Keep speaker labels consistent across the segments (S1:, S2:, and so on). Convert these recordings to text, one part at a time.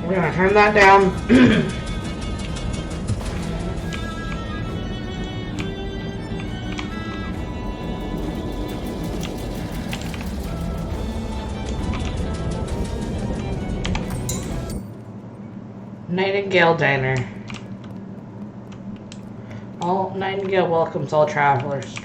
S1: We're gonna turn that down. Nightingale Diner. Nightingale welcomes all travelers.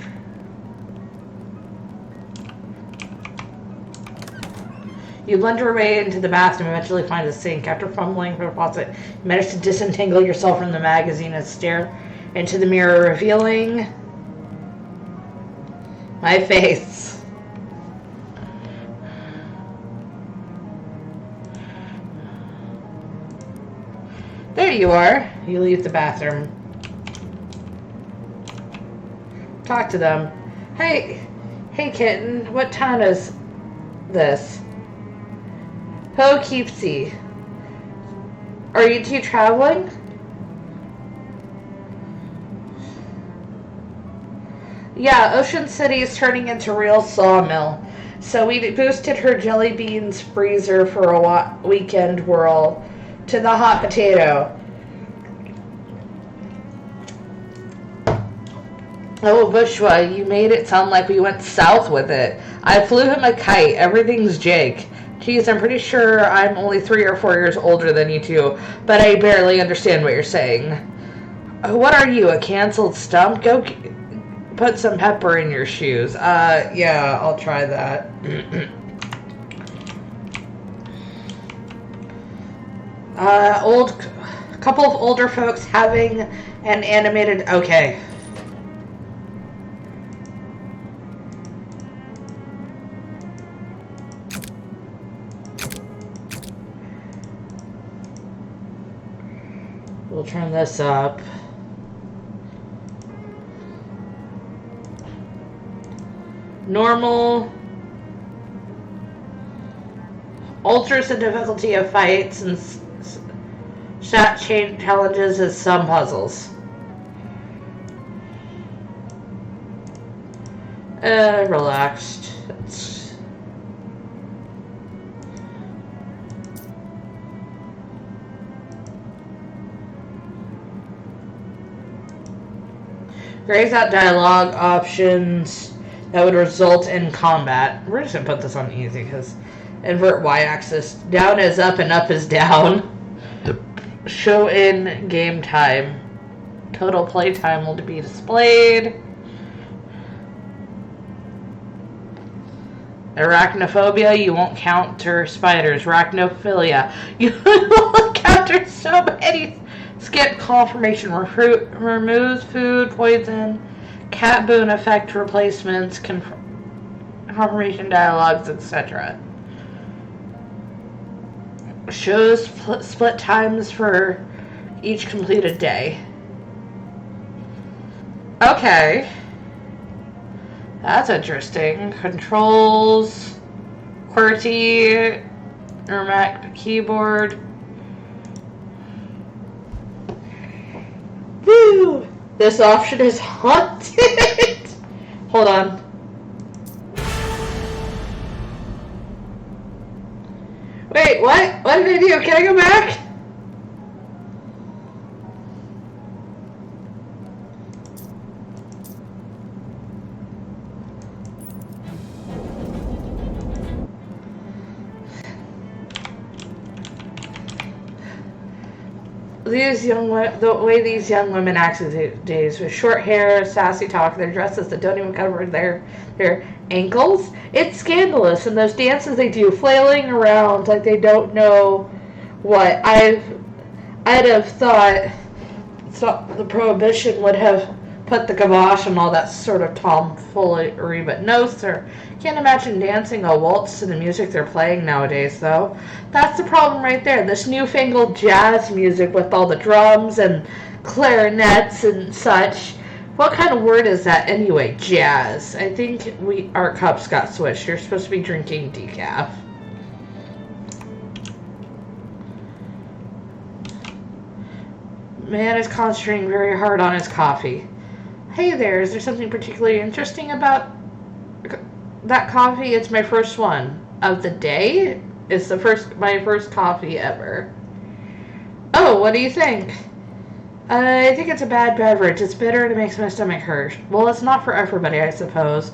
S1: You blunder your way into the bathroom and eventually find a sink. After fumbling for the faucet, you manage to disentangle yourself from the magazine and stare into the mirror, revealing my face. There you are. You leave the bathroom. Talk to them. Hey kitten, what town is this? Poughkeepsie. Are you two traveling? Yeah, Ocean City is turning into a real sawmill. So we boosted her jelly beans freezer for a weekend whirl to the hot potato. Oh, Bushwa, you made it sound like we went south with it. I flew him a kite. Everything's Jake. Geez, I'm pretty sure I'm only 3 or 4 years older than you two, but I barely understand what you're saying. What are you, a canceled stump? Go put some pepper in your shoes. Yeah, I'll try that. Couple of older folks having an animated... Okay. We'll turn this up. Normal. Alters the difficulty of fights and stat chain challenges as some puzzles. Relaxed. Grays out dialogue options that would result in combat. We're just going to put this on easy because invert y-axis. Down is up and up is down. Show in game time. Total play time will be displayed. Arachnophobia, you won't counter spiders. Arachnophilia, you will counter so many. Skip confirmation, removes food, poison, cat boon effect replacements, confirmation dialogues, etc. Shows split times for each completed day. Okay. That's interesting. Controls, QWERTY, Mac keyboard. Woo! This option is haunted. Hold on. Wait, what? What did I do? Can I go back? The way these young women act these days, with short hair, sassy talk, their dresses that don't even cover their ankles, it's scandalous. And those dances they do, flailing around like they don't know what. I'd have thought the prohibition would have put the kibosh on all that sort of tomfoolery, but no, sir. Can't imagine dancing a waltz to the music they're playing nowadays, though. That's the problem right there. This newfangled jazz music with all the drums and clarinets and such. What kind of word is that anyway? Jazz. I think our cups got switched. You're supposed to be drinking decaf. Man is concentrating very hard on his coffee. Hey there, is there something particularly interesting about that coffee? It's my first one of the day. It's my first coffee ever. Oh, what do you think? I think it's a bad beverage. It's bitter and it makes my stomach hurt. Well, it's not for everybody, I suppose.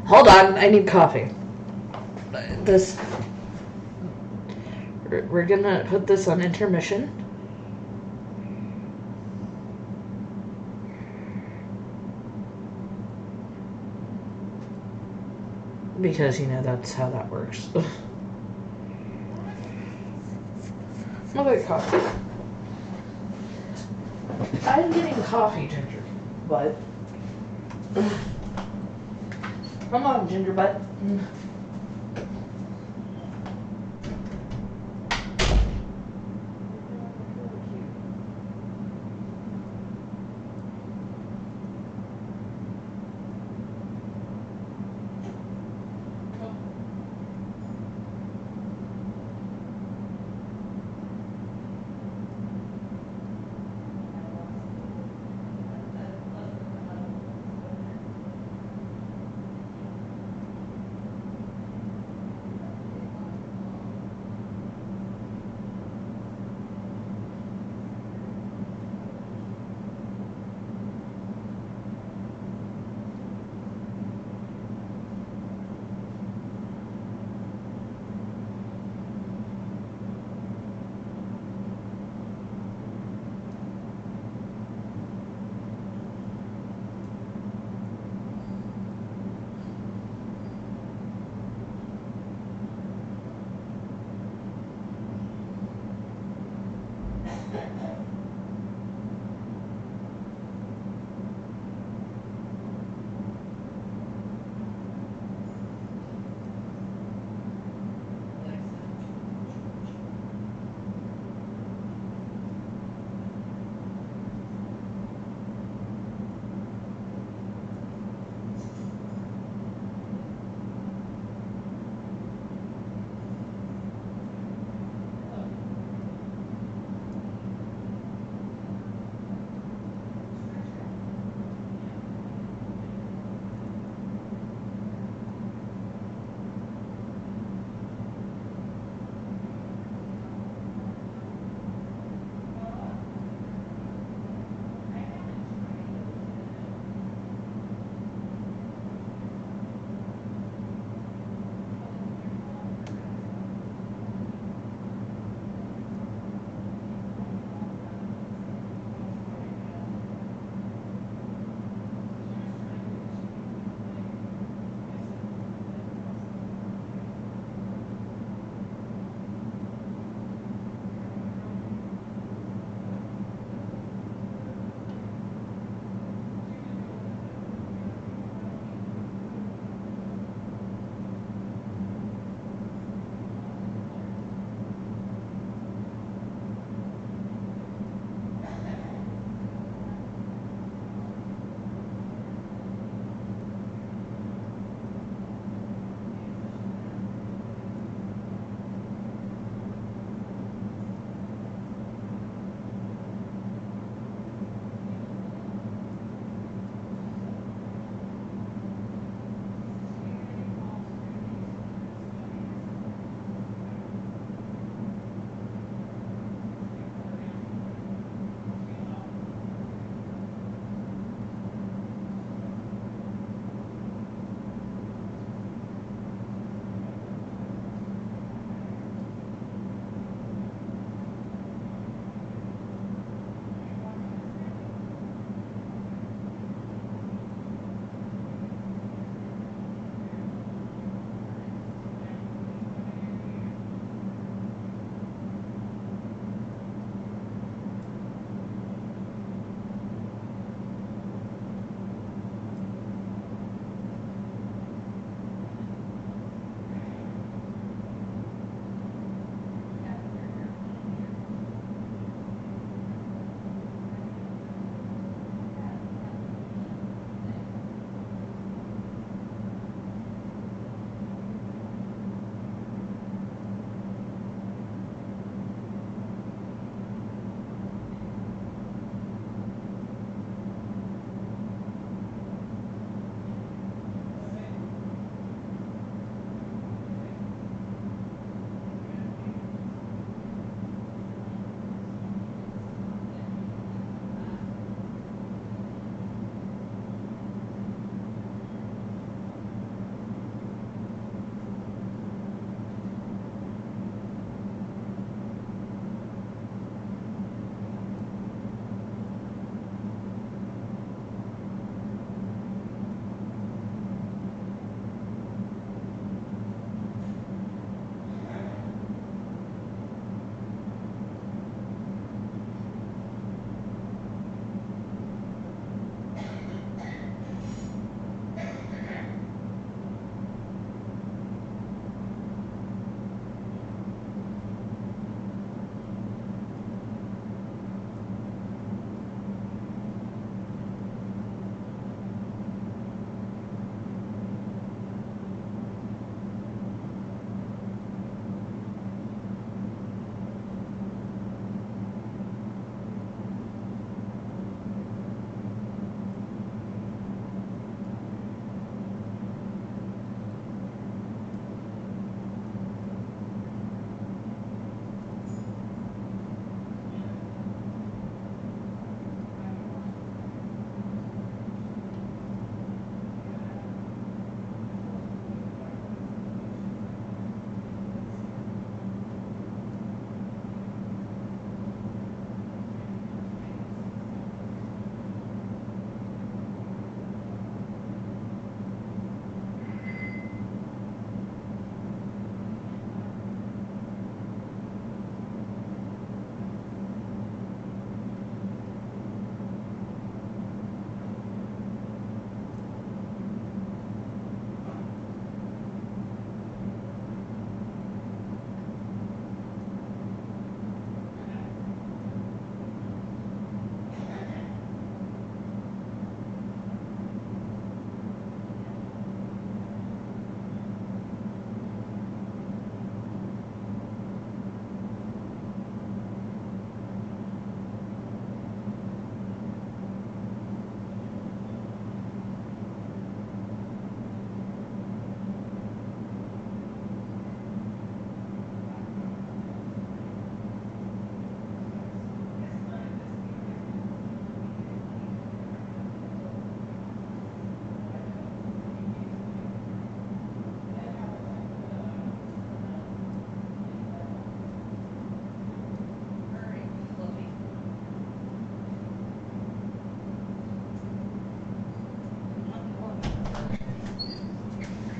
S1: Hold on, I need coffee. This... We're gonna put this on intermission. Because, you know, that's how that works. Look at coffee. I'm getting coffee, Ginger Butt. Come on, Ginger Butt.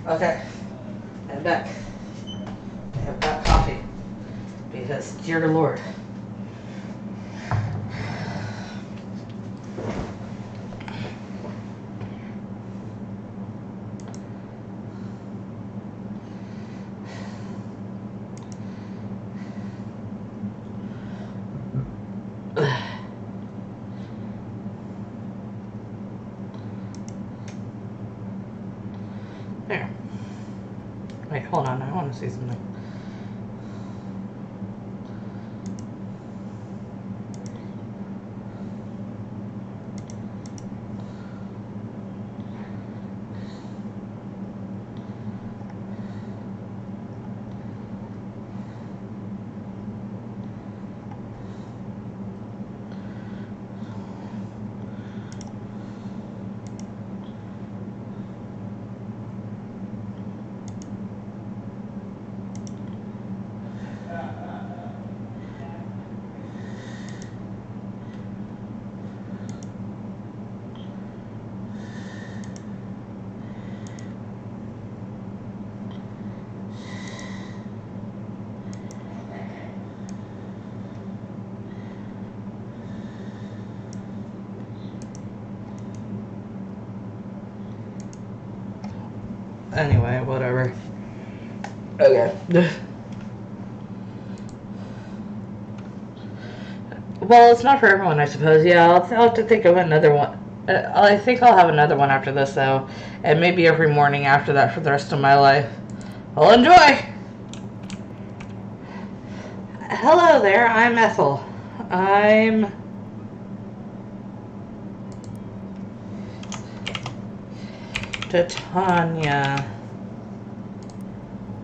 S1: Okay, I'm back. I have got coffee because, dear Lord. There. Wait, hold on. I want to see something. Anyway, whatever. Okay. Well, it's not for everyone, I suppose. Yeah, I'll have to think of another one. I think I'll have another one after this, though. And maybe every morning after that for the rest of my life. Well, enjoy! Hello there, I'm Ethel. I'm Titania.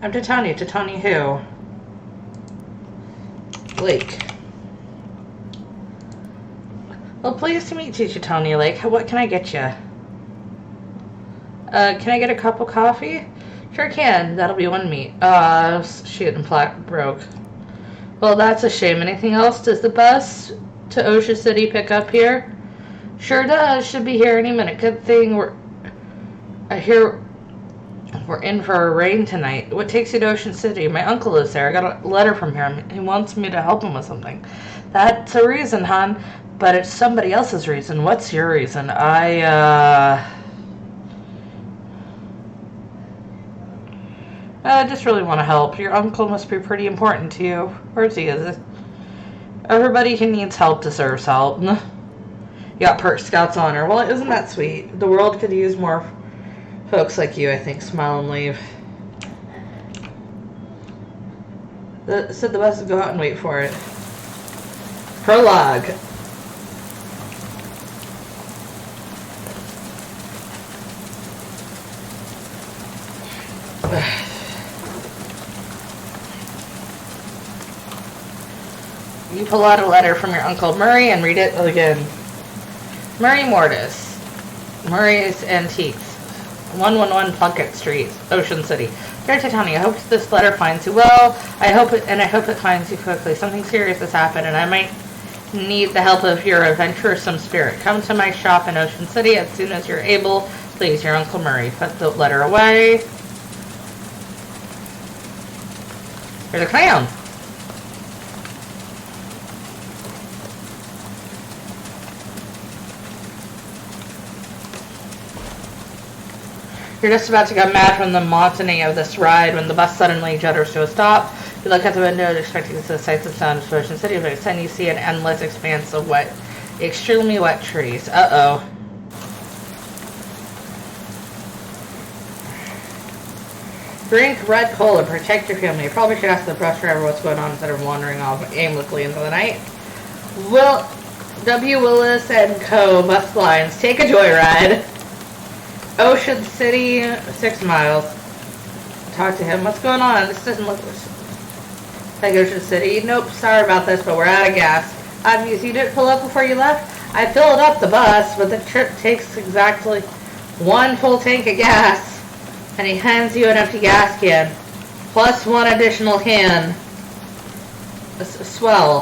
S1: I'm Titania. Titania who? Lake. Well, pleased to meet you, Titania Lake. What can I get you? Can I get a cup of coffee? Sure can. That'll be one meat. Shit, and plaque broke. Well, that's a shame. Anything else? Does the bus to Ocean City pick up here? Sure does. Should be here any minute. Good thing I hear we're in for a rain tonight. What takes you to Ocean City? My uncle lives there. I got a letter from him. He wants me to help him with something. That's a reason, hon. But it's somebody else's reason. What's your reason? I just really want to help. Your uncle must be pretty important to you. Where's he? Is it? Everybody who needs help deserves help. You got Perk Scout's honor. Well, isn't that sweet? The world could use more folks like you, I think. Smile and leave. Said the bus would go out and wait for it. Prologue. You pull out a letter from your Uncle Murray and read it again. Murray Mortis, Murray's Antiques, 111 Plunkett Street, Ocean City. Dear Titania, I hope this letter finds you well. I hope it finds you quickly. Something serious has happened, and I might need the help of your adventuresome spirit. Come to my shop in Ocean City as soon as you're able. Please, your Uncle Murray. Put the letter away. Here's a clown. You're just about to get mad from the monotony of this ride when the bus suddenly judders to a stop. You look out the window expecting to see the sights and sounds of Ocean City, but instead you see an endless expanse of extremely wet trees. Uh-oh. Drink red cola, protect your family. You probably should ask the bus driver what's going on instead of wandering off aimlessly into the night. W. Willis and Co. Bus lines. Take a joyride. Ocean City, 6 miles. Talk to him. What's going on? This doesn't look like Ocean City. Nope, sorry about this, but we're out of gas. Obviously, you didn't fill up before you left? I filled up the bus, but the trip takes exactly 1 full tank of gas. And he hands you an empty gas can. Plus 1 additional can. Swell.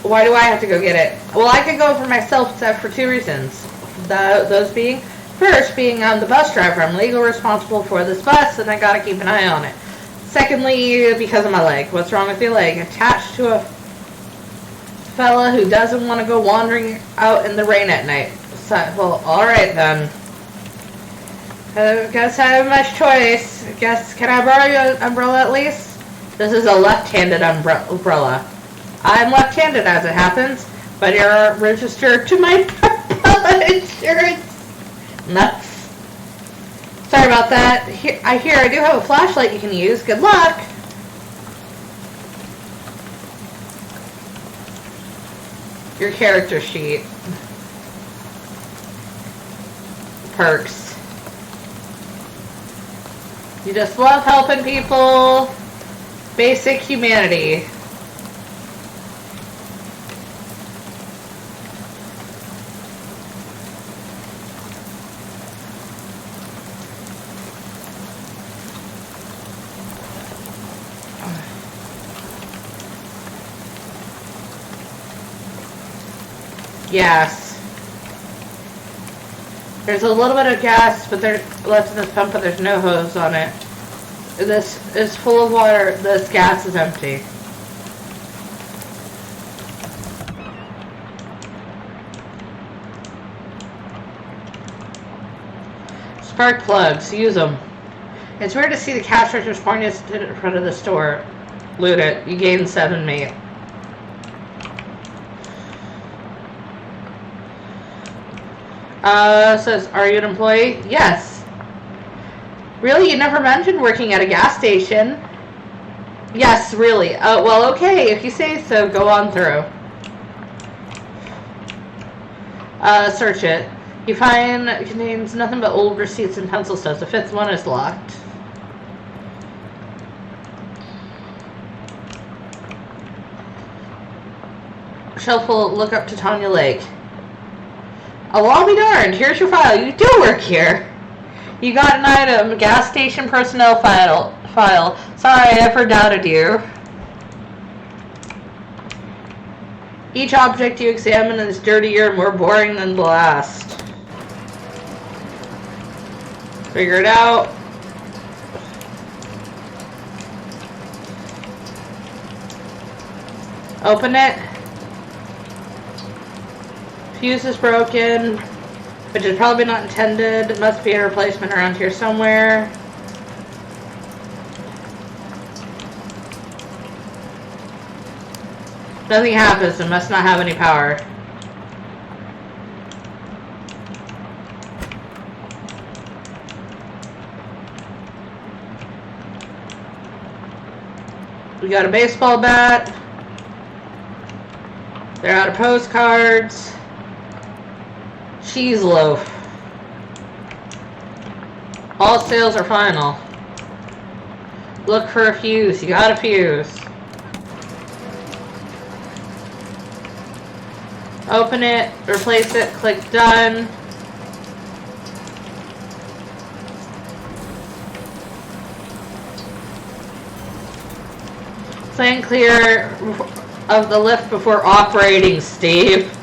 S1: Why do I have to go get it? Well, I could go for myself except for 2 reasons. Those being, First, being I'm the bus driver, I'm legally responsible for this bus, and I gotta keep an eye on it. Secondly, because of my leg. What's wrong with your leg? Attached to a fella who doesn't want to go wandering out in the rain at night. So, well, alright then. I guess I have much choice. I guess, can I borrow your umbrella at least? This is a left-handed umbrella. I'm left-handed as it happens, but you're registered to my umbrella insurance. Nuts. Sorry about that. I hear I do have a flashlight you can use. Good luck. Your character sheet. Perks. You just love helping people. Basic humanity. Gas. There's a little bit of gas, but there's left in this pump, but there's no hose on it. This is full of water. This gas is empty. Spark plugs. Use them. It's weird to see the cash registers pointing in front of the store. Loot it. You gain 7 mate. Says, are you an employee? Yes. Really? You never mentioned working at a gas station? Yes, really. Well, okay, if you say so, go on through. Search it. You find it contains nothing but old receipts and pencil stuff. The 5th one is locked. Shelf will look up to Tanya Lake. Oh, well, I'll be darned. Here's your file. You do work here. You got an item. Gas station personnel file. Sorry, I ever doubted you. Each object you examine is dirtier and more boring than the last. Figure it out. Open it. Fuse is broken, which is probably not intended. It must be a replacement around here somewhere. Nothing happens. It must not have any power. We got a baseball bat. They're out of postcards. Cheese loaf. All sales are final. Look for a fuse. You got a fuse. Open it, replace it, click done. Plan clear of the lift before operating, Steve.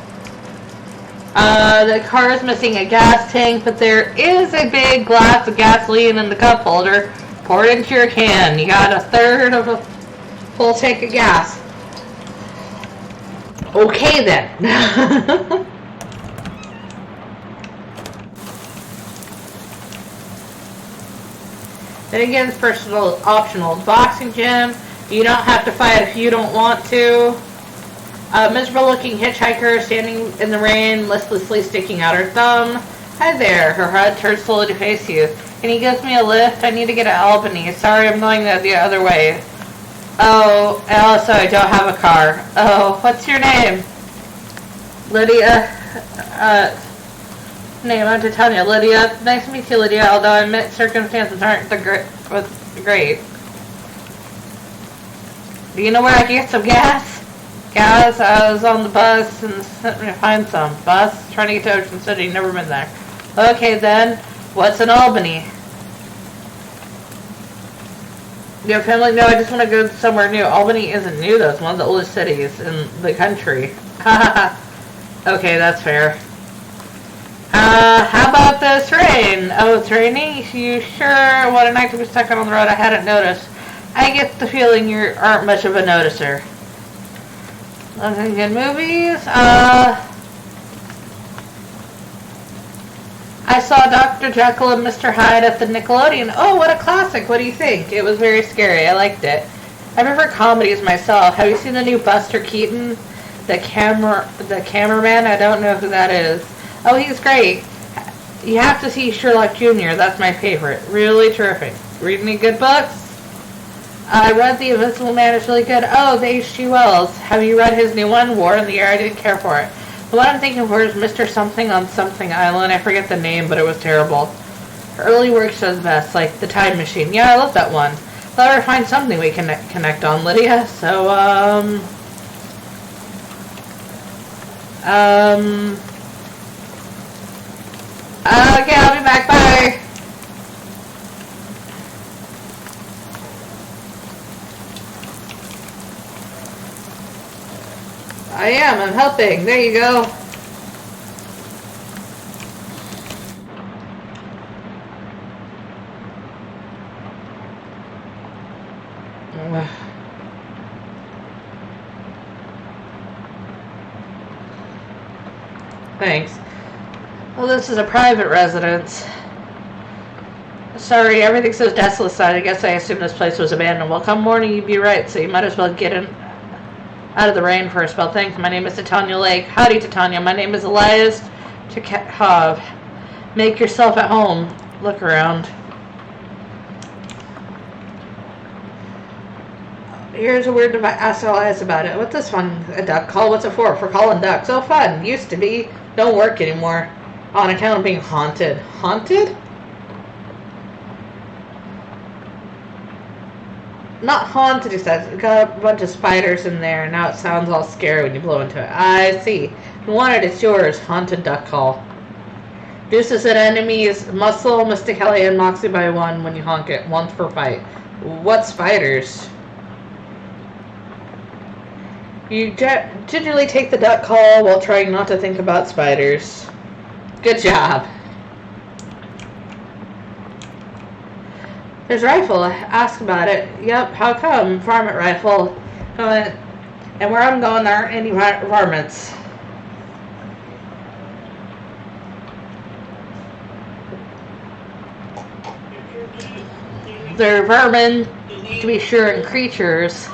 S1: The car is missing a gas tank, but there is a big glass of gasoline in the cup holder. Pour it into your can. You got a third of a full tank of gas. Okay then. Then again, it's personal, optional. Boxing gym. You don't have to fight if you don't want to. A miserable-looking hitchhiker standing in the rain, listlessly sticking out her thumb. Hi there. Her head turns slowly to face you. Can you give me a lift? I need to get to Albany. Sorry, I'm going the other way. Oh, also, I don't have a car. Oh, what's your name? Lydia. Name, I'm to Tanya. Lydia. Nice to meet you, Lydia, although I admit circumstances aren't great. Do you know where I can get some gas? Gas? I was on the bus and sent me to find some. Bus? Trying to get to Ocean City. Never been there. Okay, then. What's in Albany? Your family? No, I just want to go somewhere new. Albany isn't new, though. It's one of the oldest cities in the country. Haha. Okay, that's fair. How about this rain? Oh, it's raining? You sure? What a night to be stuck on the road. I hadn't noticed. I get the feeling you aren't much of a noticer. Nothing good movies? I saw Dr. Jekyll and Mr. Hyde at the Nickelodeon. Oh, what a classic. What do you think? It was very scary. I liked it. I prefer comedies myself. Have you seen the new Buster Keaton? The cameraman? I don't know who that is. Oh, he's great. You have to see Sherlock Jr. That's my favorite. Really terrific. Read any good books? I read The Invisible Man. It's really good. Oh, the H.G. Wells. Have you read his new one, War in the Air? I didn't care for it. The one I'm thinking for is Mr. Something on Something Island. I forget the name, but it was terrible. Her early work does best, like The Time Machine. Yeah, I love that one. Thought I'd find something we can connect on, Lydia. So, okay, I'll be back. Bye. I'm helping. There you go. Thanks. Well, this is a private residence. Sorry, everything's so desolate. I guess I assumed this place was abandoned. Well, come morning, you'd be right, so you might as well get in out of the rain for a spell. Thanks. My name is Titania Lake. Howdy, Titania. My name is Elias Chekhov. Make yourself at home. Look around. Here's a weird device. Ask Elias about it. What's this one? A duck call? What's it for? For calling ducks. Oh, fun. Used to be. Don't work anymore. On account of being haunted. Haunted? Not haunted, he says. It's got a bunch of spiders in there, and now it sounds all scary when you blow into it. I see. You want it, it's yours. Haunted duck call. Reduces an enemy's muscle, Mystic Heli, and Moxie by 1 when you honk it. Once per fight. What spiders? You gingerly take the duck call while trying not to think about spiders. Good job. There's a rifle. Ask about it. Yep, how come? Varmint rifle. And where I'm going, there aren't any varmints. They're vermin, to be sure, and critters,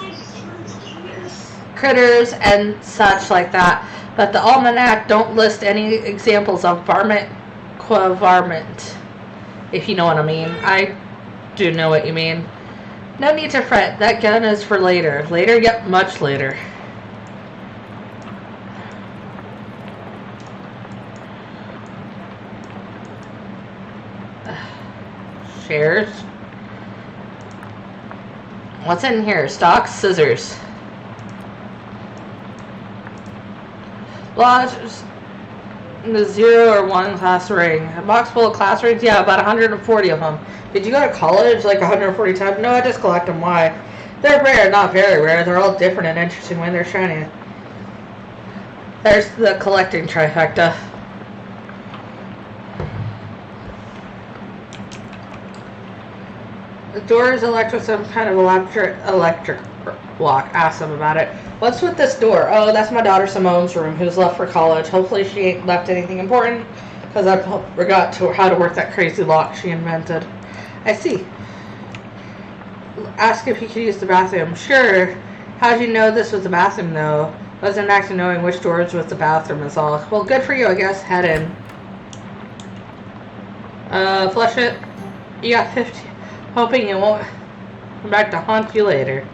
S1: and such like that. But the almanac don't list any examples of varmint, if you know what I mean. I do know what you mean. No need to fret. That gun is for later. Later? Yep, much later. Shares. What's in here? Stocks, scissors. Lodges. The 0 or 1 class ring. A box full of class rings? Yeah, about 140 of them. Did you go to college like 140 times? No, I just collect them. Why? They're rare, not very rare. They're all different and interesting when they're shiny. There's the collecting trifecta. The door is electric, some kind of electric block. Ask them about it. What's with this door? Oh, that's my daughter Simone's room, who's left for college. Hopefully she ain't left anything important, because I forgot how to work that crazy lock she invented. I see. Ask if he could use the bathroom. Sure. How'd you know this was the bathroom, though? Wasn't actually knowing which doors was the bathroom is all. Well, good for you, I guess. Head in. Flush it. You got 50. Hoping it won't come back to haunt you later.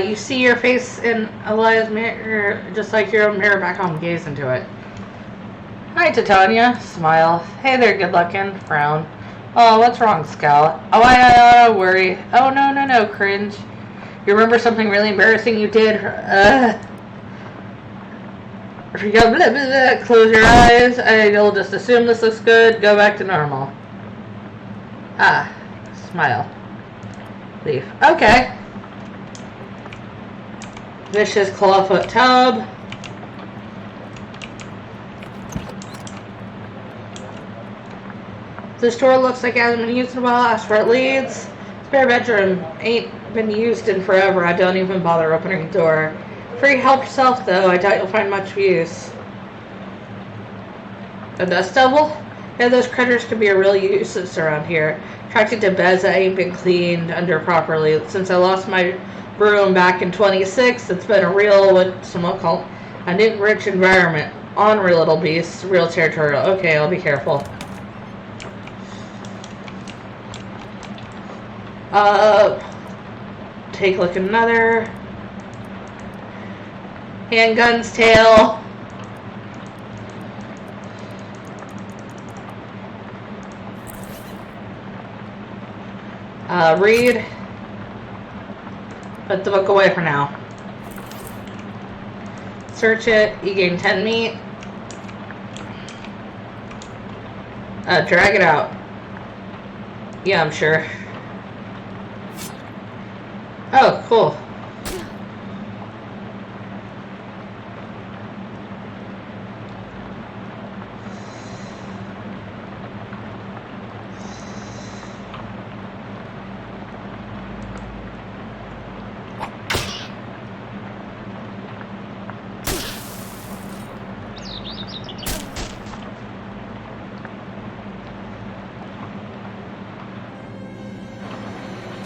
S1: You see your face in Elias' mirror, just like your own mirror back home. Gaze into it. Hi, Titania. Smile. Hey there, good looking. Frown. Oh, what's wrong, Scout? Oh, I worry. Oh, no, cringe. You remember something really embarrassing you did? If you go blah, blah, blah, close your eyes, and you'll just assume this looks good. Go back to normal. Ah, smile. Leave. Okay. Vicious clawfoot tub. The store looks like it hasn't been used in a while. Ask where it leads. Spare bedroom ain't been used in forever. I don't even bother opening the door. Free help yourself, though. I doubt you'll find much use. A dust devil? Yeah, those critters can be a real nuisance around here. Attracted to beds that ain't been cleaned under properly. Since I lost my broom back in 26, it's been a real, what someone call a nit-rich environment. Ornery little beasts, real territorial. Okay, I'll be careful. Take a look at another. Handgun's tail. Read. Put the book away for now. Search it. You gain 10 meat. Drag it out. Yeah, I'm sure. Oh, cool.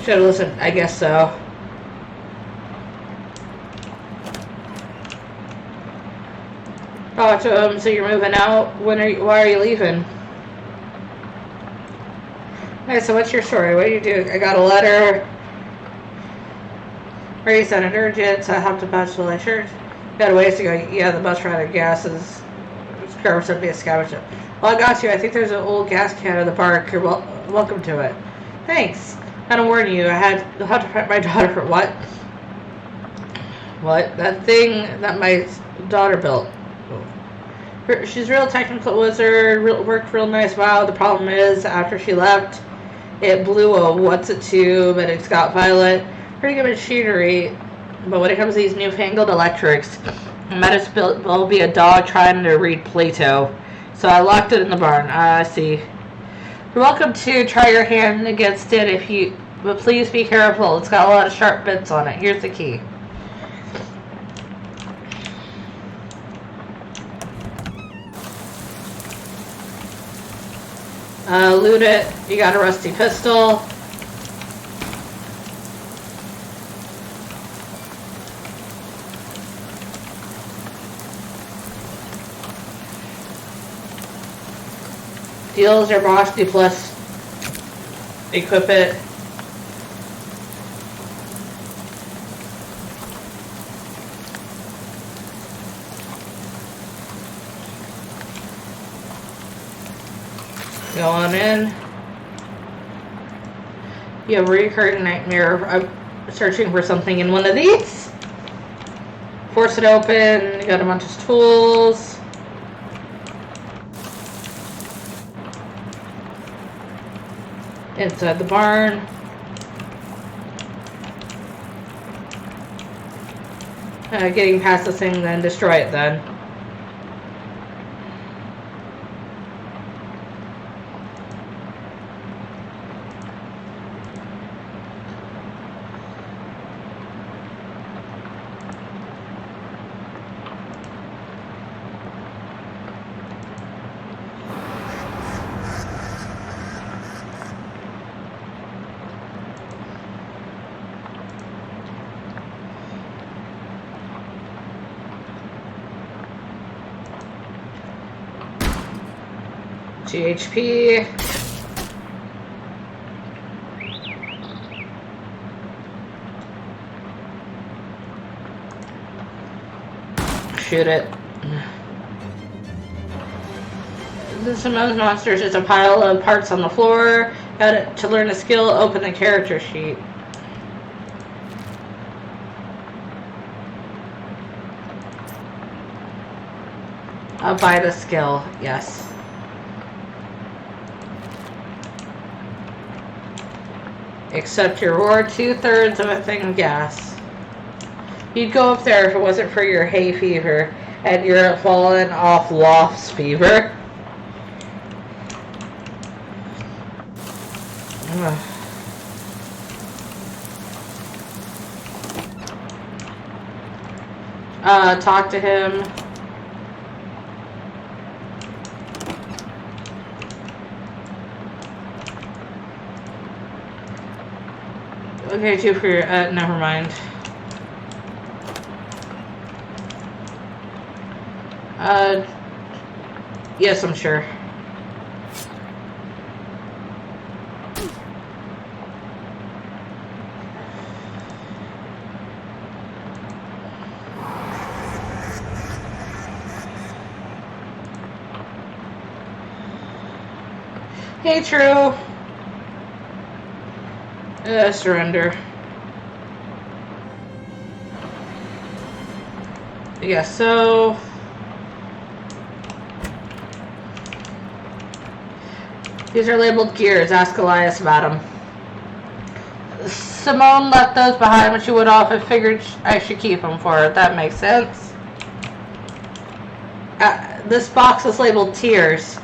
S1: Should have listened. I guess so. Talk to him. So you're moving out. Why are you leaving? Okay, so what's your story? What do you do? I got a letter. Ray sent it urgent, so I hopped a bus to shirt. Got a ways to go. Yeah, the bus ran out of gas. Is curves would be a scavenger. Well, I got you. I think there's an old gas can in the park. You're welcome to it. Thanks. I had to warn you. I had to prep my daughter for what? What? That thing that my daughter built. She's a real technical wizard. Worked real nice. Wow. The problem is, after she left, it blew a what's-it-tube, and it's got violet. Pretty good machinery. But when it comes to these newfangled electrics, it might as well be a dog trying to read Plato. So I locked it in the barn. I see. You're welcome to try your hand against it but please be careful. It's got a lot of sharp bits on it. Here's the key. Loot it. You got a rusty pistol. Deals your boss D+. Equip it. Go on in. You have a recurring nightmare. I'm searching for something in one of these. Force it open. You got a bunch of tools. Inside the barn. Getting past this thing, then destroy it then. GHP. Shoot it. This among monsters is a pile of parts on the floor. Got it. To learn a skill, open the character sheet. I'll buy the skill, yes. Except your reward 2/3 of a thing of gas. You'd go up there if it wasn't for your hay fever and your fallen off lofts fever. Talk to him. Okay, 2 for your, never mind. Yes, I'm sure. Hey, True. Surrender. Yeah, so... These are labeled gears. Ask Elias about them. Simone left those behind when she went off and figured I should keep them for her. That makes sense. This box is labeled tears.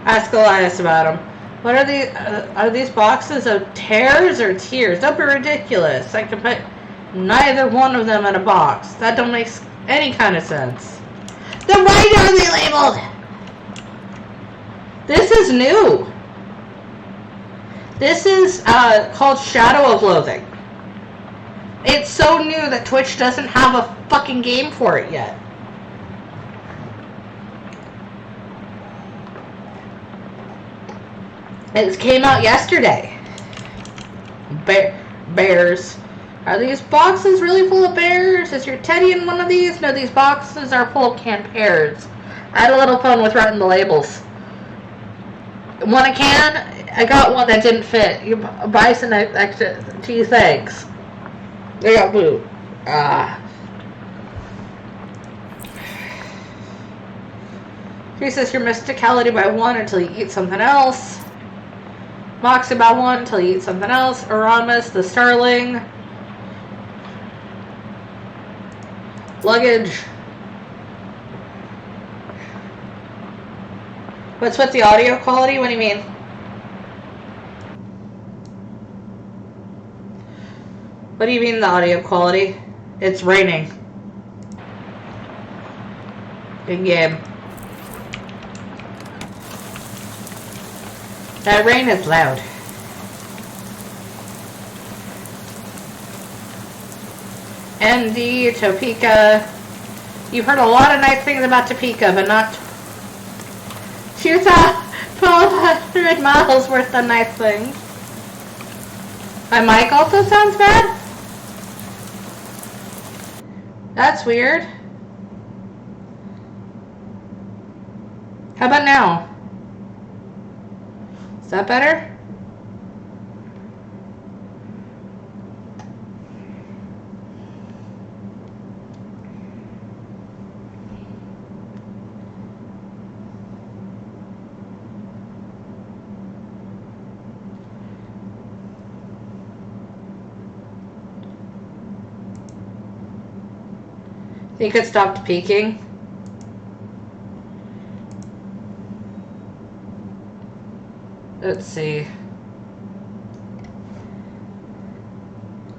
S1: Ask Elias about them. What are these boxes of tears or tears? Don't be ridiculous. I can put neither one of them in a box. That don't make any kind of sense. Then why are they labeled? This is new. This is called Shadow of Loathing. It's so new that Twitch doesn't have a fucking game for it yet. It came out yesterday. Bears. Are these boxes really full of bears? Is your teddy in one of these? No, these boxes are full of canned pears. I had a little fun with writing the labels. Want a can? I got one that didn't fit. You buy some extra. Gee, thanks. They got blue. Increases your mysticality by 1 until you eat something else. Moxie by 1 until you eat something else. Aramis, the Starling. Luggage. What's with the audio quality? What do you mean? What do you mean the audio quality? It's raining. Good game. That rain is loud. MD, Topeka. You've heard a lot of nice things about Topeka, but not... She saw 1,200 miles worth of nice things. My mic also sounds bad? That's weird. How about now? Is that better? Think it stopped peaking? Let's see.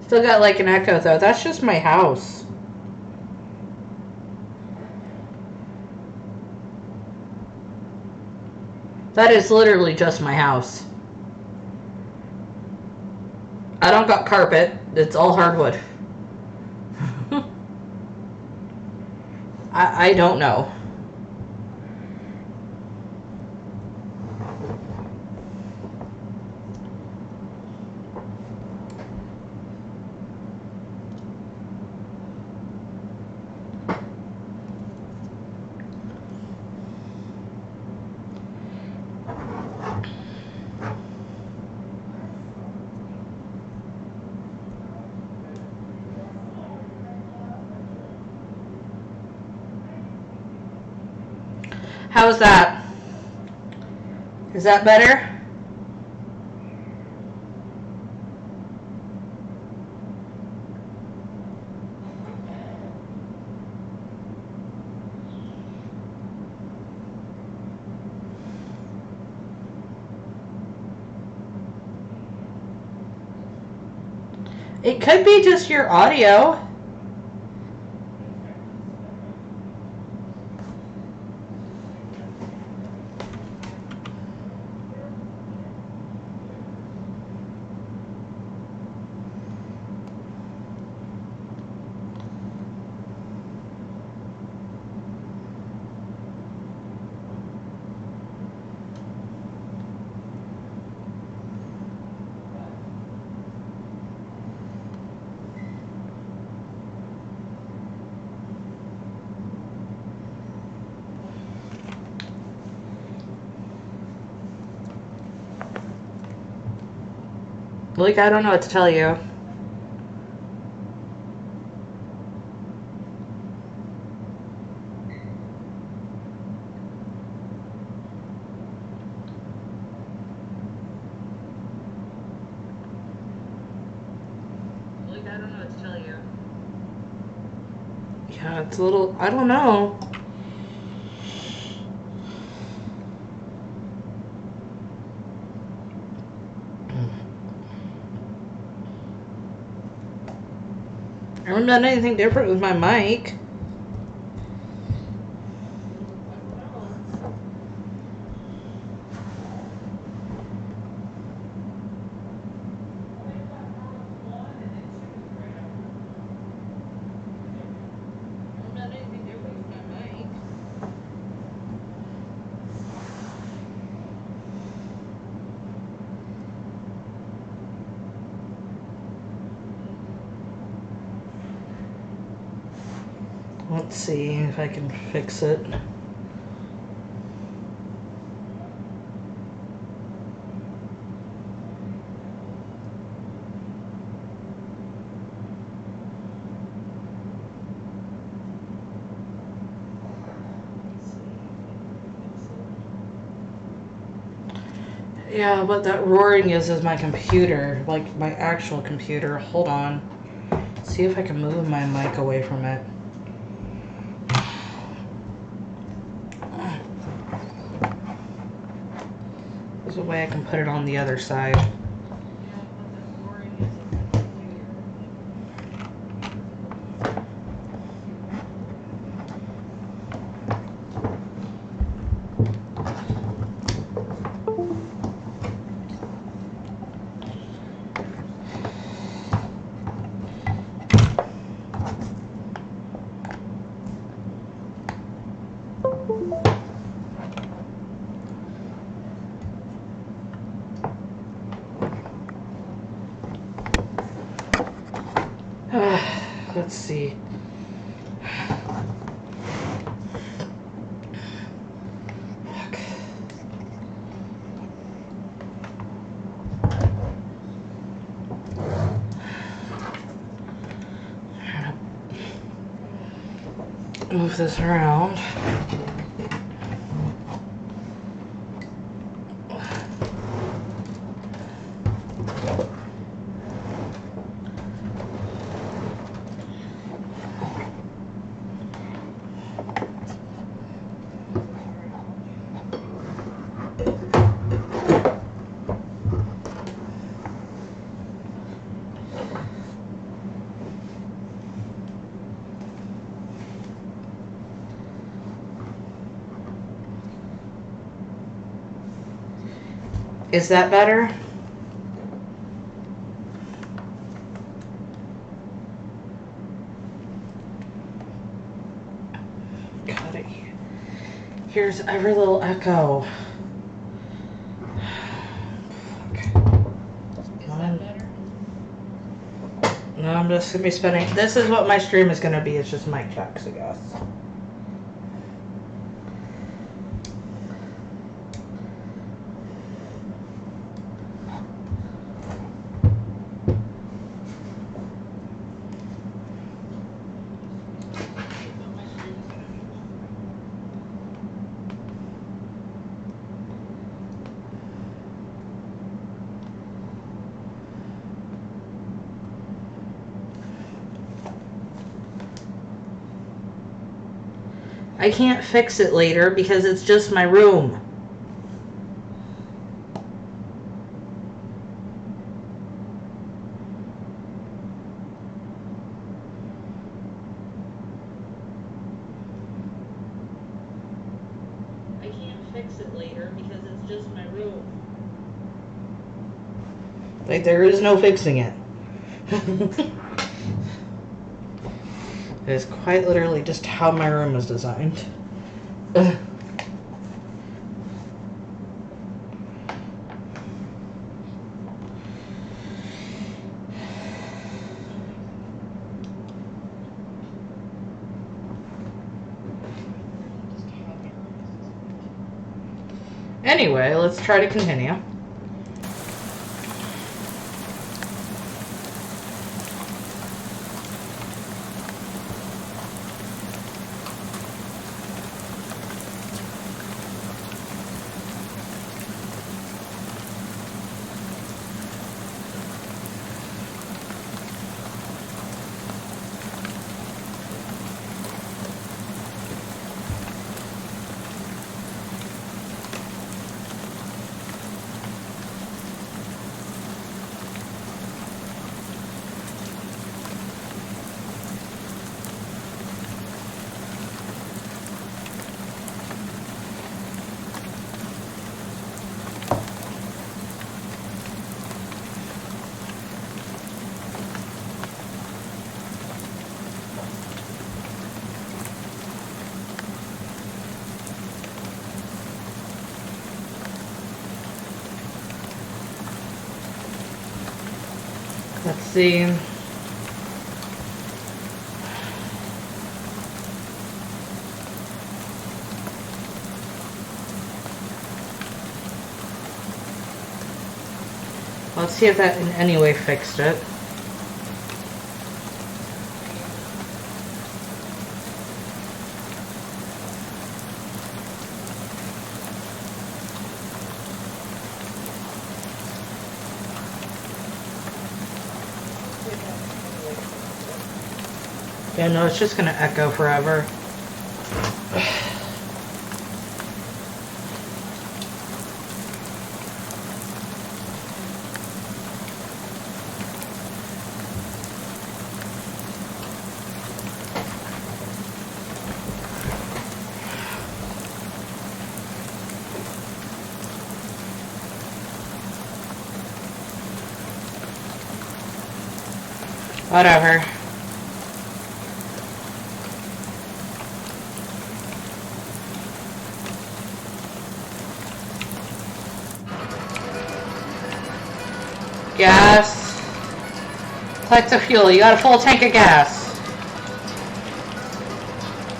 S1: Still got like an echo though. That's just my house. That is literally just my house. I don't got carpet. It's all hardwood. I don't know. How's that? Is that better? It could be just your audio. Like, I don't know what to tell you. Like, I don't know what to tell you. Yeah, it's a little, I don't know. I haven't done anything different with my mic. Let's see if I can fix it. Yeah, what that roaring is my computer, like my actual computer. Hold on. See if I can move my mic away from it. There's a way I can put it on the other side. Let's see. Fuck. Move this around. Is that better? God, it here's every little echo. No, I'm just gonna be spending. This is what my stream is gonna be. It's just mic checks, I guess. I can't fix it later because it's just my room.
S2: fix it later because it's just my room.
S1: Like, there is no fixing it. It is quite literally just how my room is designed. Anyway, let's try to continue. Let's see. Let's see if that in any way fixed it. Yeah, no, it's just gonna echo forever. Whatever. Gas. Collect the fuel. You got a full tank of gas.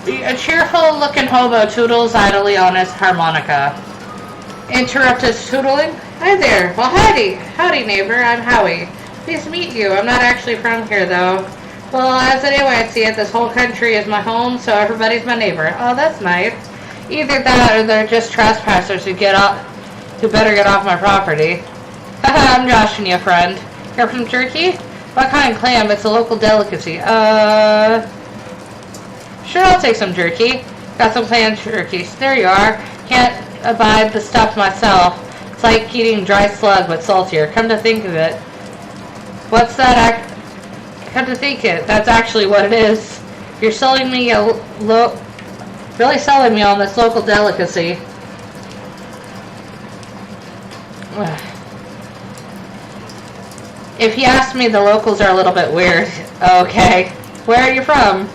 S1: A cheerful looking hobo toodles idly on his harmonica. Interrupt his tootling. Hi there. Well, howdy neighbor. I'm Howie. Pleased to meet you. I'm not actually from here though. Well, as anyway I see it, this whole country is my home, so everybody's my neighbor. Oh, that's nice. Either that or they're just trespassers who better get off my property. Haha, I'm joshing you, friend. Care for some jerky? What kind of clam? It's a local delicacy. Sure, I'll take some jerky. Got some clam jerky. There you are. Can't abide the stuff myself. It's like eating dry slug but saltier. Come to think of it. What's that? Come to think it, that's actually what it is. You're selling me really selling me on this local delicacy. If you ask me, the locals are a little bit weird. Okay. Where are you from?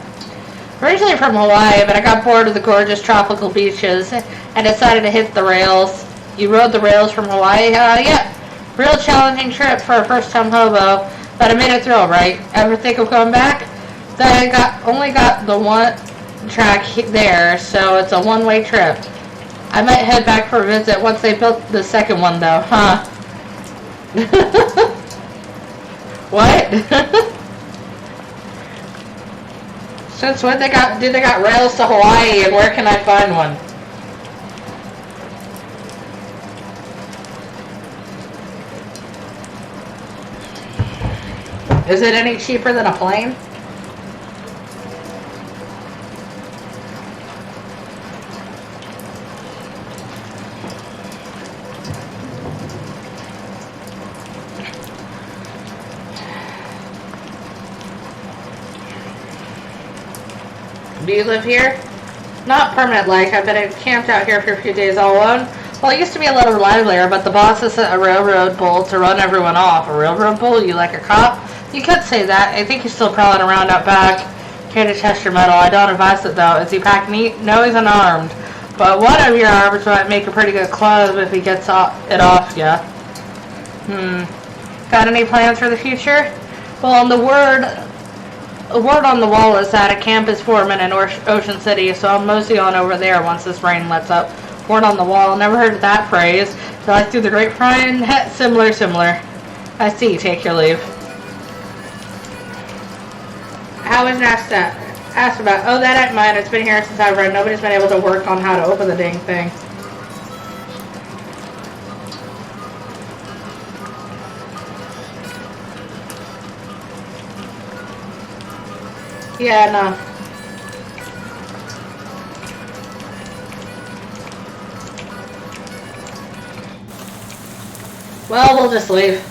S1: Originally from Hawaii, but I got bored of the gorgeous tropical beaches and decided to hit the rails. You rode the rails from Hawaii? Yeah. Real challenging trip for a first-time hobo, but I made it through all right. Ever think of going back? Then I only got the one track there, so it's a one-way trip. I might head back for a visit once they built the second one, though, huh? What? Since when did they got rails to Hawaii, and where can I find one? Is it any cheaper than a plane? Do you live here? Not permanent like. I've been camped out here for a few days all alone. Well, it used to be a little livelier, but the boss is a railroad bull to run everyone off. A railroad bull? You like a cop? You could say that. I think he's still prowling around out back. Here to test your metal. I don't advise it, though. Is he packed meat? No, he's unarmed. But one of your arms might make a pretty good club if he gets it off ya. Got any plans for the future? Well, the word on the wall is that a camp is forming in Ocean City, so I'll mosey on over there once this rain lets up. Word on the wall. Never heard of that phrase. So I through the grapevine? Similar. I see. Take your leave. How was Nasta? Asked about. Oh, that ain't mine. It's been here since I've read. Nobody's been able to work on how to open the dang thing. Yeah, no. Well, we'll just leave.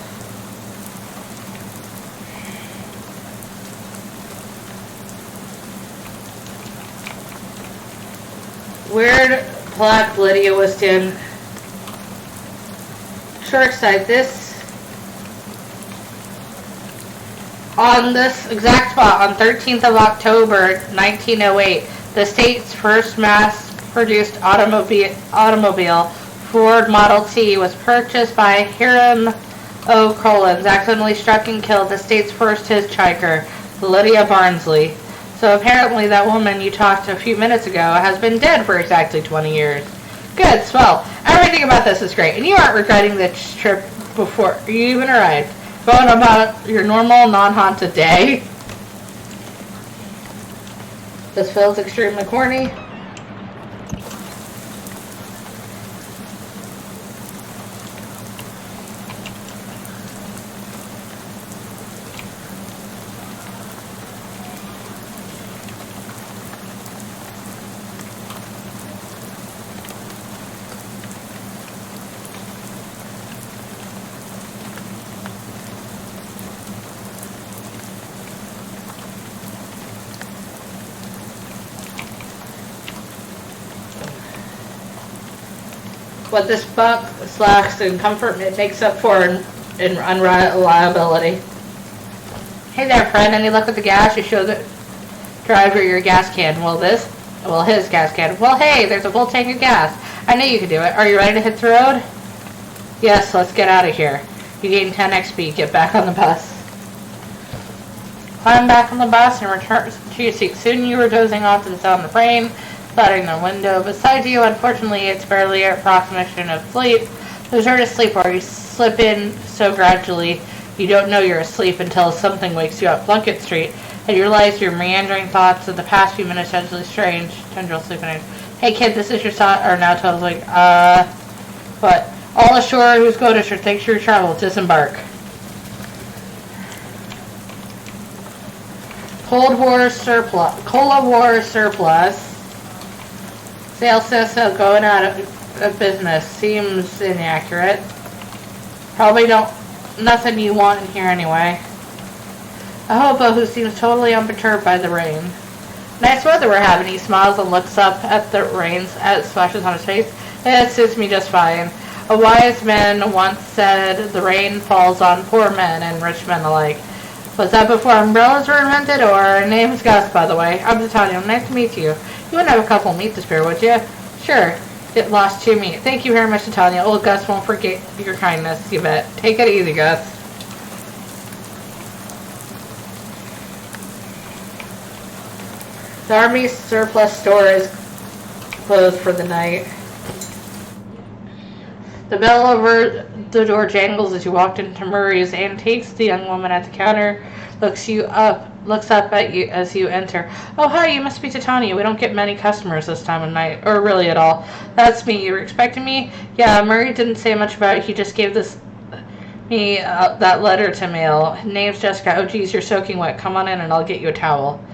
S1: Weird plaque Lydia was in. Sharkside, this. On this exact spot, on 13th of October, 1908, the state's first mass-produced automobile, Ford Model T, was purchased by Hiram O. Collins, accidentally struck and killed the state's first hitchhiker, Lydia Barnsley. So apparently that woman you talked to a few minutes ago has been dead for exactly 20 years. Good, swell. Everything about this is great, and you aren't regretting this trip before you even arrived. Going about your normal, non-haunted day. This feels extremely corny. What this buck slacks in comfort it makes up for in unreliability. Hey there, friend. Any luck with the gas? You show the driver your gas can. His gas can. Well, hey, there's a full tank of gas. I knew you could do it. Are you ready to hit the road? Yes, let's get out of here. You gain 10 XP. Get back on the bus. Climb back on the bus and return to your seat. Soon you were dozing off to the sound of rain clattering the window beside you. Unfortunately, it's barely an approximation of sleep. There's hard to sleep where you slip in so gradually you don't know you're asleep until something wakes you up. Plunkett Street. And you realize your meandering thoughts of the past few minutes are strange. Tendril sleeping. Hey kid, this is your son. Or now Toad's like, what? All ashore who's going to thanks for your travel. Disembark. Cold War surplus. Sales system going out of business. Seems inaccurate. Probably nothing you want in here anyway. A hobo who seems totally unperturbed by the rain. Nice weather we're having. He smiles and looks up at the rain as it splashes on his face. It suits me just fine. A wise man once said the rain falls on poor men and rich men alike. Was that before umbrellas were invented, or name's Gus, by the way? I'm Titania. Nice to meet you. You wouldn't have a couple meat to spare, would you? Sure. It lost 2 meat. Thank you very much, Titania. Old Gus won't forget your kindness, you bet. Take it easy, Gus. The Army surplus store is closed for the night. The bell over the door jangles as you walked into Murray's Antiques. The young woman at the counter looks up at you as you enter. Oh, hi, you must be Titania. We don't get many customers this time of night, or really at all. That's me. You were expecting me? Yeah, Murray didn't say much about it. He just gave me that letter to mail. Name's Jessica. Oh, geez, you're soaking wet. Come on in and I'll get you a towel.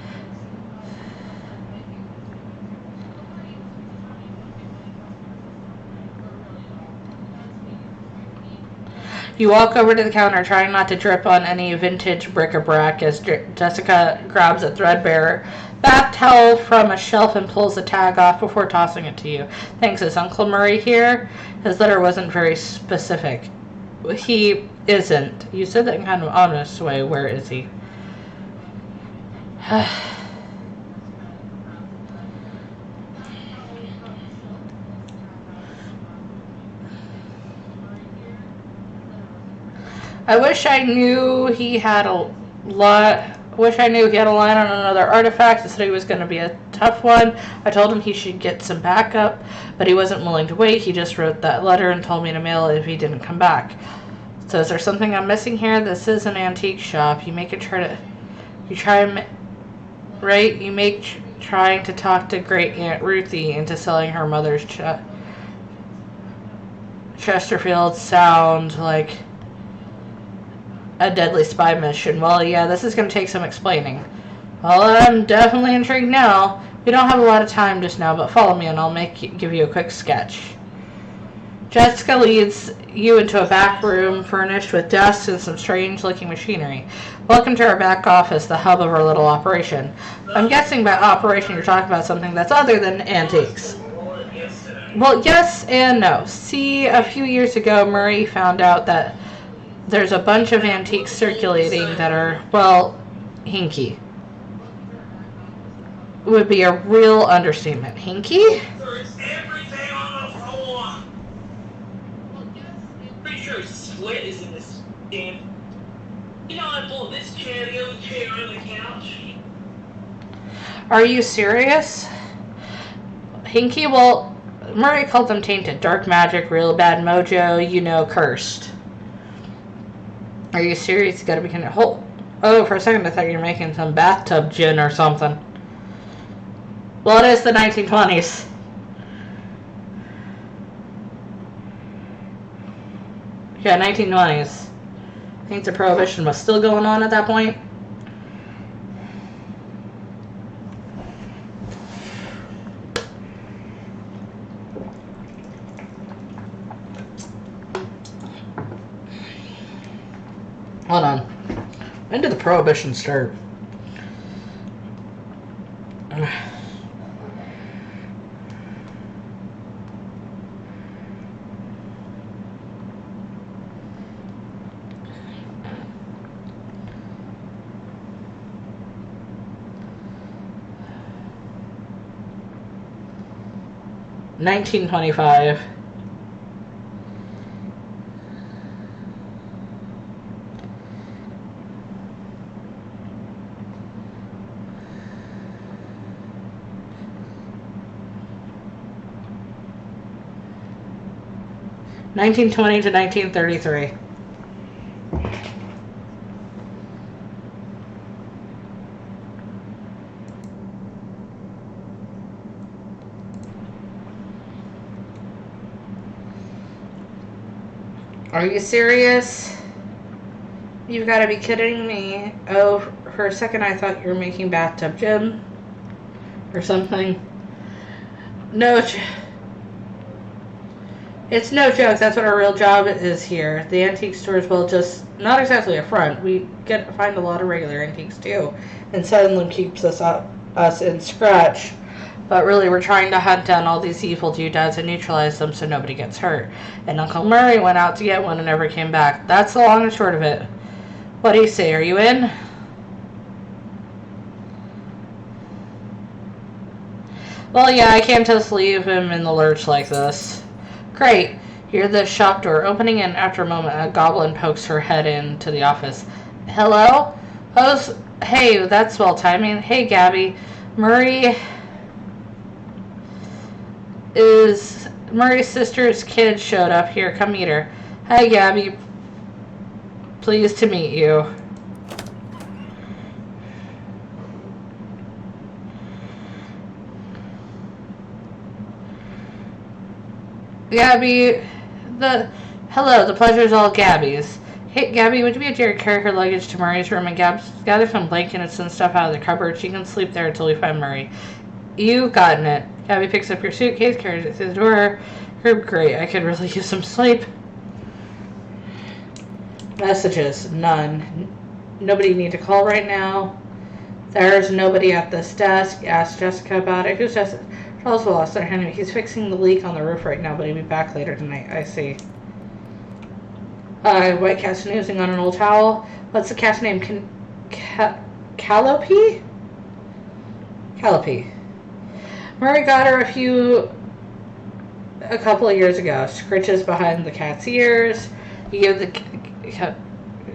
S1: You walk over to the counter, trying not to drip on any vintage bric-a-brac as Jessica grabs a threadbare bath towel from a shelf and pulls the tag off before tossing it to you. Thanks, is Uncle Murray here? His letter wasn't very specific. He isn't. You said that in kind of an honest way. Where is he? I wish I knew he had a line on another artifact. He said he was going to be a tough one. I told him he should get some backup, but he wasn't willing to wait. He just wrote that letter and told me to mail it if he didn't come back. So is there something I'm missing here? This is an antique shop. You make trying to talk to Great Aunt Ruthie into selling her mother's Chesterfield sound like a deadly spy mission. Well, yeah, this is going to take some explaining. Well, I'm definitely intrigued now. We don't have a lot of time just now, but follow me and I'll give you a quick sketch. Jessica leads you into a back room furnished with desks and some strange-looking machinery. Welcome to our back office, the hub of our little operation. I'm guessing by operation you're talking about something that's other than antiques. Well, yes and no. See, a few years ago, Murray found out that there's a bunch of antiques circulating that are, well, hinky. Would be a real understatement. Hinky?
S3: There's everything on the floor. Pretty sure sweat is in this damn. You know, I pulled this chair, the other chair, on the couch.
S1: Are you serious? Hinky? Well, Murray called them tainted. Dark magic, real bad mojo, cursed. Are you serious? You gotta be kidding. Oh, for a second I thought you were making some bathtub gin or something. Well, it is the 1920s. Yeah, 1920s. I think the Prohibition was still going on at that point. Hold on. When did the Prohibition start? $1925. $1920 to 1933. Are you serious? You've got to be kidding me. Oh, for a second I thought you were making bathtub gin or something. No. It's no joke. That's what our real job is here. The antique stores will just, not exactly a front. We find a lot of regular antiques too, and Sutherland keeps us in scratch. But really, we're trying to hunt down all these evil doodads and neutralize them so nobody gets hurt. And Uncle Murray went out to get one and never came back. That's the long and short of it. What do you say? Are you in? Well, yeah, I can't just leave him in the lurch like this. Great. Hear the shop door opening, and after a moment, a goblin pokes her head into the office. Hello? Oh, hey, that's well timing. Hey, Gabby. Murray's sister's kid showed up here. Come meet her. Hi, Gabby. Pleased to meet you. Gabby, hello, the pleasure's all Gabby's. Hey, Gabby, would you be a dear carry her luggage to Murray's room and gather some blankets and stuff out of the cupboard? She can sleep there until we find Murray. You gotten it. Gabby picks up your suitcase, carries it through the door. Great, I could really use some sleep. Messages, none. Nobody need to call right now. There's nobody at this desk. Ask Jessica about it. Who's Jessica? Charles lost their Henry. He's fixing the leak on the roof right now, but he'll be back later tonight. I see. White cat snoozing on an old towel. What's the cat's name? Calliope? Calliope. Murray got her a couple of years ago. Scritches behind the cat's ears. You give the cat.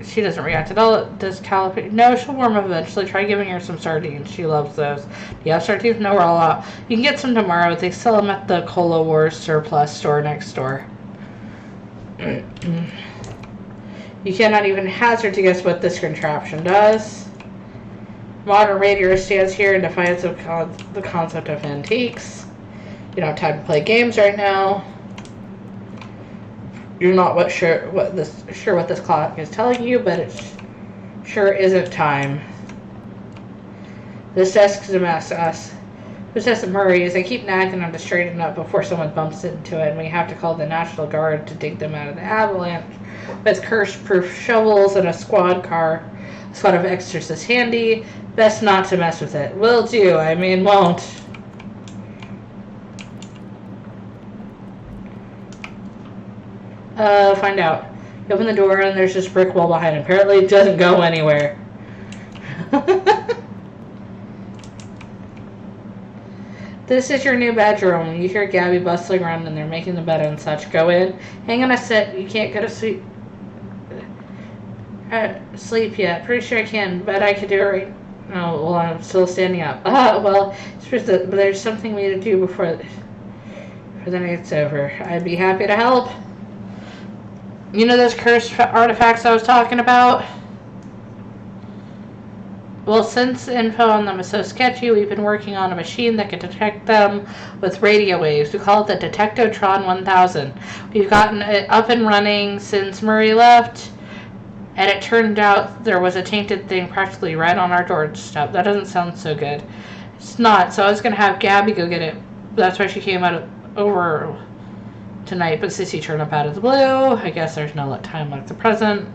S1: She doesn't react at all. Does Calliope? No, she'll warm up eventually. Try giving her some sardines. She loves those. Do you have sardines? No, we're all out. You can get some tomorrow. They sell them at the Cola Wars surplus store next door. You cannot even hazard to guess what this contraption does. Modern radio stands here in defiance of the concept of antiques. You don't have time to play games right now. You're not sure what this clock is telling you, but it sure isn't time. This desk is a mess. Who says Murray is? I keep nagging them to straighten up before someone bumps into it, and we have to call the National Guard to dig them out of the avalanche with curse-proof shovels and a squad of exorcists handy. Best not to mess with it. Will do. I mean, won't. Find out. You open the door and there's this brick wall behind it. Apparently it doesn't go anywhere. This is your new bedroom. You hear Gabby bustling around and they're making the bed and such. Go in. Hang on a sec. You can't go to sleep. Sleep yet. Pretty sure I can, but I could do it right. Oh, well, I'm still standing up. Well, but there's something we need to do before the night's over. I'd be happy to help. You know those cursed artifacts I was talking about? Well, since the info on them is so sketchy, we've been working on a machine that can detect them with radio waves. We call it the Detectotron 1000. We've gotten it up and running since Murray left, and it turned out there was a tainted thing practically right on our doorstep. That doesn't sound so good. It's not, so I was going to have Gabby go get it. That's why she came over tonight, but Sissy turned up out of the blue. I guess there's no time like the present.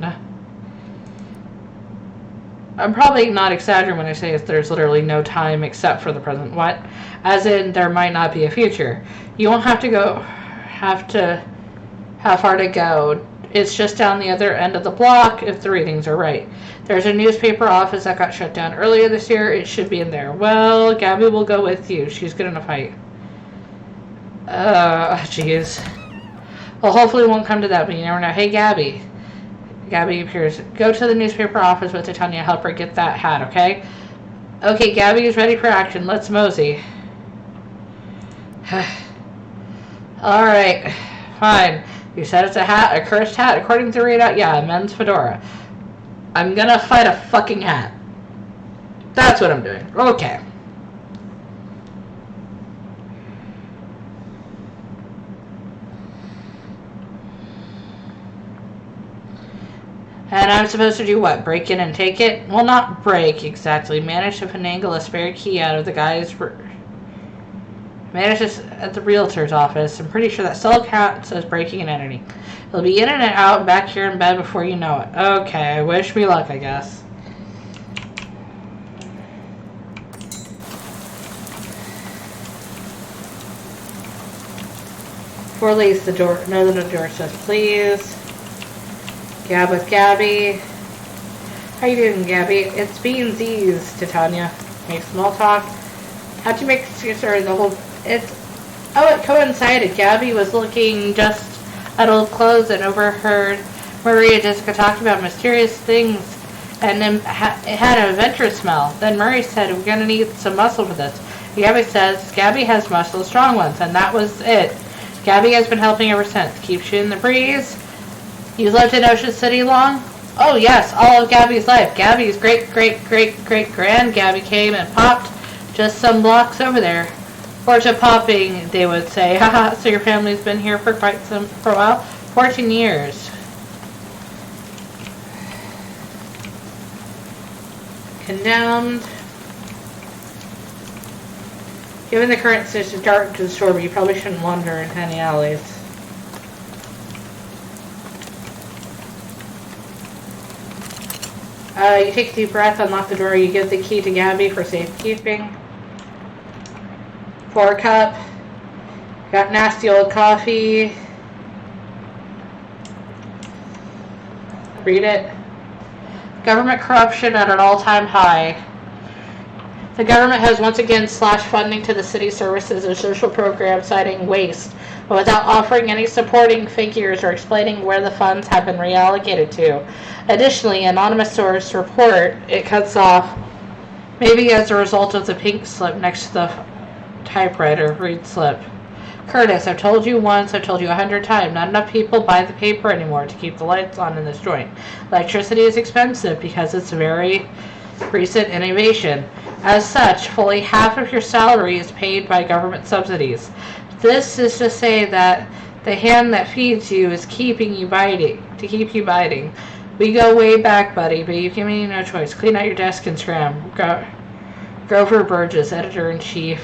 S1: I'm probably not exaggerating when I say there's literally no time except for the present. What? As in, there might not be a future. You won't have far to go. It's just down the other end of the block if the readings are right. There's a newspaper office that got shut down earlier this year. It should be in there. Well, Gabby will go with you. She's good in a fight. Jeez. Well, hopefully it won't come to that, but you never know. Hey, Gabby. Gabby appears. Go to the newspaper office with Titania. Help her get that hat, okay? Okay, Gabby is ready for action. Let's mosey. Alright. Fine. You said it's a hat, a cursed hat, according to the readout. Yeah, a men's fedora. I'm gonna fight a fucking hat. That's what I'm doing. Okay. And I'm supposed to do what? Break in and take it? Well, not break, exactly. Manage to finagle a spare key out of the guy's... Manage this at the realtor's office. I'm pretty sure that cell account says breaking and entering. It'll be in and out, back here in bed before you know it. Okay, wish me luck, I guess. Before leaves the door, no, the door says please. Gab with Gabby. How you doing, Gabby? It's B&Z's, Titania. Make small talk. How'd you make sorry, the whole... it coincided. Gabby was looking just at old clothes and overheard Maria and Jessica talking about mysterious things, and then it had an adventurous smell. Then Murray said, we're going to need some muscle for this. Gabby says, Gabby has muscle, strong ones, and that was it. Gabby has been helping ever since. Keeps you in the breeze. You lived in Ocean City long? Oh, yes, all of Gabby's life. Gabby's great-great-great-great-grand Gabby came and popped just some blocks over there. Or to popping, they would say. Haha, so your family's been here for a while? 14 years. Condemned. Given the current situation, dark and stormy, you probably shouldn't wander in any alleys. You take a deep breath, unlock the door, you give the key to Gabby for safekeeping. 4-cup. Got nasty old coffee. Read it. Government corruption at an all-time high. The government has once again slashed funding to the city services and social programs, citing waste, but without offering any supporting figures or explaining where the funds have been reallocated to. Additionally, anonymous source report it cuts off, maybe as a result of the pink slip next to the typewriter. Read slip. Curtis, I've told you once, I've told you 100 times, not enough people buy the paper anymore to keep the lights on in this joint. Electricity is expensive because it's a very recent innovation. As such, fully half of your salary is paid by government subsidies. This is to say that the hand that feeds you is keeping you biting, to keep you biting. We go way back, buddy, but you give me no choice. Clean out your desk and scram. Grover Burgess, Editor-in-Chief.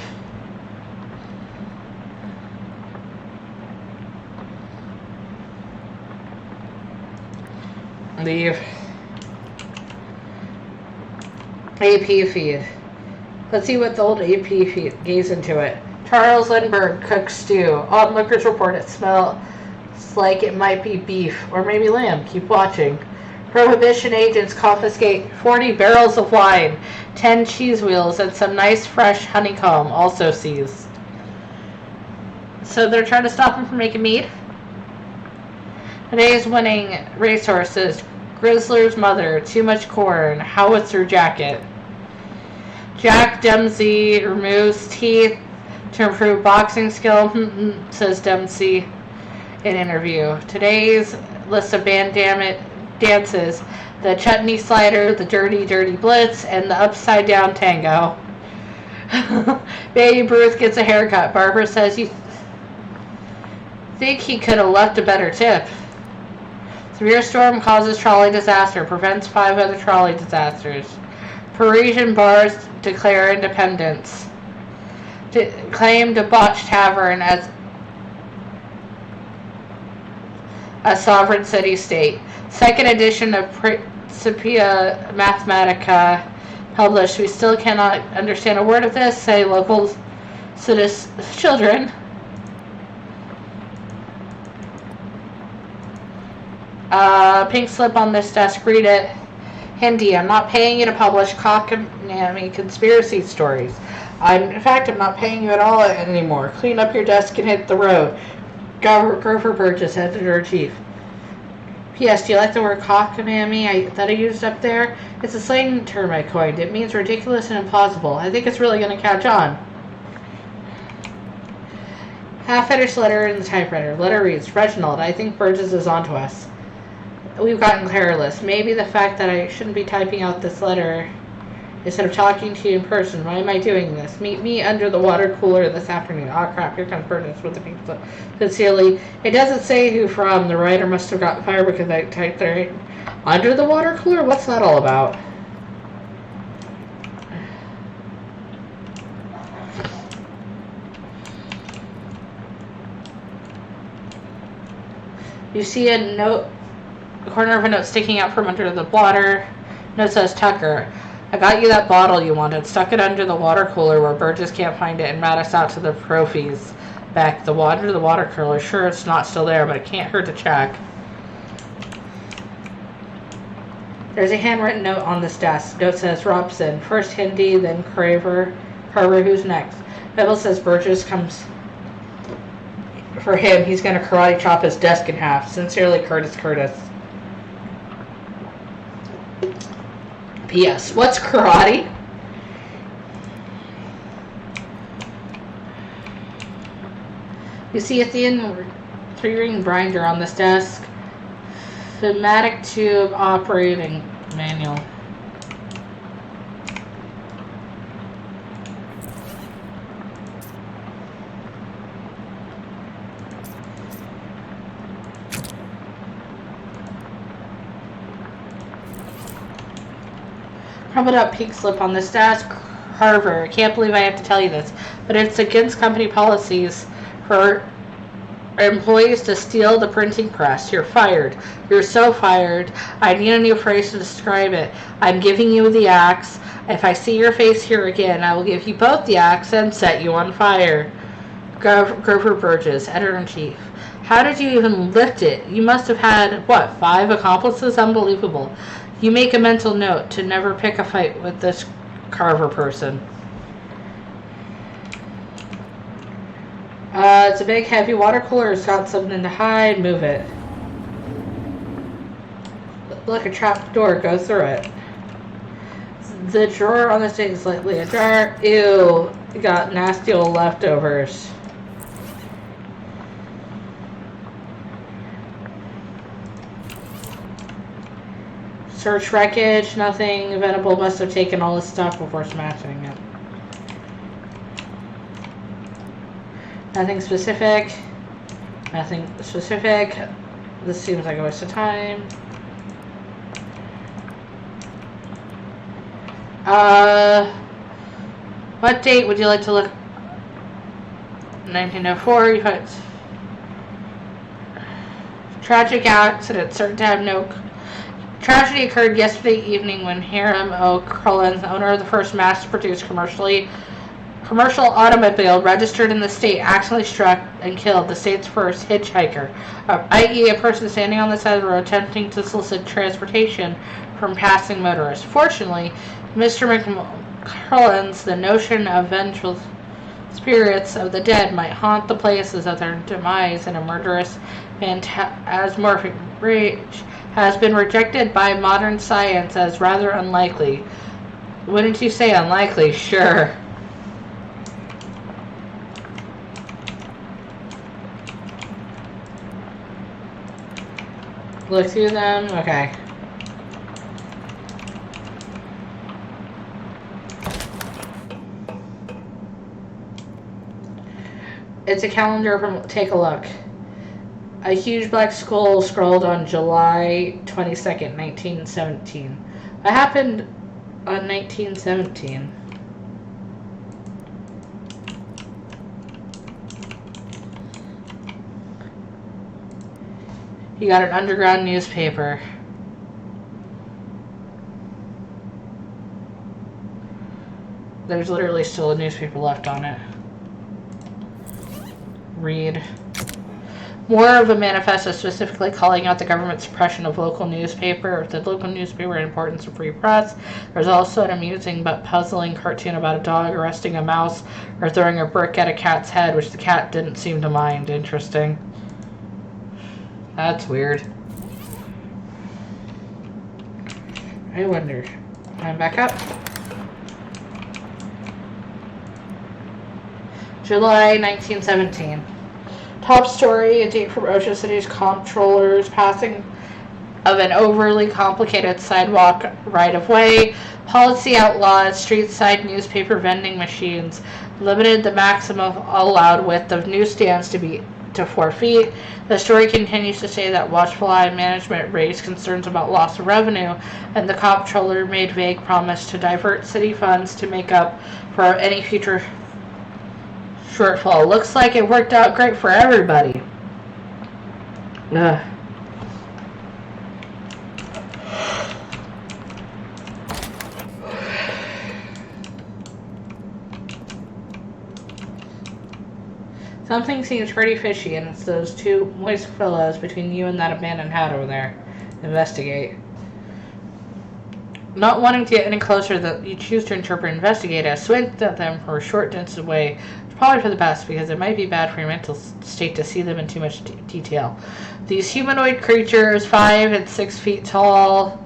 S1: Leave. AP feed. Let's see what the old AP feed gaze into it. Charles Lindbergh cooks stew. Onlookers report it smells like it might be beef or maybe lamb. Keep watching. Prohibition agents confiscate 40 barrels of wine, 10 cheese wheels, and some nice fresh honeycomb also seized. So they're trying to stop him from making mead? Today's winning racehorses. Grizzler's mother, too much corn, howitzer jacket. Jack Dempsey removes teeth to improve boxing skill, says Dempsey in interview. Today's list of band dances, the chutney slider, the dirty, dirty blitz, and the upside down tango. Babe Ruth gets a haircut. Barbara says you think he could have left a better tip. Severe storm causes trolley disaster, prevents 5 other trolley disasters. Parisian bars declare independence. Claim debauched tavern as a sovereign city-state. Second edition of Principia Mathematica published. We still cannot understand a word of this, say local children. Pink slip on this desk. Read it. Hindi, I'm not paying you to publish cockamamie conspiracy stories. In fact, I'm not paying you at all anymore. Clean up your desk and hit the road. Grover Burgess, Editor-in-Chief. P.S. Do you like the word cockamamie that I used up there? It's a slang term I coined. It means ridiculous and implausible. I think it's really going to catch on. Half-finished letter in the typewriter. Letter reads, Reginald, I think Burgess is onto us. We've gotten careless. Maybe the fact that I shouldn't be typing out this letter instead of talking to you in person. Why am I doing this? Meet me under the water cooler this afternoon. Oh crap, here comes Burgess with the pink slip. Sincerely, it doesn't say who from. The writer must have gotten fired because I typed there. Under the water cooler? What's that all about? You see a note, the corner of a note sticking out from under the blotter. Note says, Tucker, I got you that bottle you wanted. Stuck it under the water cooler where Burgess can't find it and rat us out to the profies back. The water cooler. Sure, it's not still there, but it can't hurt to check. There's a handwritten note on this desk. Note says, Robson. First Hindi, then Carver, who's next? Bible says Burgess comes for him. He's going to karate chop his desk in half. Sincerely, Curtis. P.S. What's karate? You see a thin 3-ring binder on this desk. Thematic tube operating manual. Crumpled up pink slip on this desk. Carver, I can't believe I have to tell you this, but it's against company policies for employees to steal the printing press. You're fired. You're so fired. I need a new phrase to describe it. I'm giving you the axe. If I see your face here again, I will give you both the axe and set you on fire. Grover Burgess, Editor-in-Chief. How did you even lift it? You must have had, 5 accomplices? Unbelievable. You make a mental note to never pick a fight with this Carver person. It's a big heavy water cooler. It's got something to hide. Move it. Like a trap door. Go through it. The drawer on the sink is slightly ajar. Ew. You got nasty old leftovers. Search wreckage. Nothing. Venable must have taken all this stuff before smashing it. Nothing specific. Nothing specific. This seems like a waste of time. What date would you like to look? 1904. You put tragic accident. Certain to have no. Tragedy occurred yesterday evening when Hiram O. Collins, owner of the first mass-produced commercial automobile registered in the state, accidentally struck and killed the state's first hitchhiker, i.e. a person standing on the side of the road attempting to solicit transportation from passing motorists. Fortunately, Mr. McCollins, the notion of vengeful spirits of the dead might haunt the places of their demise in a murderous phantasmorphic rage has been rejected by modern science as rather unlikely. Wouldn't you say unlikely? Sure. Look through them. Okay. It's a calendar from. Take a look. A huge black skull scrawled on July 22nd, 1917. What happened on 1917? You got an underground newspaper. There's literally still a newspaper left on it. Read. More of a manifesto specifically calling out the government's suppression of local newspaper, the local newspaper and importance of free press. There's also an amusing but puzzling cartoon about a dog arresting a mouse or throwing a brick at a cat's head, which the cat didn't seem to mind. Interesting. That's weird. I wonder. I'm back up. July 1917. Top story, a date from Ocean City's comptroller's passing of an overly complicated sidewalk right-of-way. Policy outlaws street-side newspaper vending machines. Limited the maximum allowed width of newsstands to 4 feet. The story continues to say that watchful eye management raised concerns about loss of revenue, and the comptroller made vague promise to divert city funds to make up for any future shortfall. Looks like it worked out great for everybody. Ugh. Something seems pretty fishy, and it's those two moist fellows between you and that abandoned hat over there. Investigate. Not wanting to get any closer, that you choose to interpret investigate as squint at them for a short distance away. It's probably for the best, because it might be bad for your mental state to see them in too much detail. These humanoid creatures, 5 and 6 feet tall,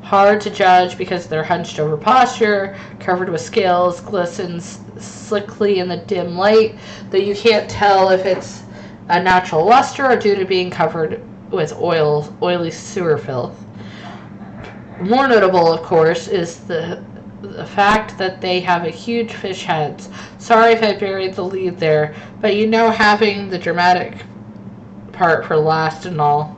S1: hard to judge because of their hunched over posture, covered with scales, glistens slickly in the dim light, though you can't tell if it's a natural luster or due to being covered with oily sewer filth. More notable, of course, is the fact that they have a huge fish heads. Sorry if I buried the lead there, but you know, having the dramatic part for last and all.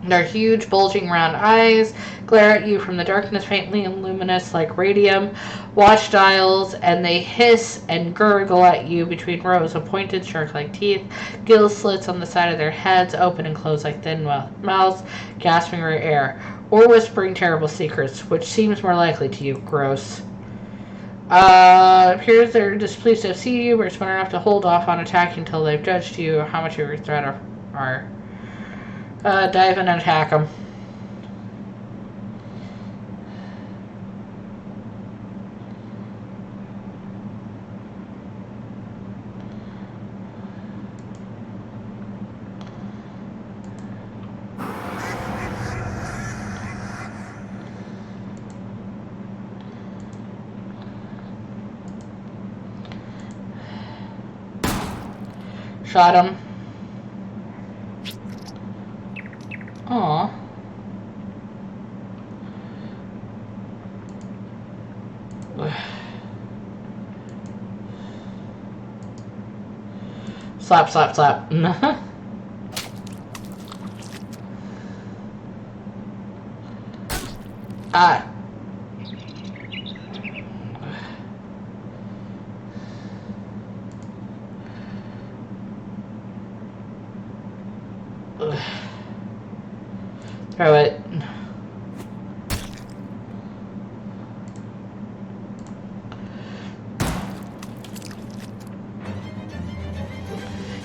S1: Their huge, bulging round eyes glare at you from the darkness, faintly luminous like radium watch dials, and they hiss and gurgle at you between rows of pointed, shark-like teeth. Gill slits on the side of their heads open and close like thin mouths, gasping for air, or whispering terrible secrets, which seems more likely to you. Gross. Appears they're displeased to see you, but smart enough to hold off on attacking until they've judged you how much of your threat are. Dive in and attack them. Shot him. Aw. Slap, slap, slap. Ah. Throw it.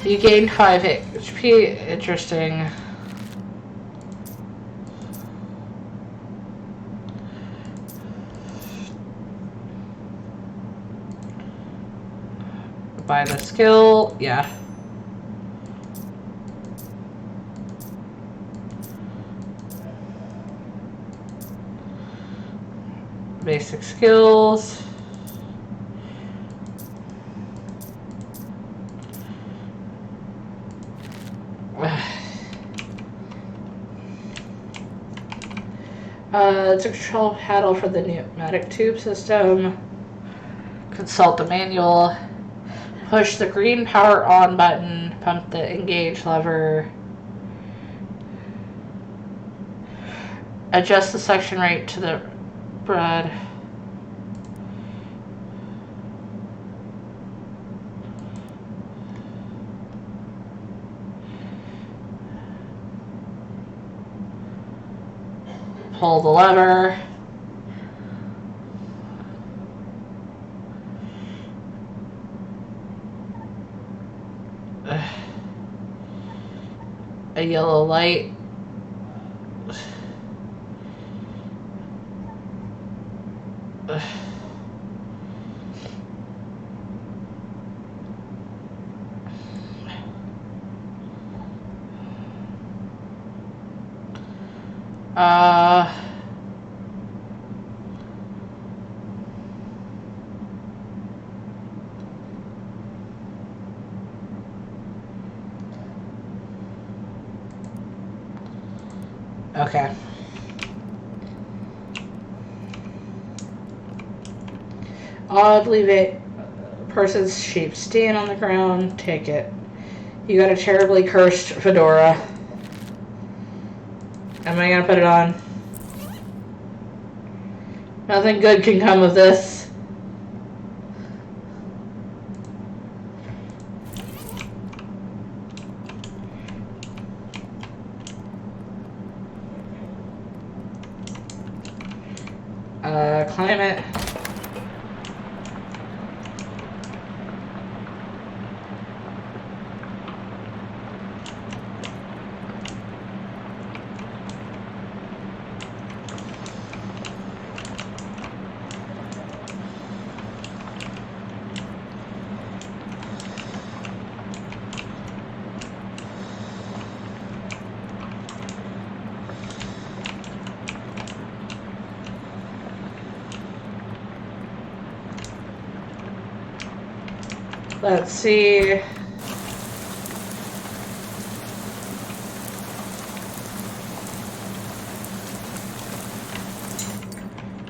S1: You gained 5 HP. Interesting. Buy the skill. Yeah. Basic skills. It's a control paddle for the pneumatic tube system. Consult the manual. Push the green power on button. Pump the engage lever. Adjust the suction rate to the bread. Pull the lever. A yellow light. Okay. Odd, leave it. Person's shaped stand on the ground. Take it. You got a terribly cursed fedora. Am I gonna put it on? Nothing good can come of this. Climb it. Let's see.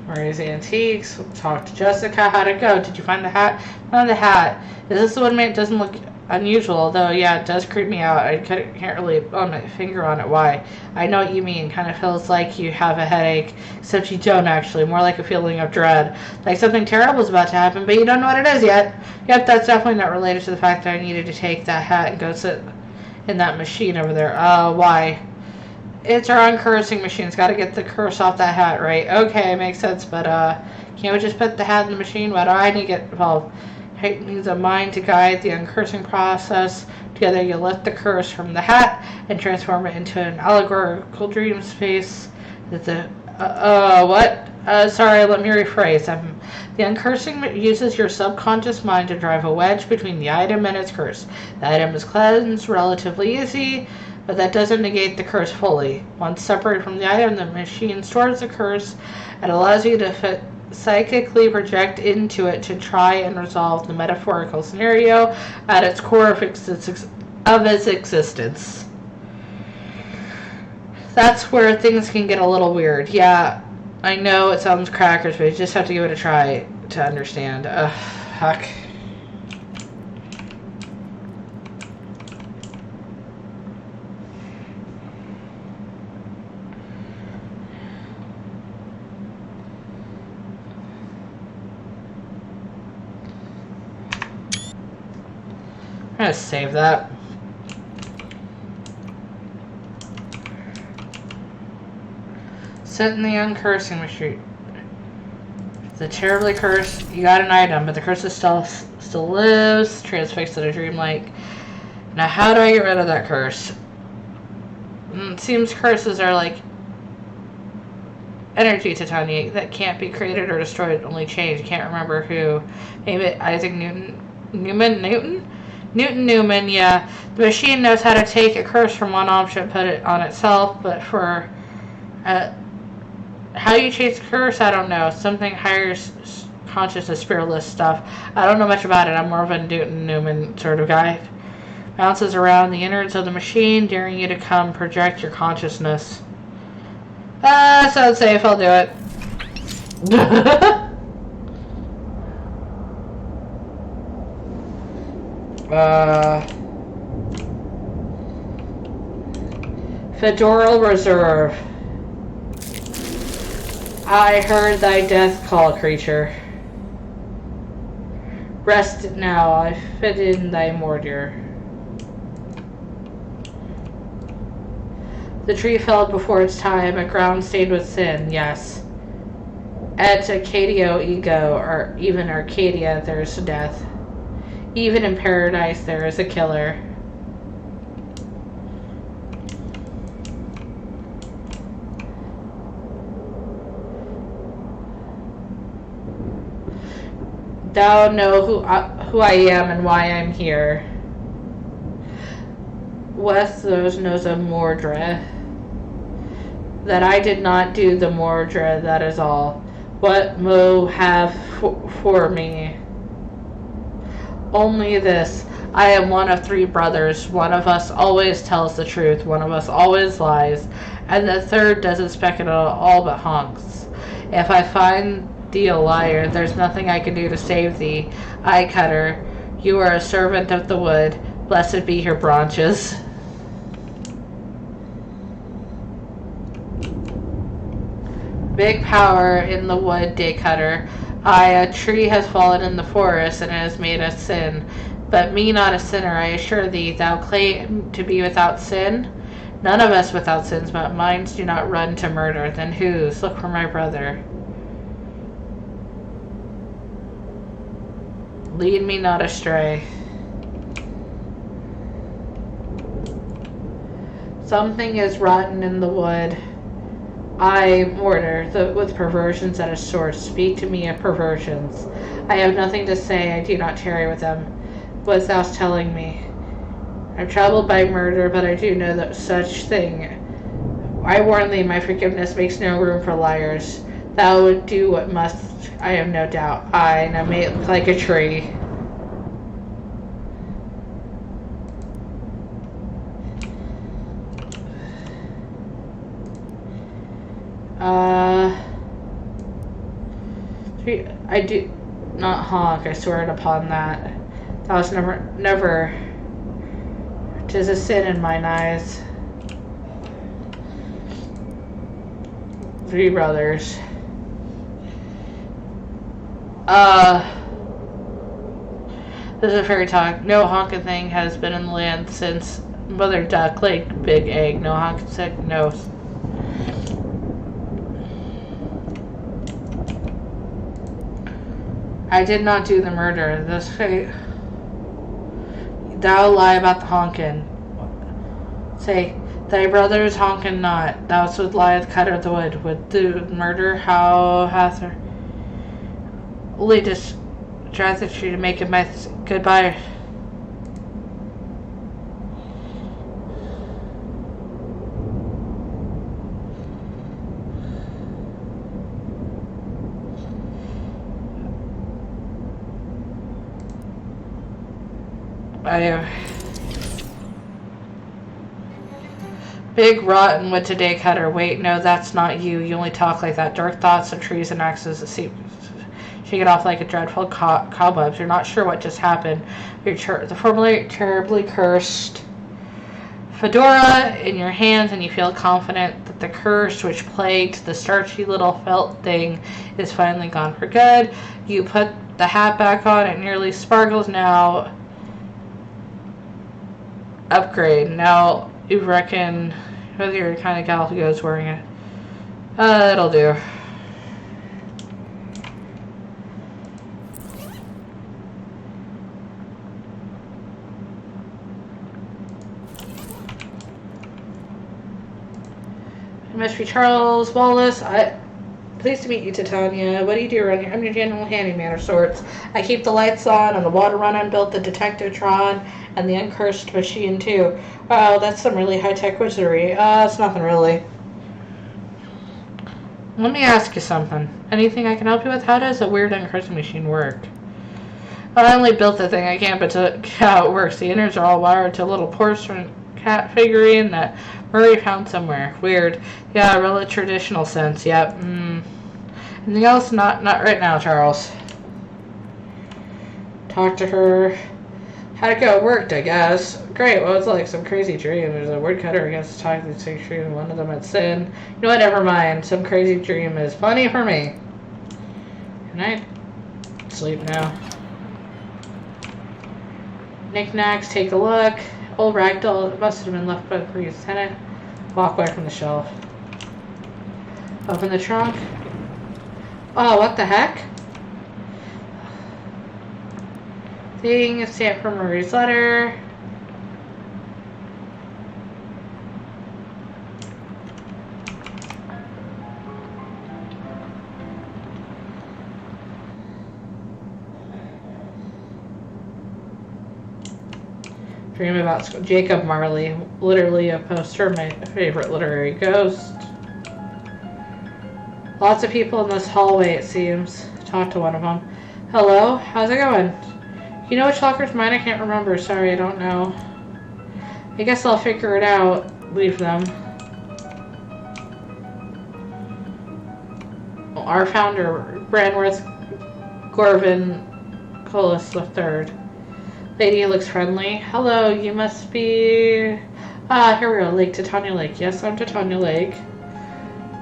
S1: Maria's Antiques. Talk to Jessica. How'd it go? Did you find the hat? Found the hat. Is this the one man doesn't look unusual, though. Yeah, it does creep me out. I can't really put my finger on it. Why? I know what you mean. Kind of feels like you have a headache, except you don't actually. More like a feeling of dread, like something terrible is about to happen, but you don't know what it is yet. Yep, that's definitely not related to the fact that I needed to take that hat and go sit in that machine over there. Why? It's our uncursing machine. It's got to get the curse off that hat, right? Okay, makes sense, but can't we just put the hat in the machine? Why do I need to get involved? It needs a mind to guide the uncursing process. Together you lift the curse from the hat and transform it into an allegorical dream space. What? Sorry, let me rephrase. The uncursing uses your subconscious mind to drive a wedge between the item and its curse. The item is cleansed relatively easy, but that doesn't negate the curse fully. Once separated from the item, the machine stores the curse and allows you to psychically project into it to try and resolve the metaphorical scenario at its core of its existence. That's where things can get a little weird. Yeah, I know it sounds crackers, but you just have to give it a try to understand. Fuck. I'm gonna save that. Sit in the uncursing machine. The terribly cursed. You got an item, but the curse is still lives. Transfixed in a dreamlike. Now, how do I get rid of that curse? It seems curses are like energy, Titania, that can't be created or destroyed, only changed. Can't remember who. Maybe Isaac Newton, yeah. The machine knows how to take a curse from one object, put it on itself, but for how you change the curse, I don't know. Something higher consciousness, spiritless stuff. I don't know much about it. I'm more of a Newton sort of guy. Bounces around the innards of the machine, daring you to come project your consciousness. Sounds safe. I'll do it. Fedoral Reserve. I heard thy death call, creature. Rest now, I fit in thy mortar. The tree felled before its time, a ground stained with sin, yes. At Acadio Ego, or even Arcadia, there's death. Even in paradise, there is a killer. Thou know who I am and why I'm here. West those knows a Mordred. That I did not do the Mordred, that is all. What Mo have for me? Only this. I am one of 3 brothers. One of us always tells the truth. One of us always lies. And the third doesn't speak at all but honks. If I find thee a liar, there's nothing I can do to save thee. Eye cutter, you are a servant of the wood. Blessed be her branches. Big power in the wood, day cutter. Aye, a tree has fallen in the forest, and it has made us sin. But me not a sinner, I assure thee. Thou claim to be without sin? None of us without sins, but minds do not run to murder. Then whose? Look for my brother. Lead me not astray. Something is rotten in the wood. I, mortar, with perversions at its source. Speak to me of perversions. I have nothing to say, I do not tarry with them. What thou telling me? I'm troubled by murder, but I do know that such thing. I warn thee, my forgiveness makes no room for liars. Thou would do what must, I have no doubt. I, now may it look like a tree. I do not honk, I swear it upon that. Thou hast never 'tis a sin in mine eyes. 3 brothers. This is a fairy talk. No honkin' thing has been in the land since Mother Duck laid Big Egg. No honkin' sick, no. I did not do the murder. Thou lie about the honkin'. Say, thy brother is honkin' not. Thou would lie at the cut of the wood. Would do murder? How hath her? Only just drafted you to make it my goodbye. Big rotten wood today, Cutter. Wait, no, that's not you. You only talk like that. Dark thoughts and trees and axes that seem shake it off like a dreadful cobwebs. You're not sure what just happened. You're the formerly terribly cursed fedora in your hands, and you feel confident that the curse which plagued the starchy little felt thing is finally gone for good. You put the hat back on. It nearly sparkles now. Upgrade. Now you reckon whether you're the kind of gal who goes wearing it. It'll do. Mystery Charles Wallace. Pleased to meet you, Titania. What do you do around here? I'm your general handyman of sorts. I keep the lights on and the water running, built the Detectivetron and the uncursed machine too. Wow, that's some really high-tech wizardry. It's nothing really. Let me ask you something. Anything I can help you with? How does a weird uncursed machine work? Well, I only built the thing. I can't but tell how it works. The innards are all wired to a little porcelain cat figurine that Murray found somewhere. Weird. Yeah, really traditional sense. Yep. Anything else? Not right now, Charles. Talk to her. How'd it go? It worked, I guess. Great. Well, it's like some crazy dream. There's a woodcutter against the talk these 6 trees, and one of them had sin. You know what? Never mind. Some crazy dream is plenty for me. Good night. Sleep now. Knickknacks. Take a look. Old ragdoll. It must have been left by the previous tenant. Walk away from the shelf. Open the trunk. Oh, what the heck? Thing, a stamp from Marie's letter. Dream about school. Jacob Marley, literally a poster of my favorite literary ghost. Lots of people in this hallway, it seems. Talk to one of them. Hello, how's it going? You know which locker's mine? I can't remember. Sorry, I don't know. I guess I'll figure it out. Leave them. Our founder, Branworth Gorvin Colas III. Lady looks friendly. Hello, you must be... here we go. Lake, Titania Lake. Yes, I'm Titania Lake.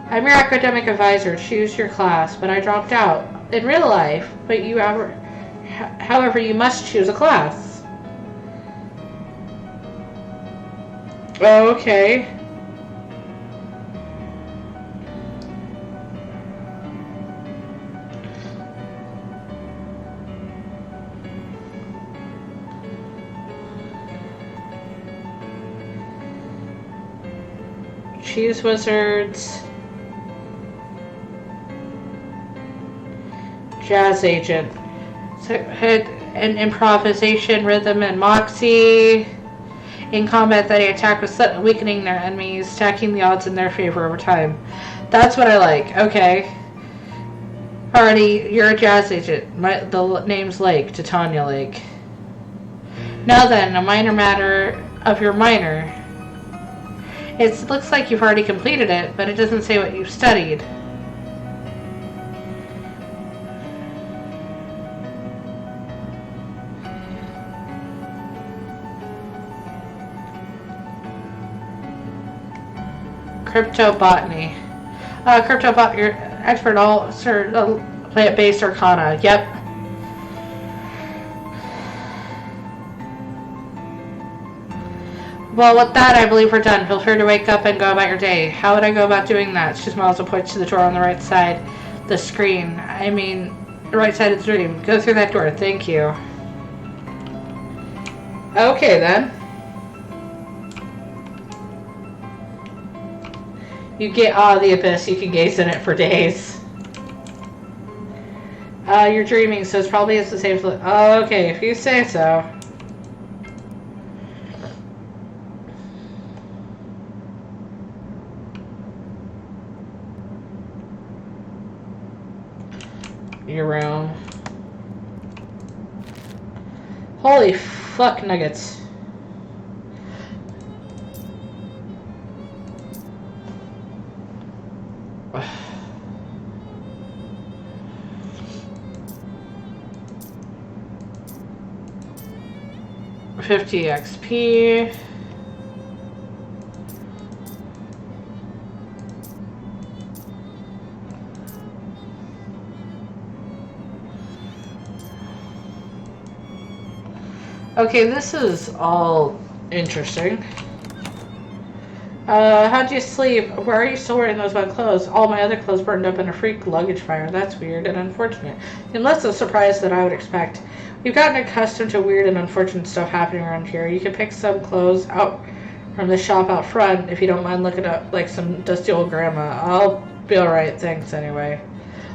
S1: I'm your academic advisor. Choose your class, but I dropped out. In real life, but you ever... However, you must choose a class. Oh, okay. Choose wizards. Jazz agent. And improvisation, rhythm, and moxie. In combat, they attack with sudden weakening their enemies, stacking the odds in their favor over time. That's what I like. Okay. Alrighty, you're a jazz agent. The name's Lake, Titania Lake. Now then, a minor matter of your minor. It looks like you've already completed it, but it doesn't say what you've studied. Cryptobotany. Cryptobot, you're expert all plant-based arcana. Yep. Well, with that, I believe we're done. Feel free to wake up and go about your day. How would I go about doing that? She smiles and points to the door on the right side. The screen. I mean, the right side of the dream. Go through that door. Thank you. Okay, then. You get the abyss. You can gaze in it for days. You're dreaming, so it's probably the same. Okay, if you say so. Your room. Holy fuck nuggets. $50 XP. Okay, this is all interesting. How'd you sleep? Why are you still wearing those one clothes? All my other clothes burned up in a freak luggage fire. That's weird and unfortunate. And less of a surprise than I would expect. We've gotten accustomed to weird and unfortunate stuff happening around here. You can pick some clothes out from the shop out front if you don't mind looking up like some dusty old grandma. I'll be alright, thanks anyway.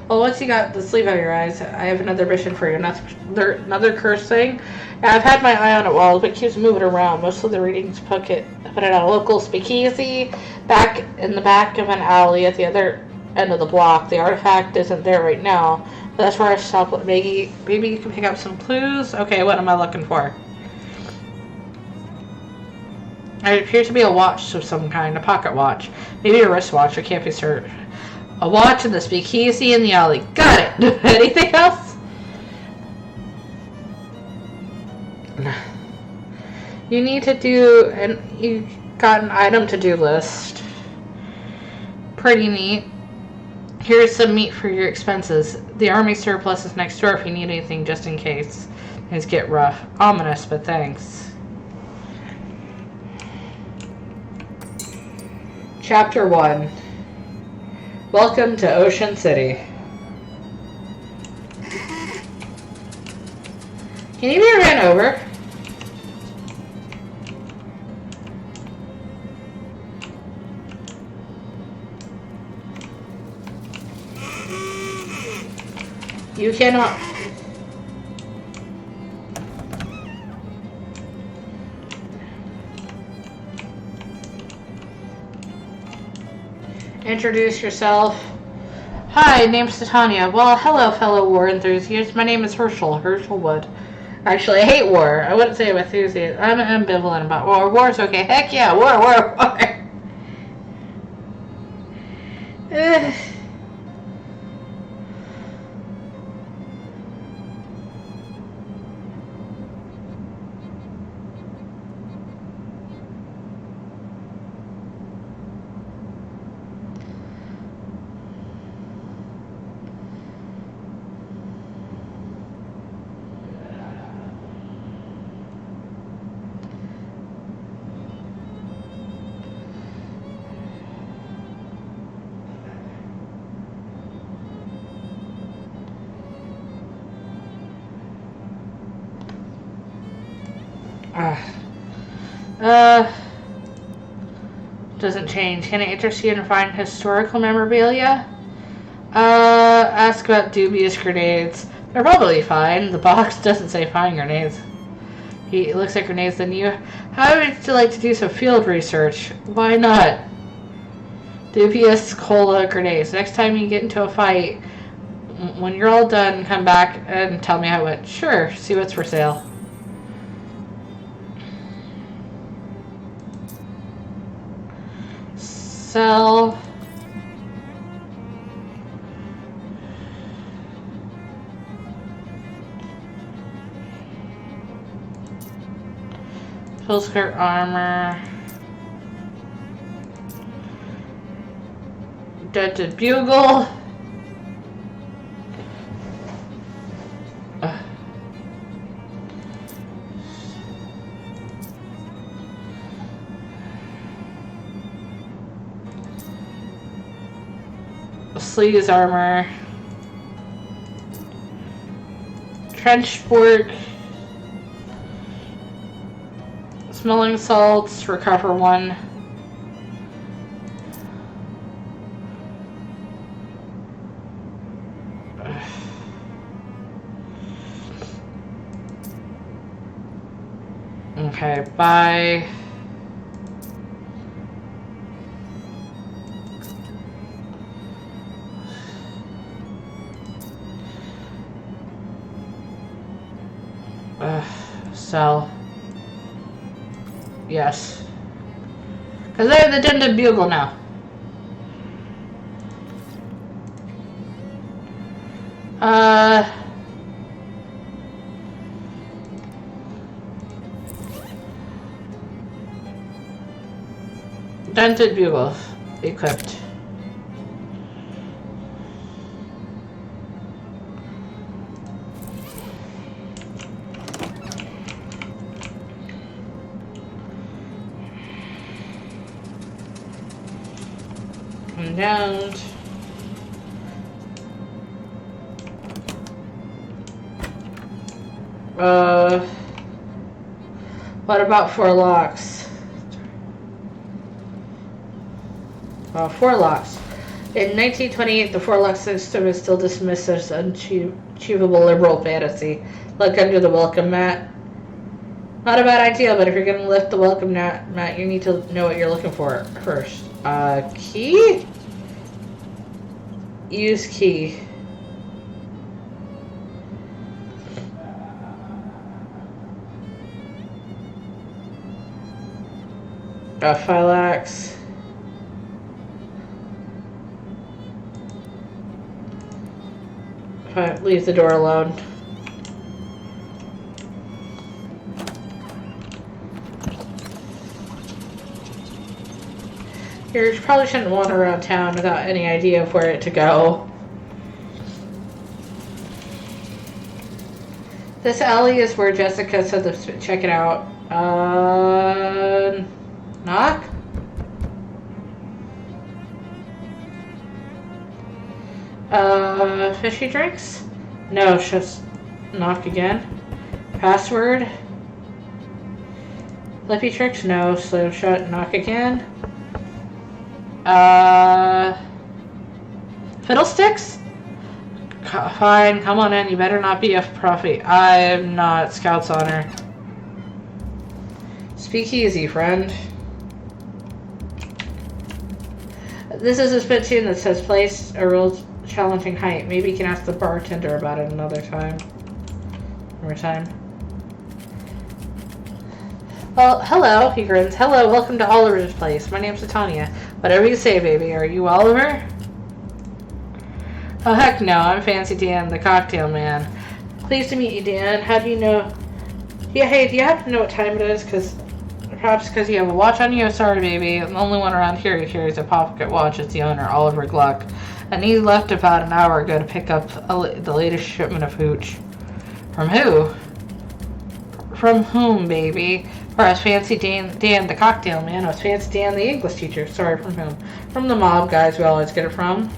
S1: Well, once you got the sleep out of your eyes, I have another mission for you. Another curse thing. I've had my eye on it while, but it keeps moving around. Most of the readings put it at a local speakeasy back in the back of an alley at the other end of the block. The artifact isn't there right now, but that's where I stopped. Maybe you can pick up some clues. Okay, what am I looking for? It appears to be a watch of some kind, a pocket watch. Maybe a wristwatch. I can't be certain. A watch in the speakeasy in the alley. Got it! Anything else? You need to do, and you got an item to-do list. Pretty neat. Here's some meat for your expenses. The army surplus is next door if you need anything, just in case things get rough. Ominous, but thanks. Chapter 1. Welcome to Ocean City. Can you be ran over? You cannot. Introduce yourself. Hi, name's Titania. Well, hello, fellow war enthusiasts. My name is Herschel Wood. Actually, I hate war. I wouldn't say I'm enthusiast. I'm ambivalent about war. War's okay. Heck yeah, war. Doesn't change. Can I interest you in finding historical memorabilia? Ask about dubious grenades. They're probably fine. The box doesn't say fine grenades. It looks like grenades. Then you. How would you like to do some field research? Why not? Dubious cola grenades. Next time you get into a fight, when you're all done, come back and tell me how it went. Sure. See what's for sale. Sell. Full skirt armor. Dented Bugle. Sleeves armor. Trench work. Smelling salts. Recover 1. Okay, bye. Sell. Yes. Because they're the Dented Bugle now. Dented Bugle equipped. Come down. What about 4 locks? 4 locks. In 1928, the 4 lock system is still dismissed as unachievable liberal fantasy. Look under the welcome mat. Not a bad idea, but if you're going to lift the welcome mat, you need to know what you're looking for first. Key? Use key. Phylax. Leave the door alone. You probably shouldn't wander around town without any idea of where to go. This alley is where Jessica said to check it out. Knock? Fishy drinks? No, just knock again. Password? Lippy tricks? No, so shut, knock again. Fiddlesticks? Fine, come on in. You better not be a prophet. I'm not Scout's honor. Speak easy, friend. This is a spittoon that says place a real challenging height. Maybe you can ask the bartender about it another time. Well, hello, he grins. Hello, welcome to Oliver's place. My name's Tanya. Whatever you say, baby. Are you Oliver? Oh, heck no. I'm Fancy Dan, the cocktail man. Pleased to meet you, Dan. How do you know? Yeah, hey, do you happen to know what time it is? Perhaps because you have a watch on you? Sorry, baby. I'm the only one around here who carries a pocket watch is the owner, Oliver Gluck. And he left about an hour ago to pick up the latest shipment of hooch. From who? From whom, baby? Or as Fancy Dan, the cocktail man, or as Fancy Dan, the English teacher. Sorry, from whom? From the mob guys we always get it from.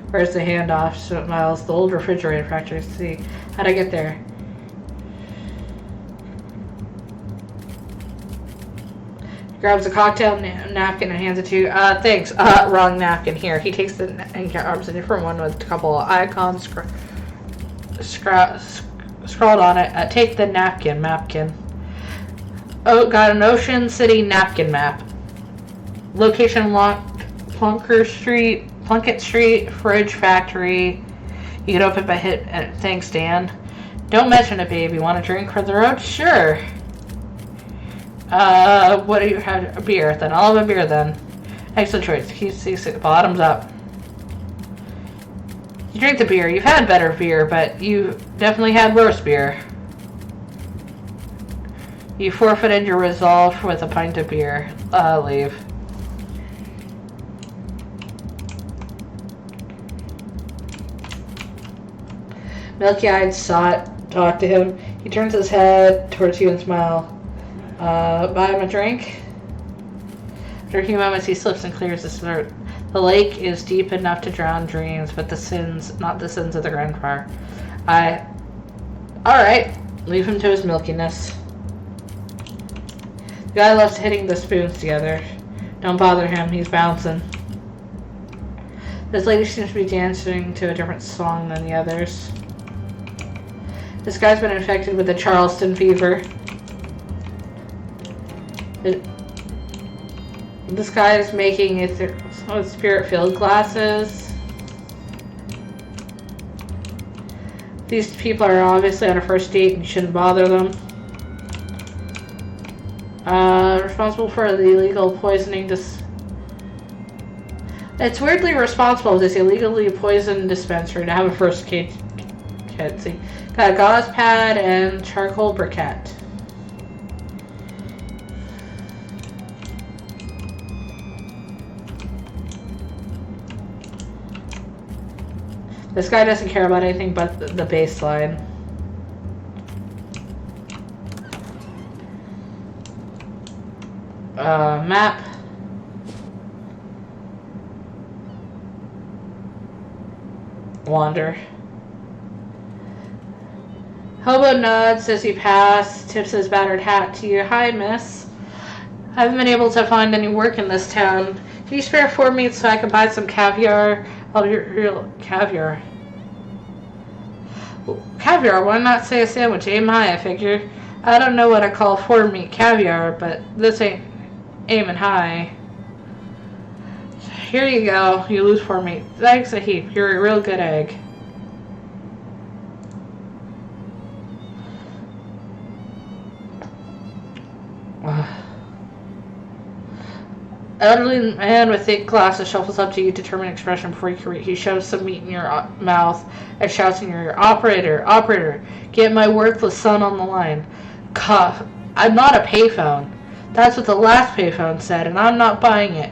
S1: Where's the handoff? So Miles, the old refrigerator factory. See, how'd I get there? Grabs a cocktail napkin and hands it to you. Thanks. Wrong napkin. Here. He takes the and grabs a different one with a couple of icons scrawled on it. Take the napkin. Oh, got an Ocean City napkin map. Location locked. Plunkett Street, Fridge Factory. You can open by hit. Thanks, Dan. Don't mention it, baby. Want a drink for the road? Sure. What do you have? A beer? Then I'll have a beer then. Excellent choice. Keep bottoms up. You drink the beer. You've had better beer, but you definitely had worse beer. You forfeited your resolve with a pint of beer. Leave. Milky-eyed Sot talk to him. He turns his head towards you and smiles. Buy him a drink? After a few moments, he slips and clears his throat. The lake is deep enough to drown dreams, but the sins, not the sins of the grandfather. Alright. Leave him to his milkiness. The guy loves hitting the spoons together. Don't bother him, he's bouncing. This lady seems to be dancing to a different song than the others. This guy's been infected with the Charleston fever. This guy is making spirit-filled glasses. These people are obviously on a first date and you shouldn't bother them. Responsible for the illegal poisoning It's weirdly responsible, this illegally poisoned dispensary, to have a first aid kit. See, got a gauze pad and charcoal briquette. This guy doesn't care about anything but the baseline. Map. Wander. Hobo nods as you pass, tips his battered hat to you. Hi, miss. I haven't been able to find any work in this town. Can you spare 4 meats so I can buy some caviar? Real caviar. Caviar? Why not say a sandwich? Aim high, I figure. I don't know what I call 4 meat caviar, but this ain't aiming high. Here you go. You lose 4 meat. Thanks a heap. You're a real good egg. Elderly man with thick glasses shuffles up to you, determined expression before you can reach. He shoves some meat in your mouth and shouts in your ear, Operator, get my worthless son on the line. Cough. I'm not a payphone. That's what the last payphone said, and I'm not buying it.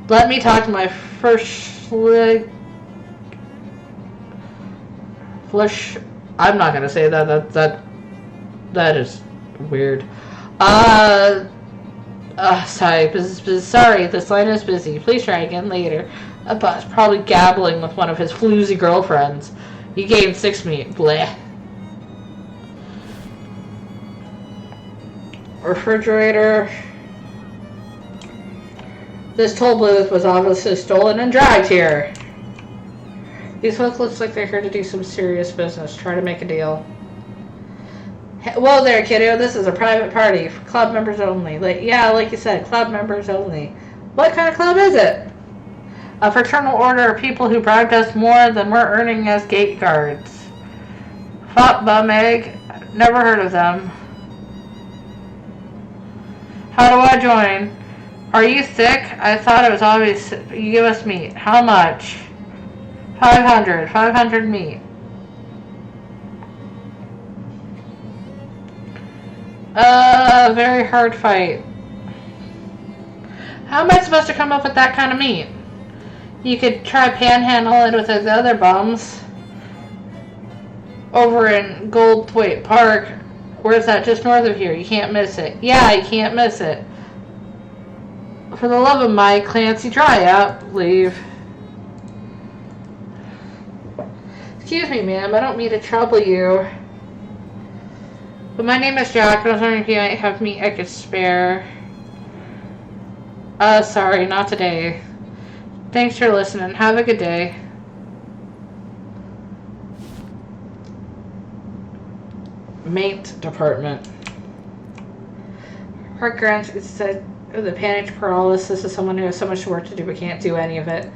S1: Let me talk to my I'm not gonna say that. That is weird. Sorry, this line is busy. Please try again later. A bus probably gabbling with one of his floozy girlfriends. You gained 6 meat. Bleh. Refrigerator. This toll booth was obviously stolen and dragged here. These folks looks like they're here to do some serious business. Try to make a deal. Whoa there, kiddo. This is a private party for club members only. Like you said, club members only. What kind of club is it? A fraternal order of people who bribed us more than we're earning as gate guards. Fop bum egg. Never heard of them. How do I join? Are you sick? I thought it was obvious. You give us meat. How much? 500. 500 meat. Very hard fight. How am I supposed to come up with that kind of meat? You could try panhandling with those other bums. Over in Goldthwaite Park. Where's that? Just north of here. You can't miss it. Yeah, you can't miss it. For the love of Mike, Clancy, dry up. Leave. Excuse me, ma'am. I don't mean to trouble you. But my name is Jack. I was wondering if you might have meat I could spare. Sorry, not today. Thanks for listening. Have a good day. Mate department. Park grounds. It said the panicked paralysis is someone who has so much work to do but can't do any of it.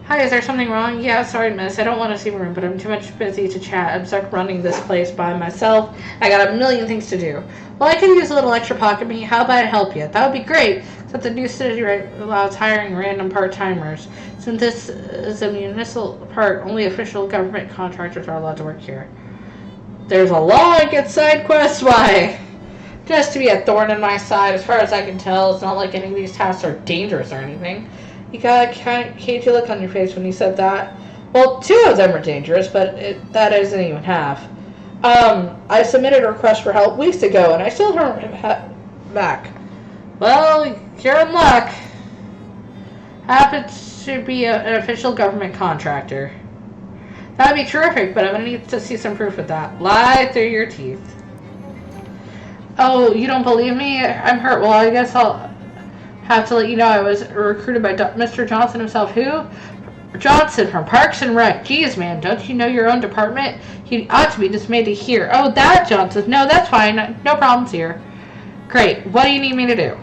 S1: Hi, is there something wrong? Yeah, sorry, miss. I don't want to seem rude, but I'm too much busy to chat. I'm stuck running this place by myself. I got a million things to do. Well, I could use a little extra pocket money. How about I help you? That would be great. Except the new city allows hiring random part-timers. Since this is a municipal park, only official government contractors are allowed to work here. There's a law against side quests? Why? Just to be a thorn in my side. As far as I can tell, it's not like any of these tasks are dangerous or anything. You got a kind of cagey look on your face when you said that. Well, 2 of them are dangerous, but that isn't even half. I submitted a request for help weeks ago, and I still haven't heard back. Well, you're in luck. Happens to be an official government contractor. That'd be terrific, but I'm going to need to see some proof of that. Lie through your teeth. Oh, you don't believe me? I'm hurt. Well, I guess I'll have to let you know I was recruited by Mr. Johnson himself. Who? Johnson from Parks and Rec. Jeez, man, don't you know your own department? He ought to be dismayed to hear. Oh, that Johnson. No, that's fine. No problems here. Great. What do you need me to do?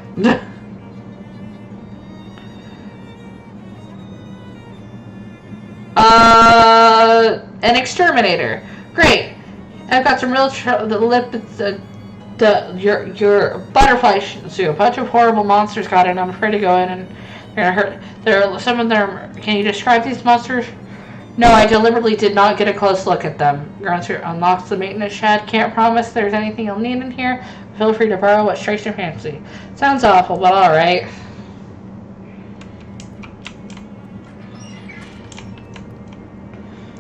S1: An exterminator. Great. I've got some real your butterfly zoo. A bunch of horrible monsters got in. I'm afraid to go in and they're gonna hurt. Some of them. Can you describe these monsters? No, I deliberately did not get a close look at them. Grunter unlocks the maintenance shed. Can't promise there's anything you'll need in here. Feel free to borrow what strikes your fancy. Sounds awful, but all right.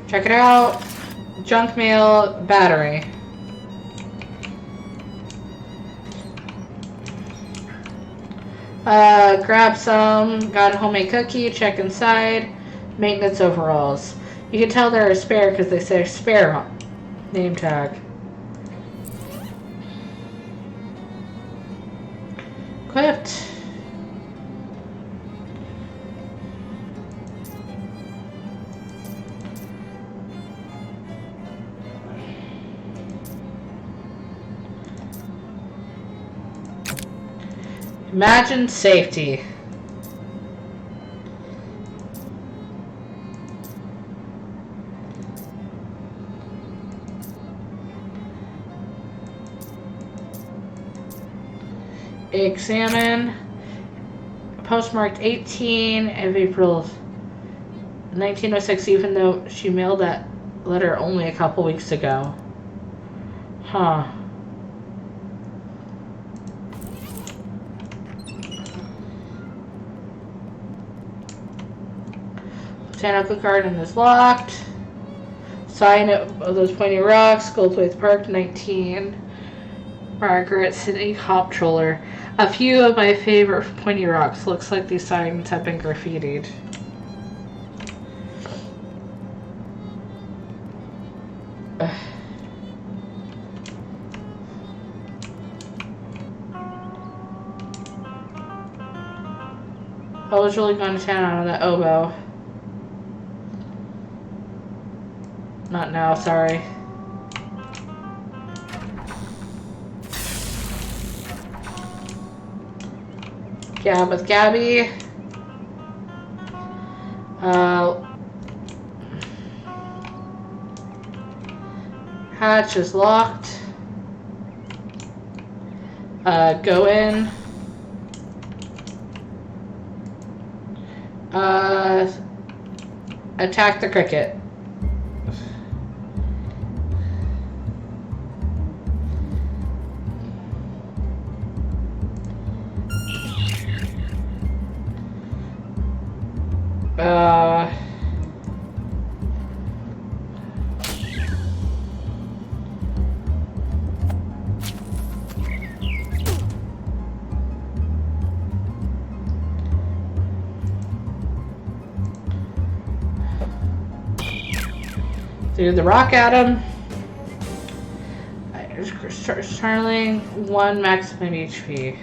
S1: Check it out. Junk mail battery. Grab some. Got a homemade cookie. Check inside. Maintenance overalls. You can tell they're a spare because they say spare on name tag. Equipped. Imagine safety. Examine. Postmarked 18 of April 1906, even though she mailed that letter only a couple weeks ago. Huh. Botanical garden is locked. Sign of those pointy rocks. Goldthwaite Park 19. Margaret City Comptroller. A few of my favorite pointy rocks. Looks like these signs have been graffitied. I was really going to town on that oboe. Not now, sorry. Gab with Gabby. Hatch is locked. Go in. Attack the cricket. Threw the rock at him. Starling 1 maximum HP.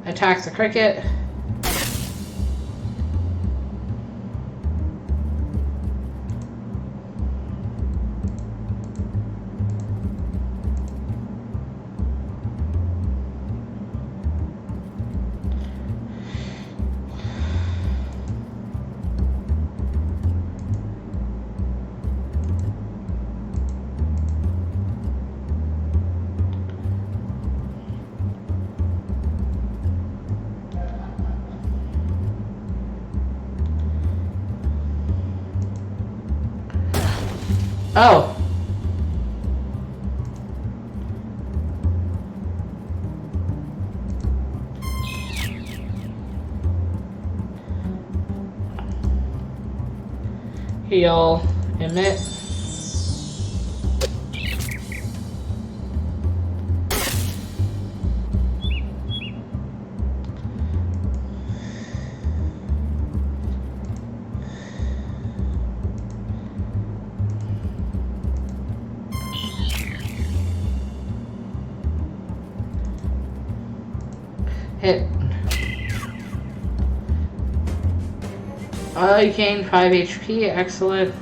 S1: Attacks the cricket. Oh. Heal. Emit. Hit. You gained 5 HP. Excellent.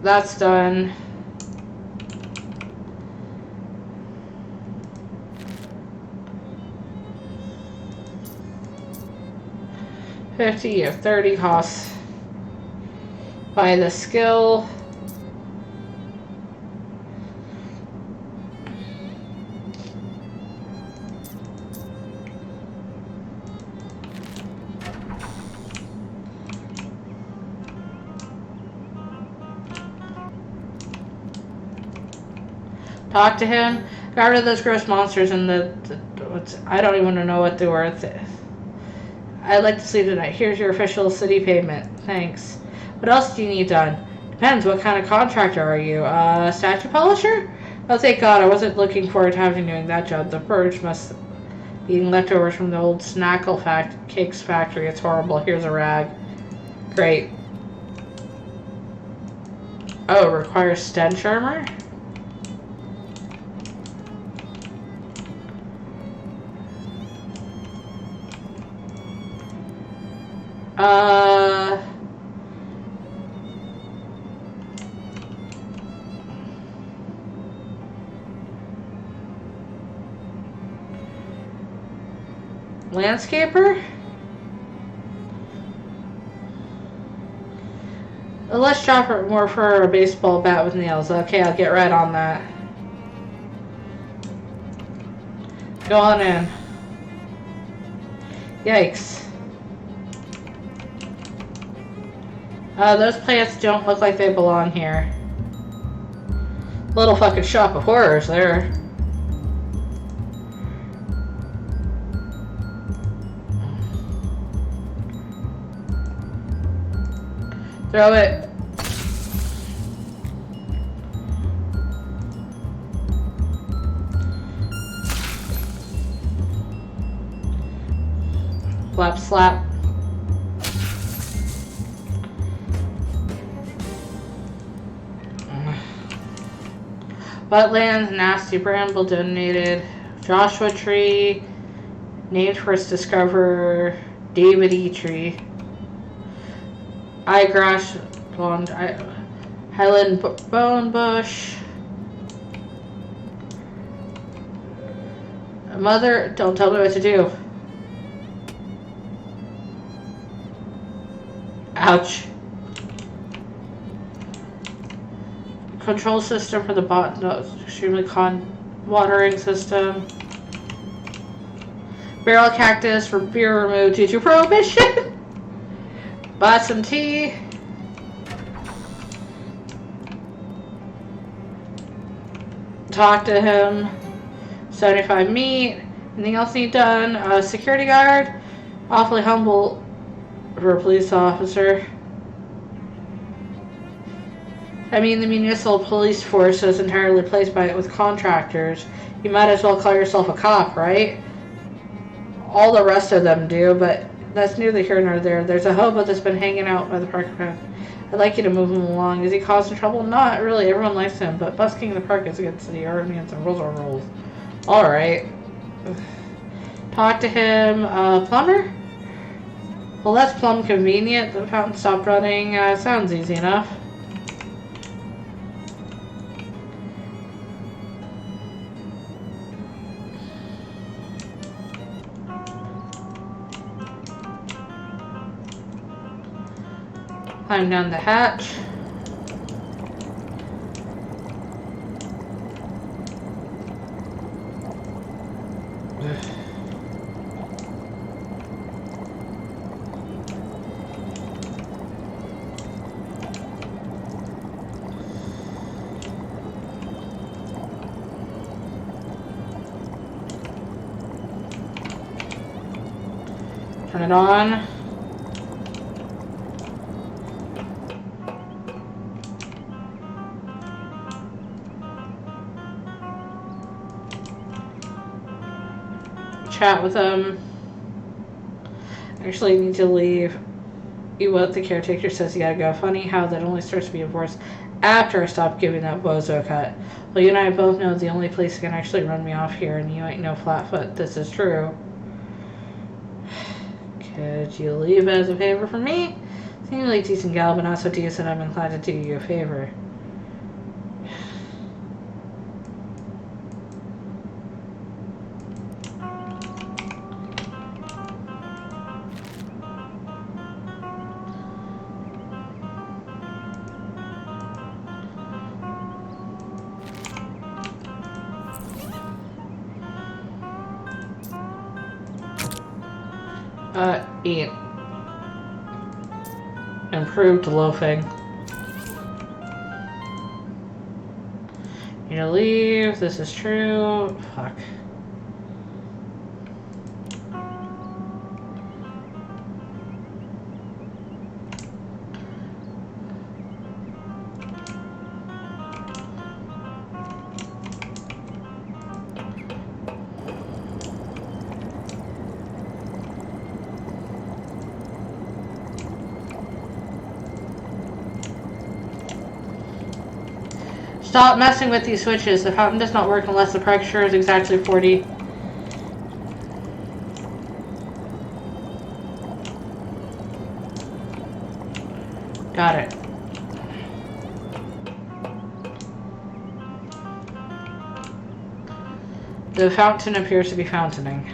S1: That's done. $50 or 30 costs. Buy the skill. Talk to him. Got rid of those gross monsters and I don't even know what they were. I'd like to sleep tonight. Here's your official city payment. Thanks. What else do you need done? Depends. What kind of contractor are you? Statue polisher? Oh, thank God. I wasn't looking forward to having doing that job. The purge must be eating leftovers from the old cakes factory. It's horrible. Here's a rag. Great. Oh, it requires stench armor? Landscaper? Let's drop it more for a baseball bat with nails. Okay, I'll get right on that. Go on in. Yikes. Those plants don't look like they belong here. Little fucking shop of horrors there. Throw it. Flap, slap. Wetlands, nasty bramble donated. Joshua tree, named for its discoverer, David E. tree. Eyegrass, Highland bone bush. Mother, don't tell me what to do. Ouch. Control system for the extremely watering system. Barrel cactus for beer removed due to prohibition. Buy some tea. Talk to him. 75 meat. Anything else need done? Security guard. Awfully humble for a police officer. I mean, the municipal police force is entirely replaced by it with contractors. You might as well call yourself a cop, right? All the rest of them do, but that's neither here nor there. There's a hobo that's been hanging out by the park. I'd like you to move him along. Is he causing trouble? Not really. Everyone likes him, but busking in the park is against the ordinance and rules are rules. Alright. Talk to him. Plumber? Well, that's plumb convenient. The fountain stopped running. Sounds easy enough. Climb down the hatch. Turn it on. Chat with them. Actually, you need to leave. What the caretaker says you gotta go. Funny how that only starts to be enforced after I stop giving that bozo cut. Well, you and I both know the only place that can actually run me off here, and you ain't no flatfoot. This is true. Could you leave as a favor for me? Seems like a decent gal, but not so decent. I'm inclined to do you a favor. Eat. Improved loafing. You know, leave. This is true. Fuck. Stop messing with these switches. The fountain does not work unless the pressure is exactly 40. Got it. The fountain appears to be fountaining.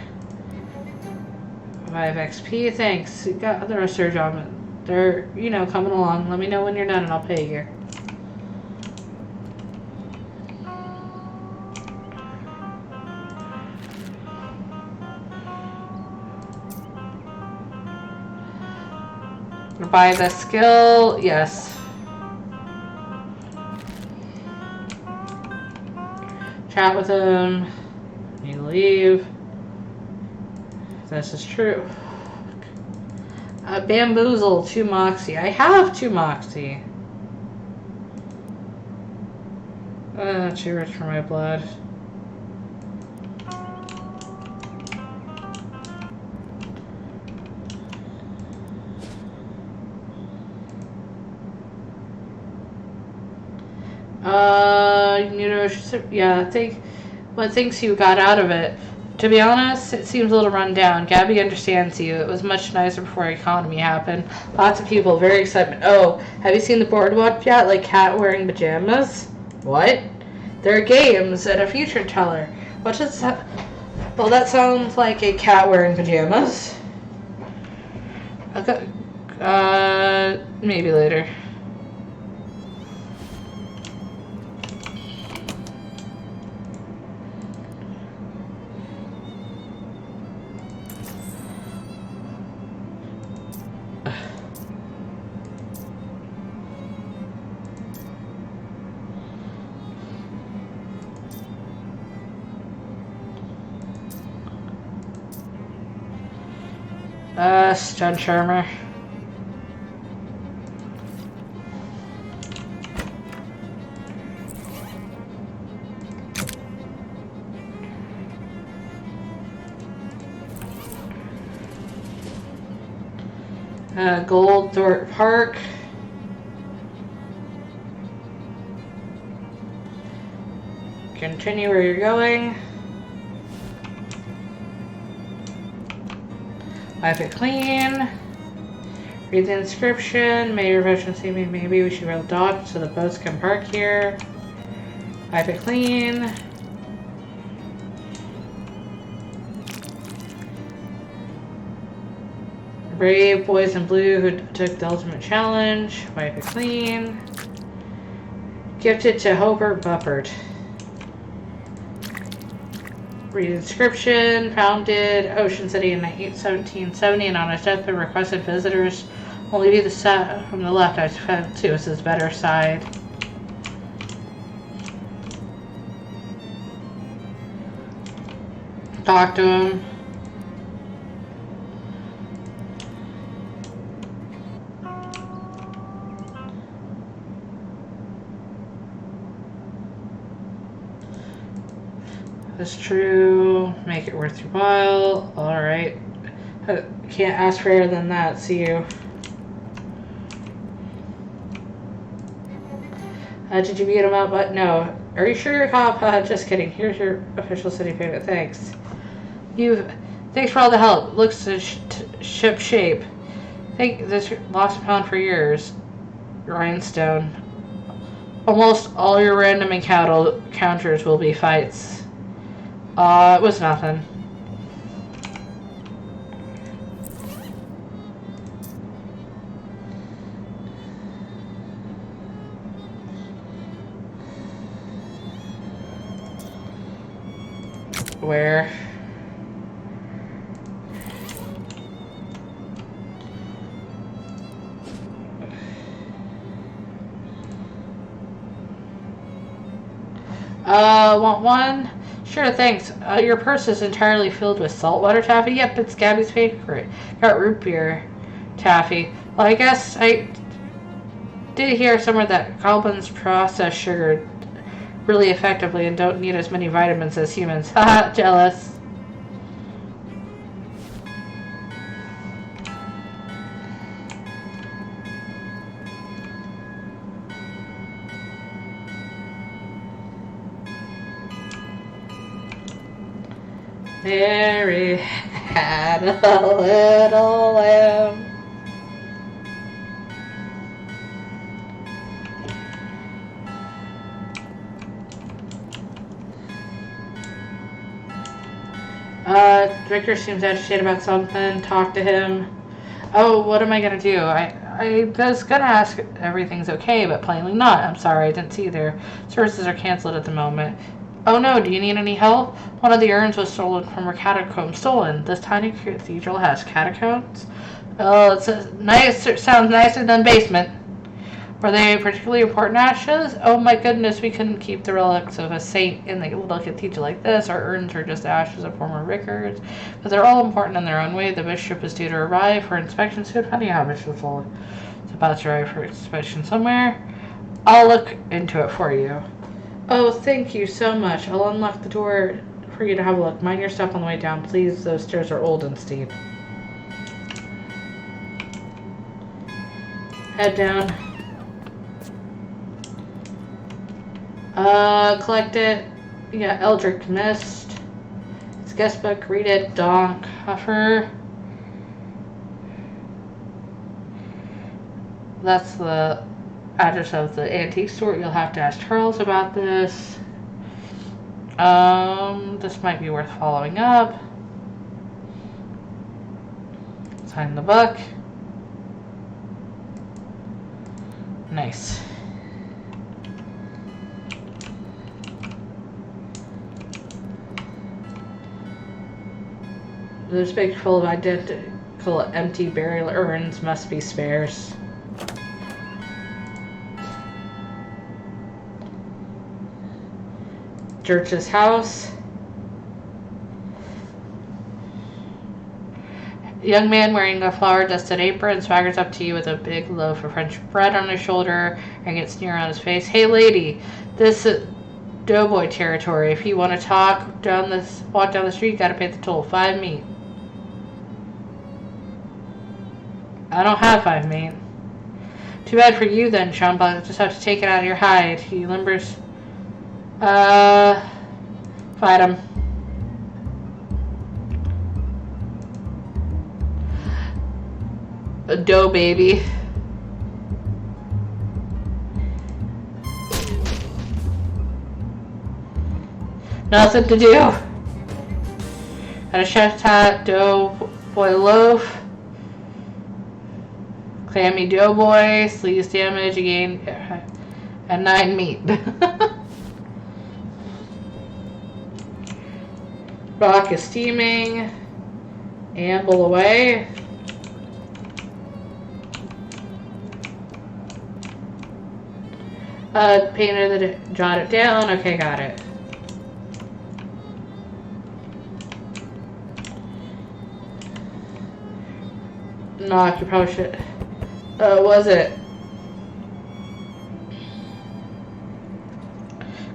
S1: 5 XP, thanks. You got the rest of your job. They're, you know, coming along. Let me know when you're done and I'll pay you. Buy the skill, yes. Chat with him. You leave. This is true. Bamboozle, 2 Moxie. I have 2 Moxie. Too rich for my blood. You know, yeah, think what thinks you got out of it. To be honest, it seems a little run down. Gabby understands you. It was much nicer before economy happened. Lots of people, very excitement. Oh, have you seen the boardwalk yet? Like cat wearing pajamas? What? There are games and a future teller. What does that? Well, that sounds like a cat wearing pajamas. Okay. Maybe later. Stun Charmer. Gold Thorpe Park. Continue where you're going. Wipe it clean. Read the inscription. May your veteran see me. Maybe we should roll dock so the boats can park here. Wipe it clean. Brave boys in blue who took the ultimate challenge. Wipe it clean. Gifted to Hobart Bufford. Read inscription. Founded Ocean City in 1770 and on his deathbed requested visitors only view the side from the left. I found to us his better side. Talk to him. That's true. Make it worth your while. Alright. Can't ask for more than that. See you. Did you beat him up? But no. Are you sure you're a cop? Just kidding. Here's your official city payment. Thanks. Thanks for all the help. Looks to ship shape. Think this lost pound for years. Rhinestone. Almost all your random encounters will be fights. It was nothing. Where? Want one? Sure, thanks. Your purse is entirely filled with saltwater taffy? Yep, it's Gabby's favorite. Got root beer taffy. Well, I guess I did hear somewhere that goblins process sugar really effectively and don't need as many vitamins as humans. Haha, jealous. Mary had a little lamb. Victor seems agitated about something. Talk to him. Oh, what am I gonna do? I was gonna ask if everything's okay, but plainly not. I'm sorry, I didn't see their services are canceled at the moment. Oh no, do you need any help? One of the urns was stolen from her catacomb. Stolen. This tiny cathedral has catacombs? Oh, sounds nicer than basement. Were they particularly important ashes? Oh my goodness, we couldn't keep the relics of a saint in the little cathedral like this. Our urns are just ashes of former vicars. But they're all important in their own way. The bishop is due to arrive for inspection soon. Funny how bishops will it's about to arrive for inspection somewhere. I'll look into it for you. Oh, thank you so much. I'll unlock the door for you to have a look. Mind your step on the way down, please. Those stairs are old and steep. Head down. Collect it. Yeah, Eldritch Mist. It's guest book. Read it. Donk. Huffer. That's the address of the antique store. You'll have to ask Charles about this. This might be worth following up. Sign the book. Nice. This bag full of identical empty burial urns must be spares. Church's house. A young man wearing a flower-dusted apron swaggers up to you with a big loaf of French bread on his shoulder and gets sneer on his face. Hey lady, this is doughboy territory. If you want to walk down the street, you gotta pay the toll. 5 meat. I don't have 5 meat. Too bad for you then, chump. I'll just have to take it out of your hide. He limbers. Fight him. A dough baby. Nothing to do. Had a chef's hat, dough boy loaf. Clammy doughboy, sleeves damage again, and 9 meat. Rock is steaming. Amble away. Painted it, jot it down. Okay, got it. Knock, you probably should. Was it?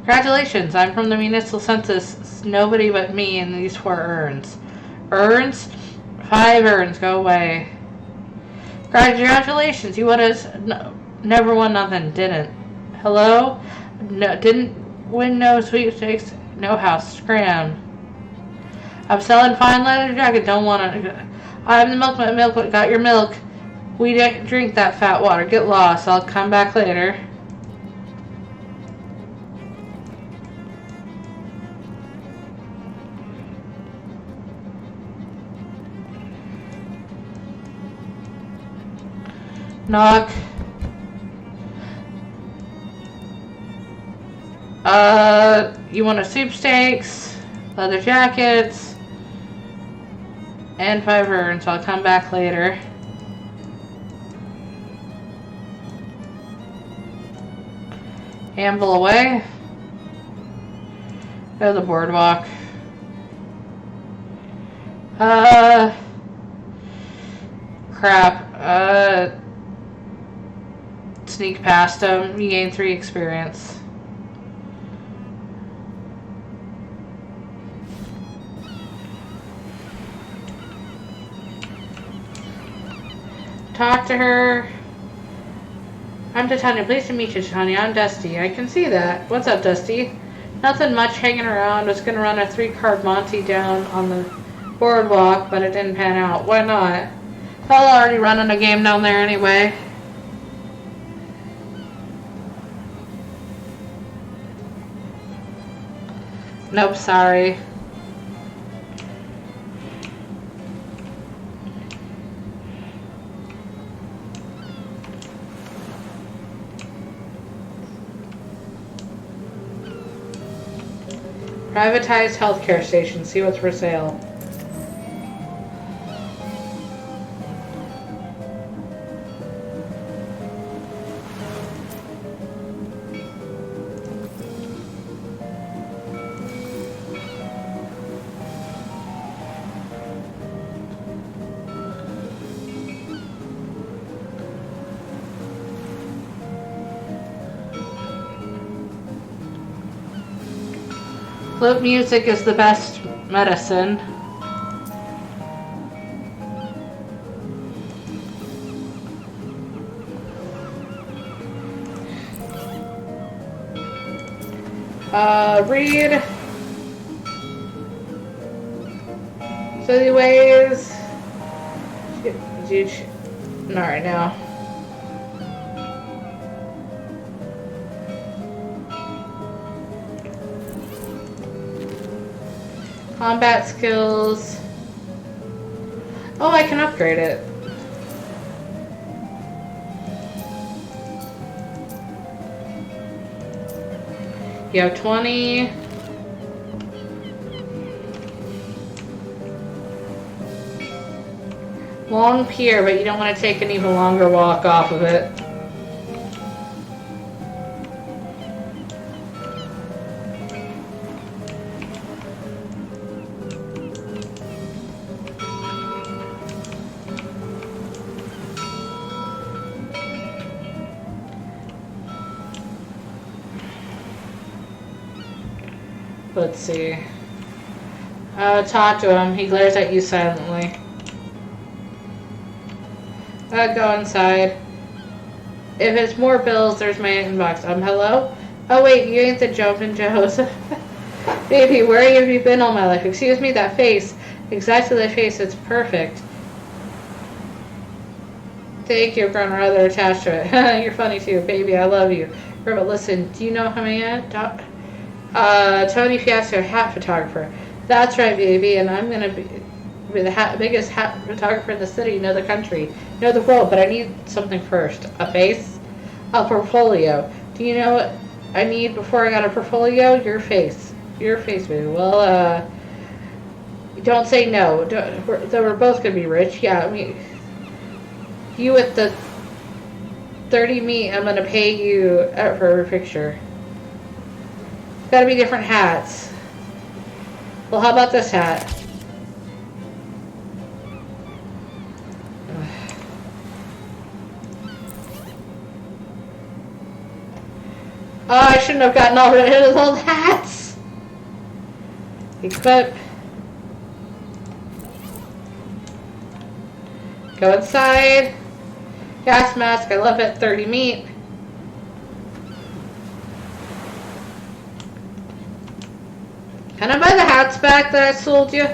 S1: Congratulations, I'm from the municipal census. It's nobody but me and these 4 urns. Urns? 5 urns, go away. Congratulations, you would have never won nothing, didn't. Hello? No, didn't win no sweepstakes, no house, scram. I'm selling fine leather jacket, don't want to. I'm the milkman, got your milk. We didn't drink that fat water, get lost, I'll come back later. Knock. You want a sweepstakes, leather jackets, and 5 urns. I'll come back later. Amble away. Go to the boardwalk. Crap. Sneak past him. You gain 3 experience. Talk to her. I'm Titania. Pleased to meet you, Titania. I'm Dusty. I can see that. What's up, Dusty? Nothing much, hanging around. Was gonna run a 3-card Monty down on the boardwalk, but it didn't pan out. Why not? I'll already running a game down there anyway. Nope, sorry. Privatized healthcare station. See what's for sale. Flute music is the best medicine. Read. Silly ways. Not right now. Combat skills. Oh, I can upgrade it. You have 20. Long pier, but you don't want to take an even longer walk off of it. Let's see. Talk to him. He glares at you silently. Go inside. If it's more bills, there's my inbox. Hello? Oh wait, you ain't the Jumpin' Joseph. Baby, where have you been all my life? Excuse me, that face. Exactly the face, it's perfect. Thank you, grown rather attached to it. You're funny too, baby, I love you. But listen, do you know how many Tony Fiasco, hat photographer. That's right, baby, and I'm gonna be the biggest hat photographer in the city, the country, the world. But I need something first. A face, a portfolio. Do you know what I need before I got a portfolio? Your face, baby. Well, don't say no. We're both gonna be rich. Yeah, I mean, you with the 30 meat, I'm gonna pay you for every picture. Gotta be different hats. Well, how about this hat? Oh, I shouldn't have gotten all rid of those hats. Equip. Go inside. Gas mask, I love it. 30 meat. Can I buy the hats back that I sold you?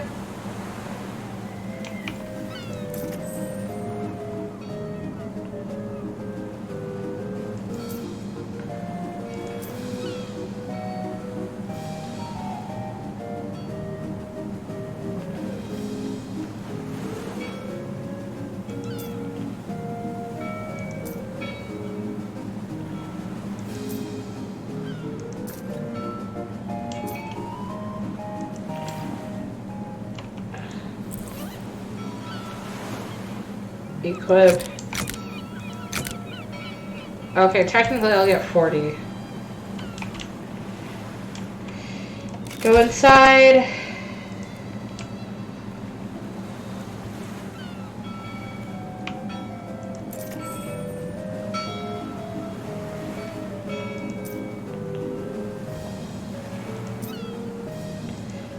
S1: Equip. Okay, technically I'll get 40. Go inside.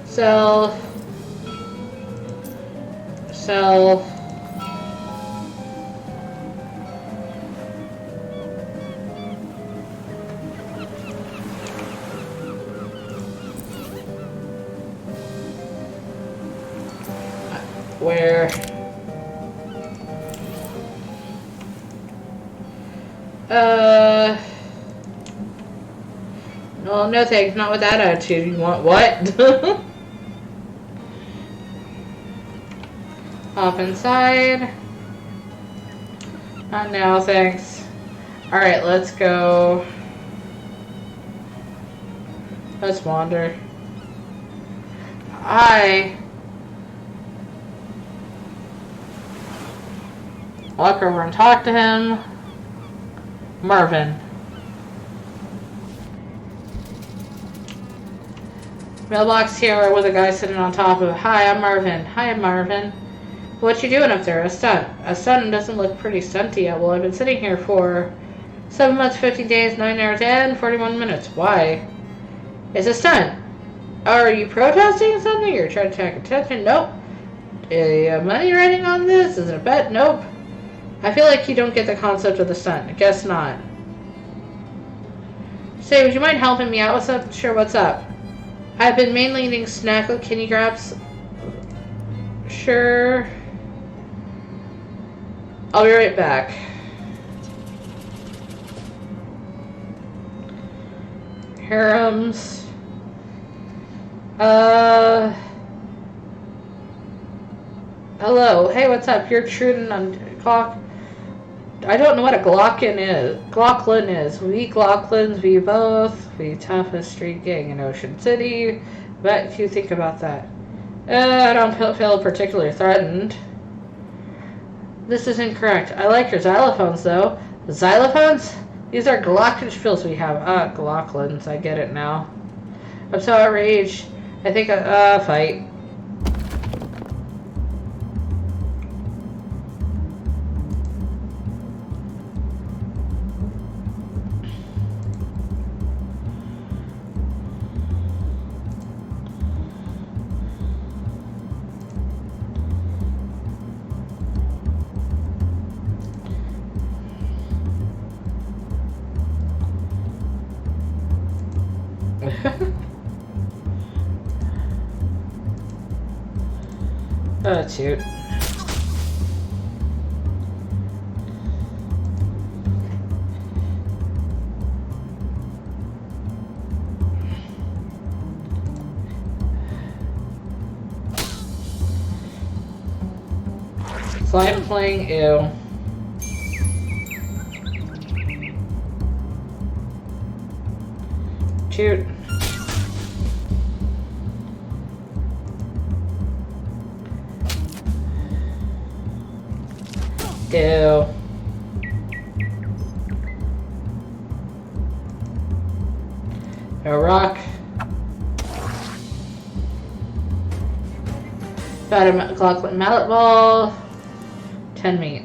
S1: Sell. Sell. Where? Well, no thanks, not with that attitude. You want what? Hop inside. Not now, thanks. Alright, let's go. Let's wander. Walk over and talk to him. Marvin. Mailbox here with a guy sitting on top of it. Hi, I'm Marvin. Hi, Marvin. What you doing up there? A stunt. A stunt doesn't look pretty stunty yet. Well, I've been sitting here for 7 months, 15 days, 9 hours, and 41 minutes. Why? It's a stunt. Are you protesting something? You're trying to attract attention? Nope. Money writing on this? Is it a bet? Nope. I feel like you don't get the concept of the stunt. I guess not. Say, would you mind helping me out with something? Sure, what's up? I've been mainly eating snack with kidney grabs. Sure. I'll be right back. Harems. Hello. Hey, what's up? You're Truden on Glock. I don't know what a Glocklin is. Glocklin is. We Glocklins, we both. We toughest street gang in Ocean City. What do you think about that? I don't feel particularly threatened. This is incorrect. I like your xylophones, though. Xylophones? These are glockenspiels we have. Ah, Glocklins. I get it now. I'm so outraged. I think fight. Oh, that's cute. Slime playing, ew. Cute. Ew. A rock. Got a Glocklin mallet ball. 10 meat.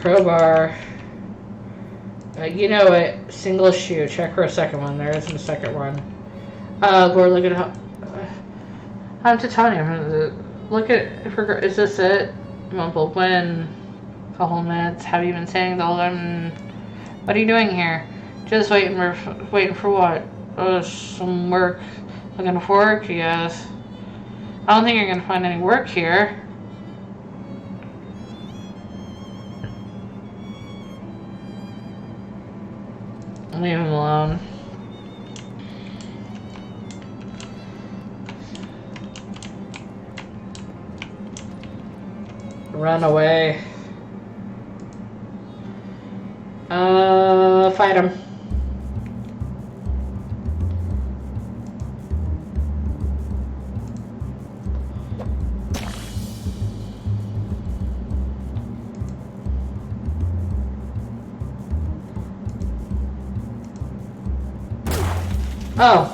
S1: Crowbar. You know it. Single shoe. Check for a second one. There isn't a second one. We're looking at I'm titanium. Look at, is this it? Mumble, when? Couple minutes. Have you been saying the whole time? What are you doing here? Just waiting for what? Some work. Looking for work, yes. I don't think you're gonna find any work here. Leave him alone. Run away. Fight him. Oh.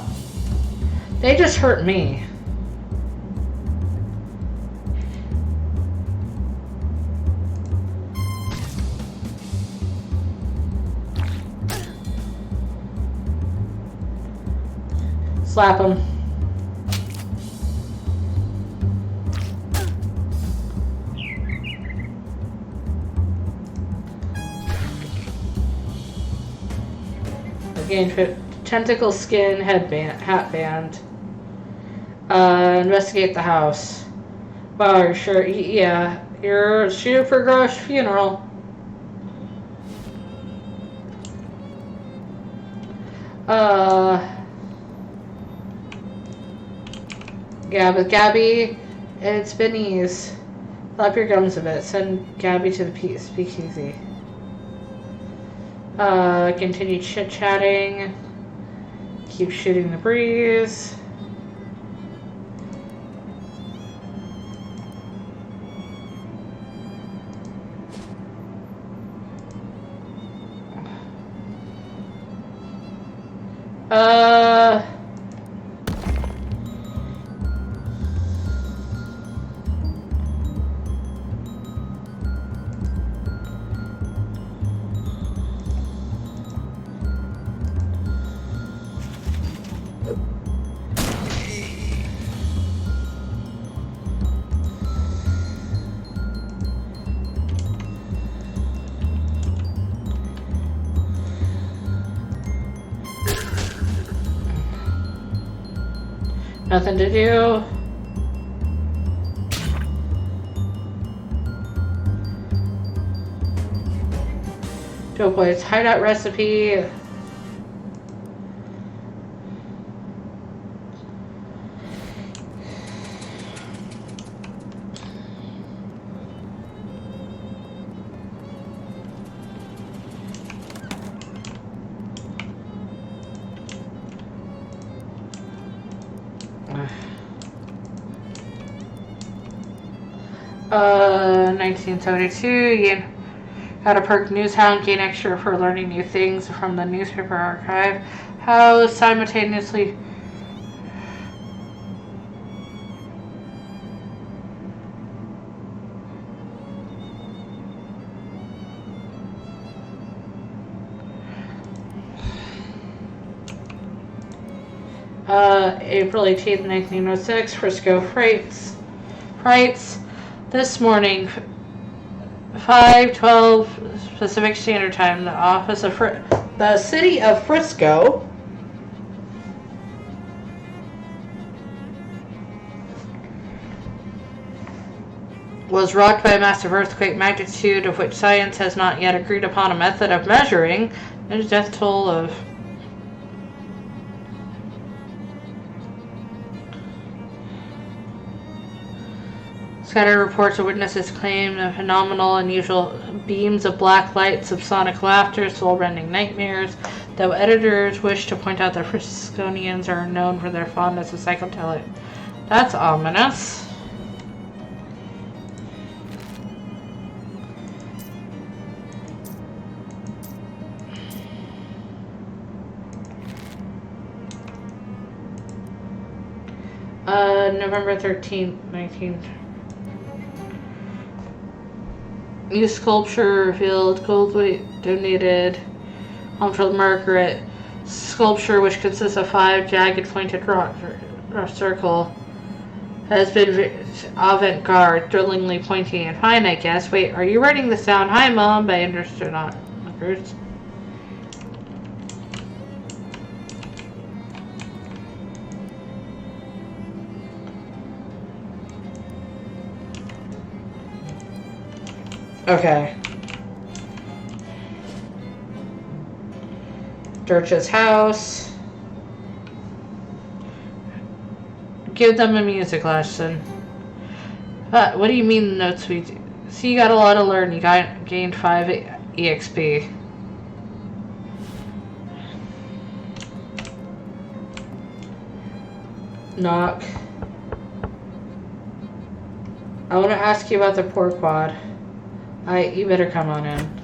S1: They just hurt me. Slap him. Again, tentacle skin, hat band. Investigate the house. Wow, you're sure? Yeah, you're shooting for a girl's funeral. Yeah, with Gabby, it's Benny's. Flap your gums a bit. Send Gabby to the speakeasy. Continue chit-chatting. Keep shooting the breeze. Nothing to do. Doughboy's hideout recipe. Uh, 1972, you got a perk newshound, gain extra for learning new things from the newspaper archive. How simultaneously April 18th, 1906, Frisco Frights. This morning, 5:12 Pacific Standard Time, the office of the city of Frisco was rocked by a massive earthquake, magnitude of which science has not yet agreed upon a method of measuring. There's a death toll of scattered reports of witnesses claim the phenomenal, unusual beams of black light, subsonic laughter, soul-rending nightmares. Though editors wish to point out that Frisconians are known for their fondness of psychedelic. That's ominous. November 13th, 19th. New sculpture revealed. Goldweight donated home to the Margaret sculpture, which consists of 5 jagged pointed rock circle, has been avant-garde, thrillingly pointy and fine, I guess. Wait, are you writing this down? Hi, Mom, but I understood not. Okay. Dirch's house. Give them a music lesson. What do you mean notes we do? See, you got a lot to learn. You gained 5 EXP. Knock. I want to ask you about the pork quad. You better come on in.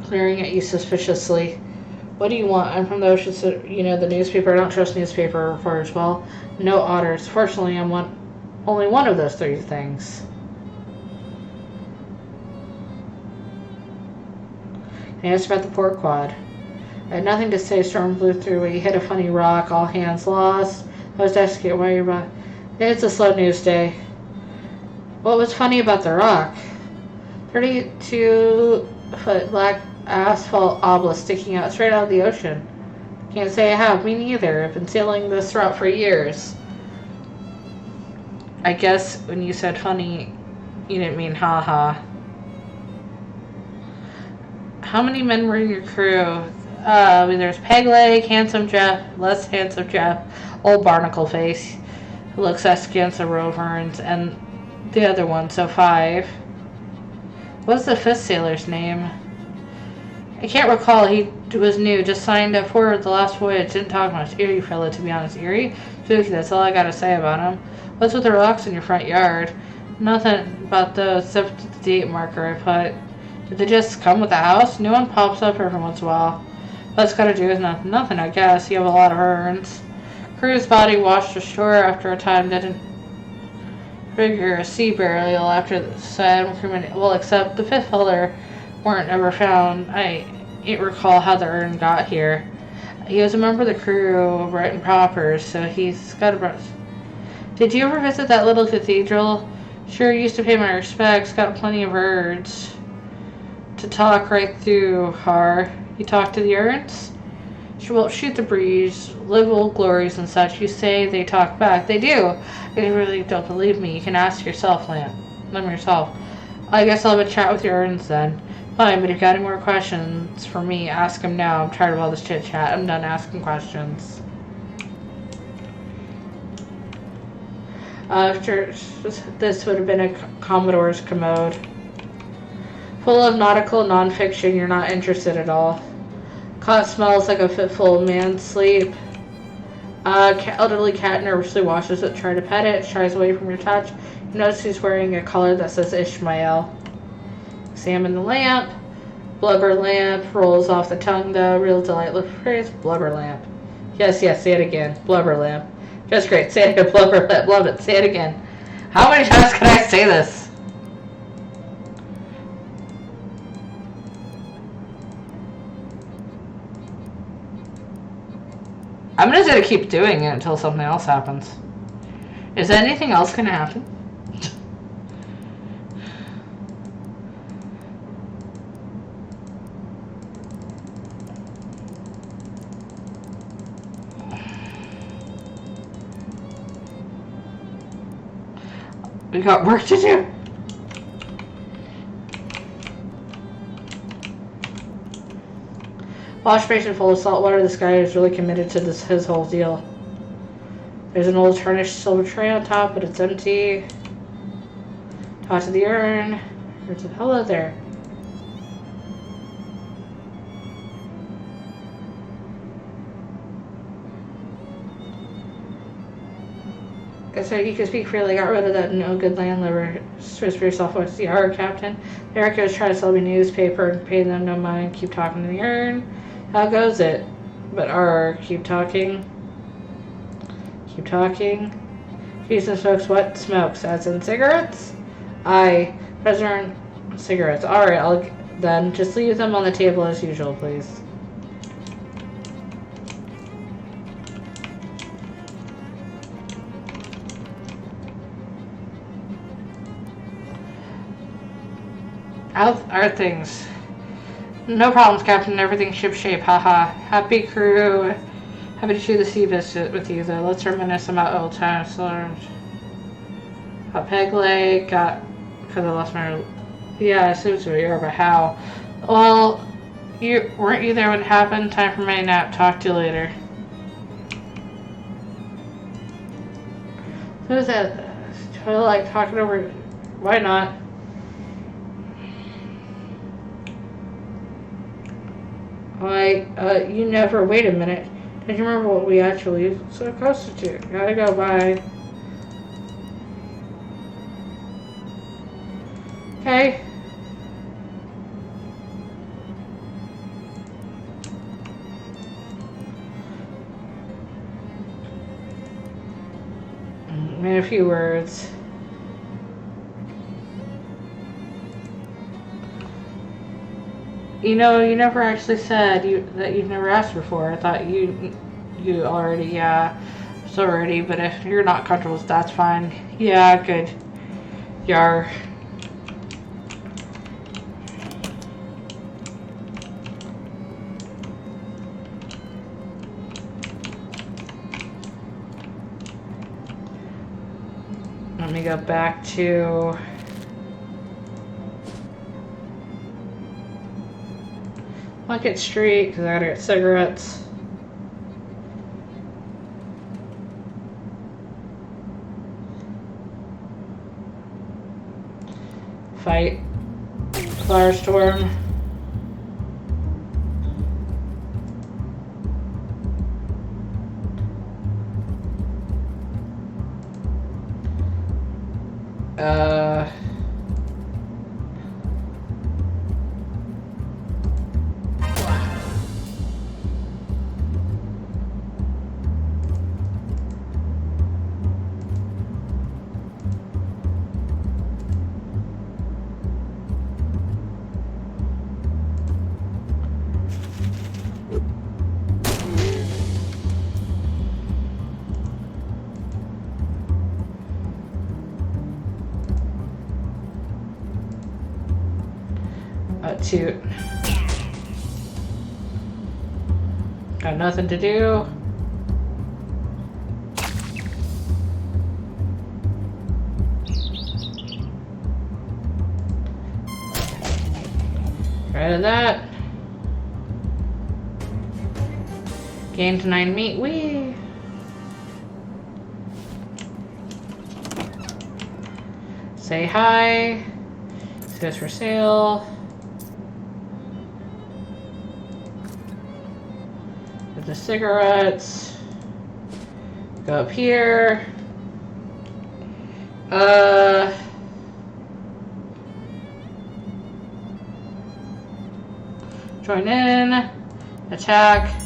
S1: Glaring at you suspiciously. What do you want? I'm from the ocean, so you know the newspaper. I don't trust newspaper reporters. Well, no otters. Fortunately, I'm only one of those 3 things. I asked about the port quad. I had nothing to say. Storm blew through. We hit a funny rock. All hands lost. I was asking why you're about. It's a slow news day. What was funny about the rock? 32-foot black asphalt obelisk sticking out straight out of the ocean. Can't say I have. Me neither. I've been sailing this route for years. I guess when you said funny, you didn't mean haha. How many men were in your crew? There's Pegleg, Handsome Jeff, Less Handsome Jeff, Old Barnacle Face, who looks askance of Roverns, and the other one, so 5. What's the 5th sailor's name? I can't recall. He was new, just signed up for the last voyage, didn't talk much. Eerie fella, to be honest. Eerie? Spooky, that's all I gotta say about him. What's with the rocks in your front yard? Nothing about those, except the date marker I put. Did they just come with the house? New one pops up every once in a while. What's got to do with nothing? Nothing, I guess. You have a lot of urns. Crew's body washed ashore after a time. Didn't figure a sea burial after the sad crewman. Well, except the 5th fellow weren't ever found. I can't recall how the urn got here. He was a member of the crew, right and proper, so he's got a. Did you ever visit that little cathedral? Sure, used to pay my respects. Got plenty of words to talk right through her. You talk to the urns? Well, shoot the breeze, live old glories and such. You say they talk back. They do. You really don't believe me. You can ask yourself, Lem yourself. I guess I'll have a chat with your urns then. Fine, but if you've got any more questions for me, ask them now. I'm tired of all this chit chat. I'm done asking questions. After this would have been a Commodore's commode. Full of nautical non-fiction. You're not interested at all. Cot smells like a fitful man's sleep. Elderly cat nervously washes it, try to pet it, shies away from your touch. You notice he's wearing a collar that says Ishmael. Examine the lamp. Blubber lamp. Rolls off the tongue though. Real delightful phrase. Blubber lamp. Yes, say it again. Blubber lamp. Just great. Say it again. Blubber lamp. Love it. Say it again. How many times can I say this? I'm just gonna keep doing it until something else happens. Is anything else gonna happen? We got work to do. Wash basin full of salt water. This guy is really committed to his whole deal. There's an old tarnished silver tray on top, but it's empty. Talk to the urn. Hello there. So you can speak freely. Got rid of that no good landlubber. Switch for yourself. What's the hour, Captain? Eric was trying to sell me a newspaper and pay them no mind. Keep talking to the urn. How goes it? But keep talking. Keep talking. If Houston smokes what? Smokes, as in cigarettes? I, President, cigarettes. Alright, I'll then just leave them on the table as usual, please. How are things? No problems, Captain. Everything's shipshape. Haha. Happy crew. Happy to share the sea visit with you, though. Let's reminisce about old times. Got Peg Leg. Got... Because I lost my... Yeah, I assumed so. But how? Well, weren't you there when it happened? Time for my nap. Talk to you later. So is that? I like talking over... Why not? You never... Wait a minute. Don't you remember what we actually so constitute? Gotta go, bye. Okay. Made a few words. You know, you never actually said that you've never asked before. I thought you already, yeah, it's already, but if you're not comfortable, that's fine. Yeah, good. Yar. Let me go back to... Market Street, because I gotta get cigarettes. Fight. Firestorm. Toot. Got nothing to do. Rid of that. Gained 9 meat. Whee! Say hi. This for sale. The cigarettes. Go up here. Join in. Attack.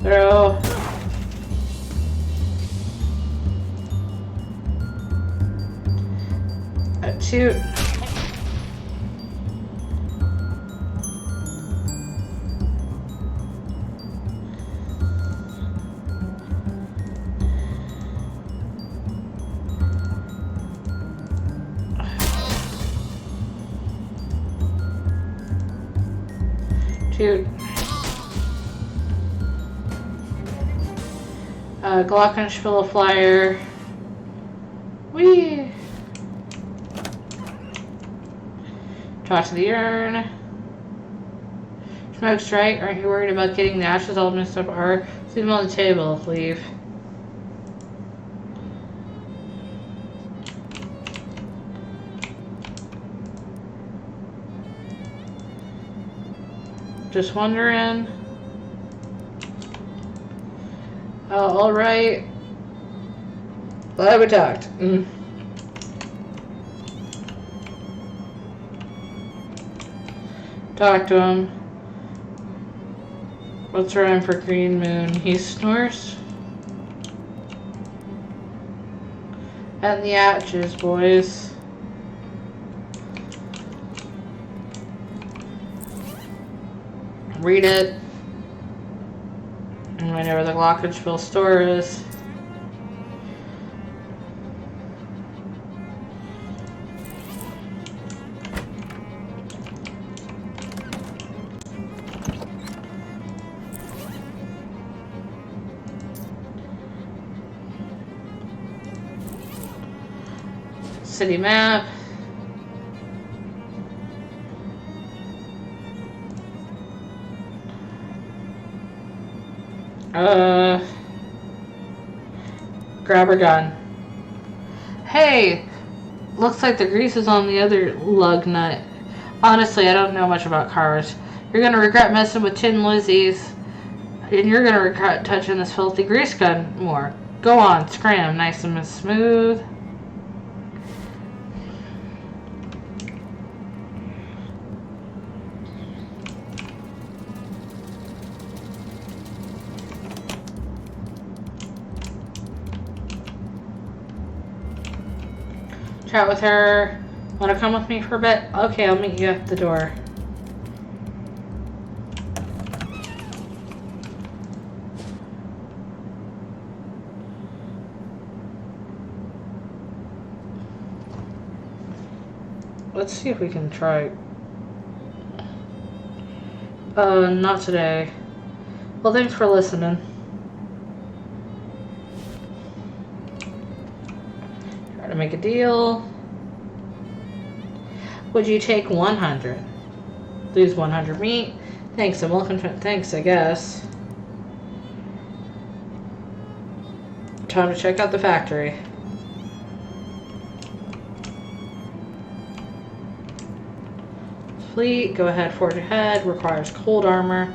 S1: Throw. Shoot. Shoot. Glockenspiel flyer. Whee! Toss to the urn. Smoke strike. Aren't you worried about getting the ashes all mixed up? Or leave them on the table. Leave. Just wondering. Oh, alright. Glad we talked. Talk to him. What's rhyme for green moon? He snores. And the atches, boys. Read it. And whenever the Glockenspiel store is. City map. Grab her gun. Hey, looks like the grease is on the other lug nut. Honestly, I don't know much about cars. You're gonna regret messing with Tin Lizzie's, and you're gonna regret touching this filthy grease gun more. Go on, scram, nice and smooth. Chat with her. Want to come with me for a bit? Okay, I'll meet you at the door. Let's see if we can try. Not today. Well, thanks for listening. Try to make a deal. Would you take 100? Lose 100 meat? Thanks, I'm welcome. Thanks, I guess. Time to check out the factory. Fleet, go ahead, forge ahead. Requires cold armor.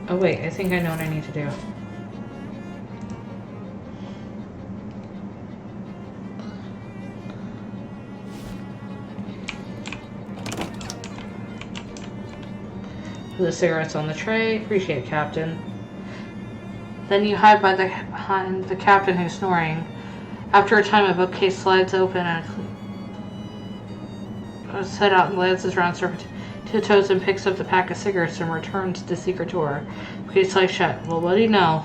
S1: Oh wait, I think I know what I need to do. The cigarettes on the tray. Appreciate it, Captain. Then you hide behind the captain who's snoring. After a time, a bookcase slides open and set out and glances around, tiptoes and picks up the pack of cigarettes and returns to the secret door. Bookcase slides shut. Well, what do you know?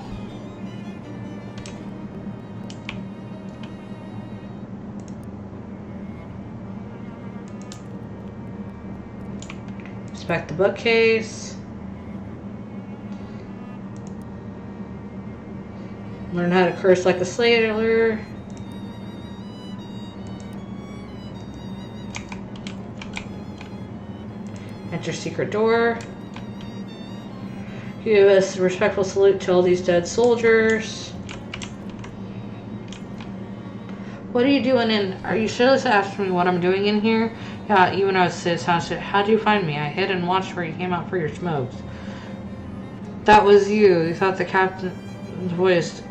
S1: Inspect the bookcase. Learn how to curse like a sailor. Enter secret door. Give us a respectful salute to all these dead soldiers. What are you doing in? Are you seriously asking me what I'm doing in here? Yeah, even though it says how'd you find me? I hid and watched where you came out for your smokes. That was you. You thought the captain's voice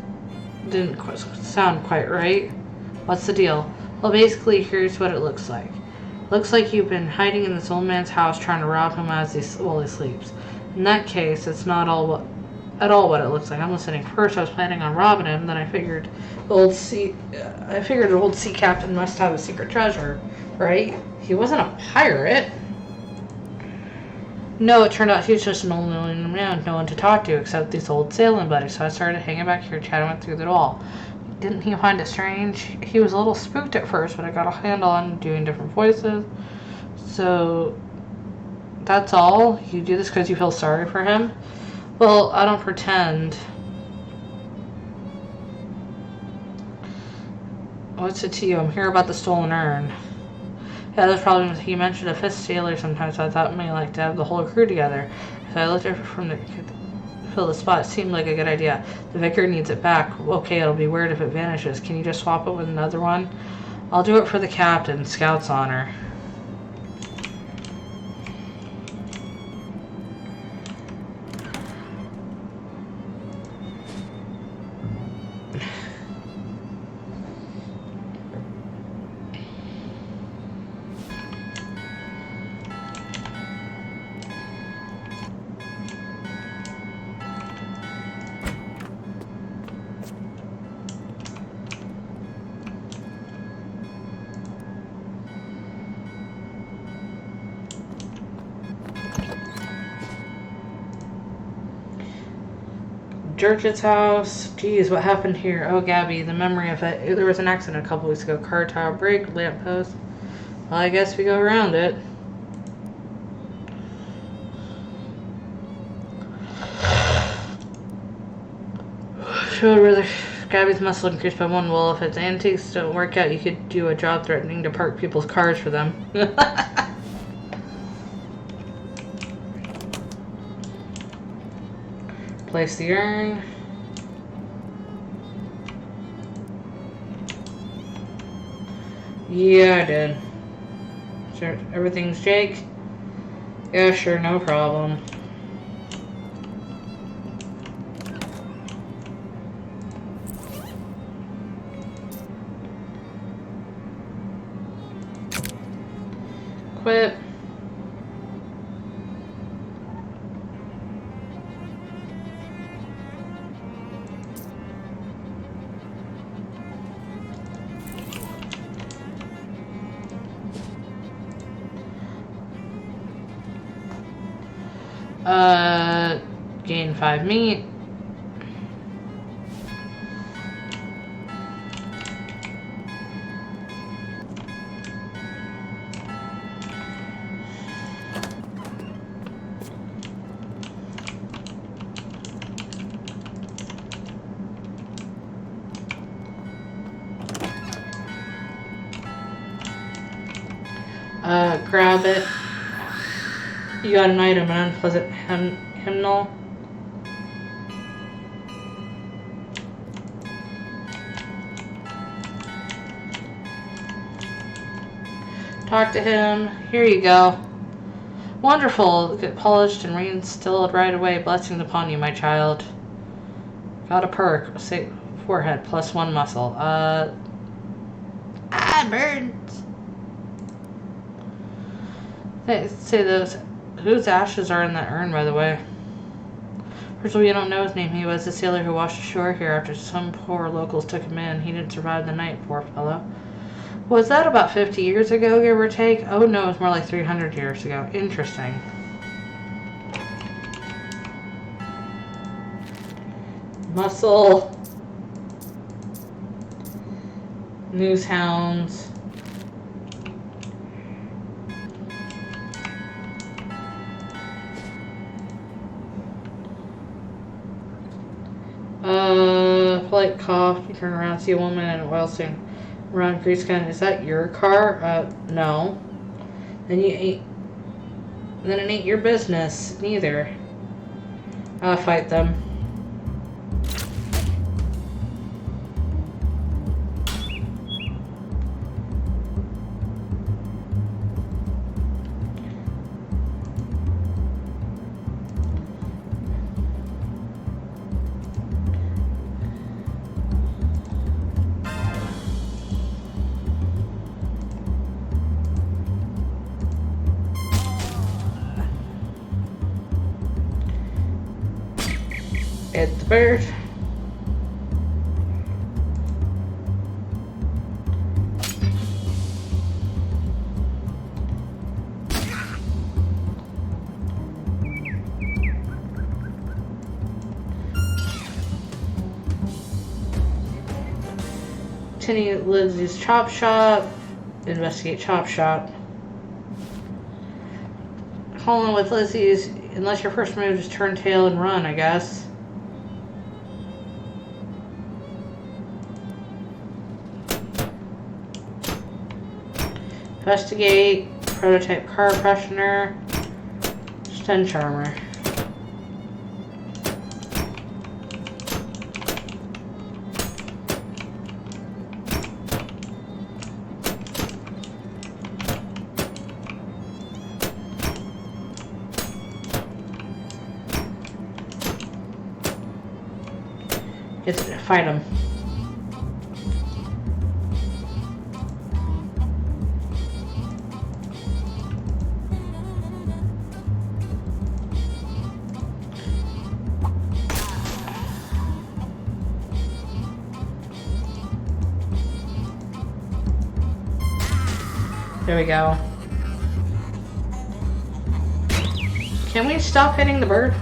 S1: didn't sound quite right. What's the deal? Well, basically, here's what it looks like. Looks like you've been hiding in this old man's house trying to rob him while he sleeps. In that case, it's not at all what it looks like. I'm listening. First, I was planning on robbing him. Then I figured the old sea captain must have a secret treasure, right? He wasn't a pirate. No, it turned out he was just an old man with no one to talk to except these old sailing buddies. So I started hanging back here, chatting through it all. Didn't he find it strange? He was a little spooked at first, but I got a handle on doing different voices. So, that's all? You do this because you feel sorry for him? Well, I don't pretend. What's it to you? I'm here about the stolen urn. Yeah, that's probably he mentioned a fifth sailor sometimes, so I thought maybe like to have the whole crew together. So I looked at it from the fill the spot. It seemed like a good idea. The vicar needs it back. Okay, it'll be weird if it vanishes. Can you just swap it with another one? I'll do it for the captain. Scout's honor. George's house. Geez, what happened here? Oh, Gabby, the memory of it. There was an accident a couple weeks ago. Car tire break, lamppost. Well, I guess we go around it. Showed where the Gabby's muscle increased by 1. Well, if its antiques don't work out, you could do a job threatening to park people's cars for them. Place the urn. Yeah, I did. Sure, everything's Jake? Yeah, sure, no problem. Quit. Gain 5 meat. Grab it. You got an item, an unpleasant hymnal. Talk to him. Here you go. Wonderful. Get polished and reinstilled right away. Blessings upon you, my child. Got a perk. Say forehead plus 1 muscle. Burns. They say those whose ashes are in that urn, by the way. First of all, you don't know his name. He was a sailor who washed ashore here after some poor locals took him in. He didn't survive the night, poor fellow. Was that about 50 years ago, give or take? Oh no, it was more like 300 years ago. Interesting. Muscle. News hounds. Polite cough. You turn around, see a woman in a oil stain around grease gun. Is that your car? No. Then it ain't your business, neither. I'll fight them. Hit the bird. Tinny lives his chop shop. Investigate chop shop. Calling with Lizzie's, unless your first move is turn tail and run, I guess. Investigate. Prototype car freshener. Stench armor. Get to fight him. There we go. Can we stop hitting the bird?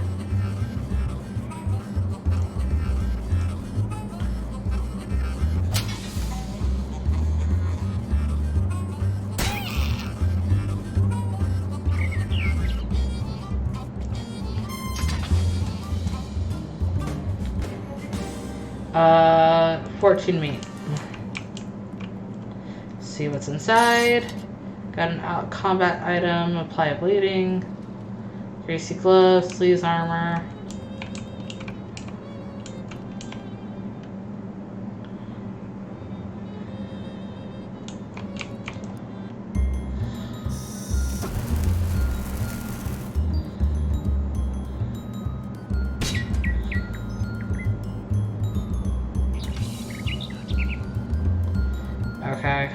S1: Uh, 14 meat. See what's inside. Got an out combat item, apply a bleeding, greasy gloves, sleeves armor. Okay.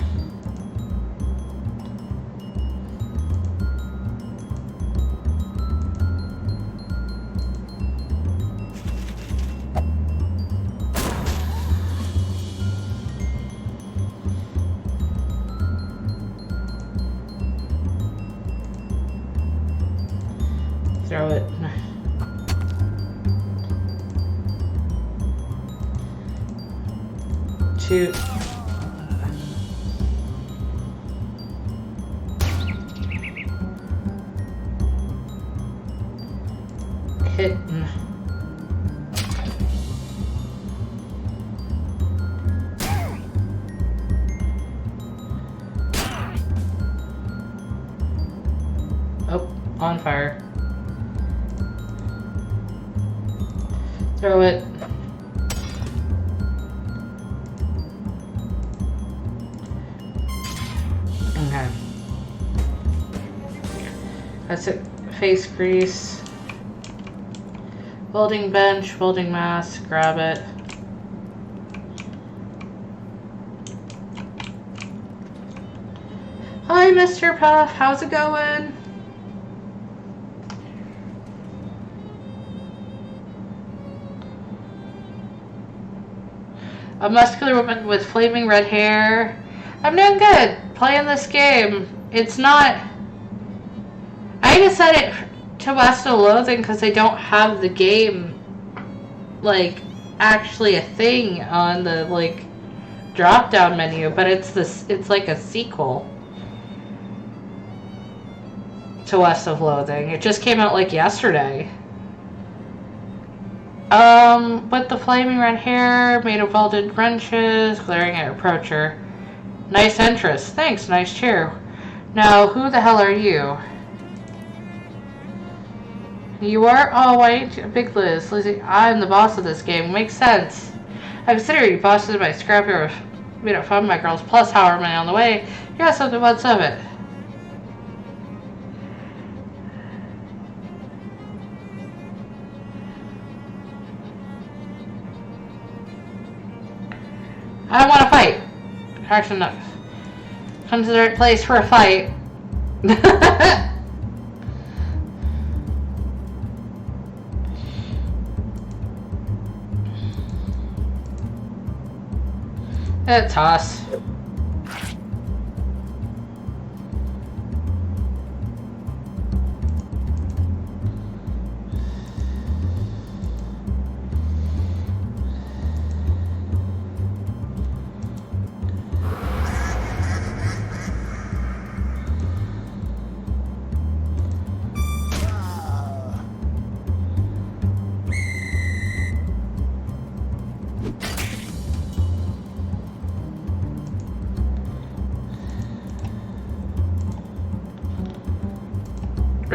S1: Throw it. Shoot. Hit. Oh, on fire. Throw it. Okay. That's it. Face grease. Welding bench, welding mask, grab it. Hi, Mr. Puff. How's it going? A muscular woman with flaming red hair. I'm doing good. Playing this game. It's not... I decided to Over Loathing because they don't have the game, like, actually a thing on the, like, drop-down menu, but it's like a sequel to Over Loathing. It just came out, like, yesterday. With the flaming red hair, made of welded wrenches, glaring at approacher. Nice entrance. Thanks, nice chair. Now, who the hell are you? You are? Oh, wait, Big Liz. Lizzie, I'm the boss of this game. Makes sense. I consider you bosses by scrapyard made up fun of my girls, plus however many on the way. You got something, what's of it? I don't want to fight. Actually, no. Come to the right place for a fight. Toss.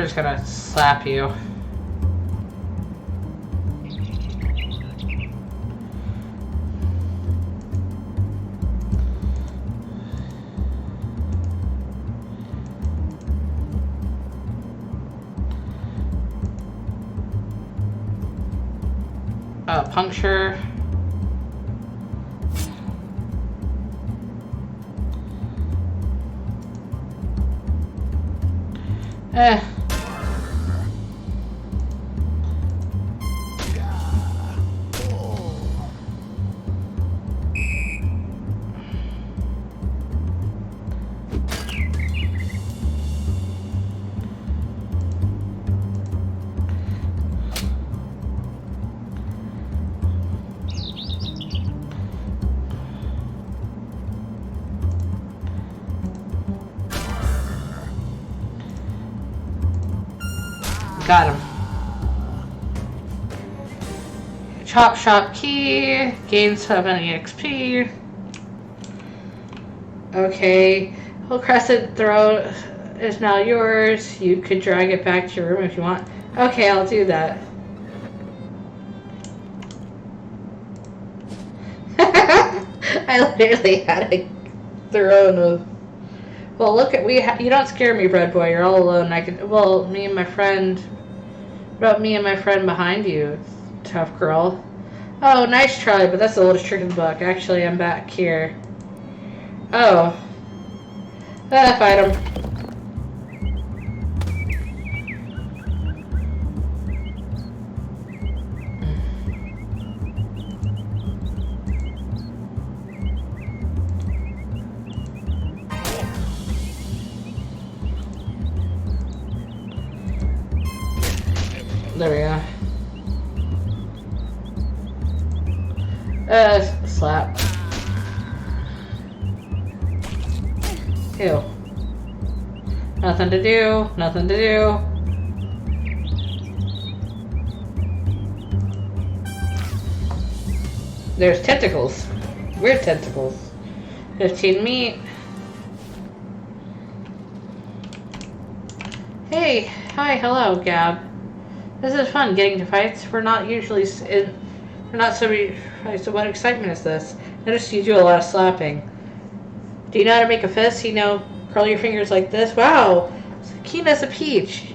S1: just gonna slap you. Puncture. Got him. Chop shop key. Gain 7 EXP. Okay. Whole crescent throat is now yours. You could drag it back to your room if you want. Okay, I'll do that. I literally had a throne of. Well, look at you don't scare me, bread boy. You're all alone. I can. Well, me and my friend behind you, tough girl. Oh, nice try, but that's the oldest trick in the book. Actually, I'm back here. Oh. Fight him. There we go. Slap. Ew. Nothing to do. Nothing to do. There's tentacles. Weird tentacles. 15 meat. Hey. Hi. Hello, Gab. This is fun, getting to fights. We're not usually we're not so what excitement is this? Notice you do a lot of slapping. Do you know how to make a fist? You know, curl your fingers like this. Wow, keen as a peach.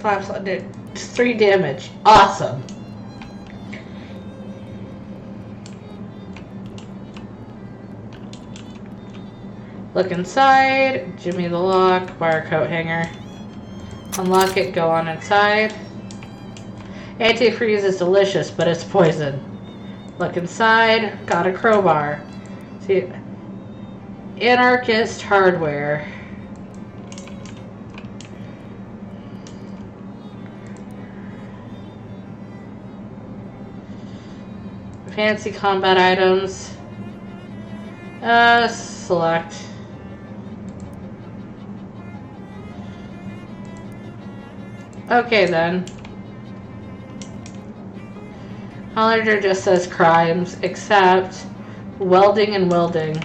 S1: Claps did 3 damage. Awesome. Look inside. Jimmy the lock. Wire coat hanger. Unlock it. Go on inside. Antifreeze is delicious, but it's poison. Look inside. Got a crowbar. See, anarchist hardware. Fancy combat items. Select. Okay then. Hollinger just says crimes, except welding and welding.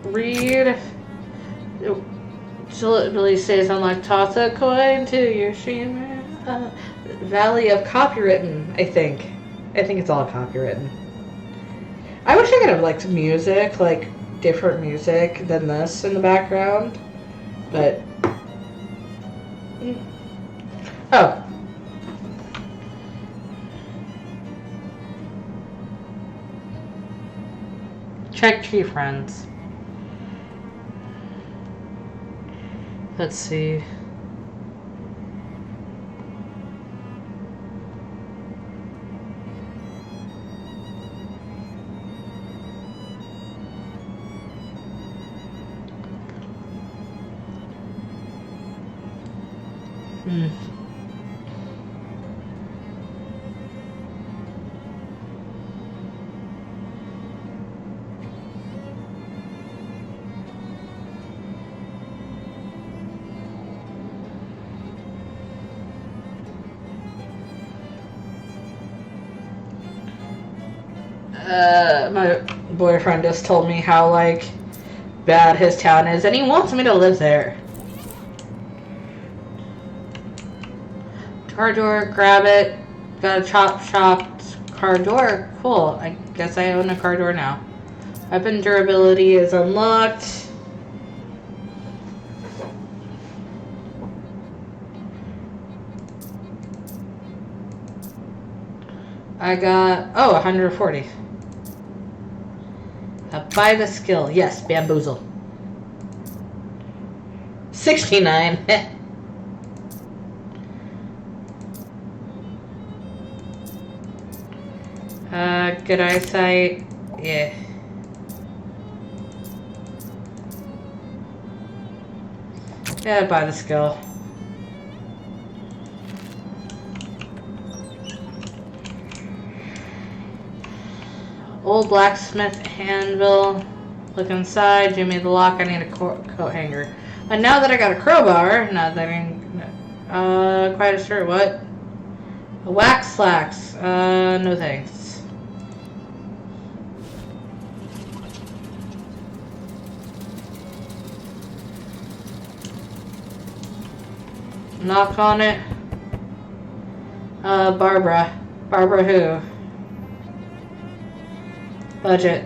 S1: Read. Really says unlock. Toss a coin to your streamer. Valley of copywritten, I think. I think it's all copywritten. I wish I could have like music, like different music than this in the background, but. Oh. Check tree friends. Let's see. My boyfriend just told me how, like, bad his town is, and he wants me to live there. Car door, grab it. Got a chopped car door. Cool. I guess I own a car door now. Weapon durability is unlocked. I got, 140. Buy the skill. Yes, bamboozle. 69. Good eyesight. Yeah. Yeah, buy the skill. Old blacksmith anvil. Look inside. Give me the lock. I need a coat hanger. And now that I got a crowbar, not that I quite sure what. A wax slacks. No thanks. Knock on it. Barbara. Barbara who? Budget.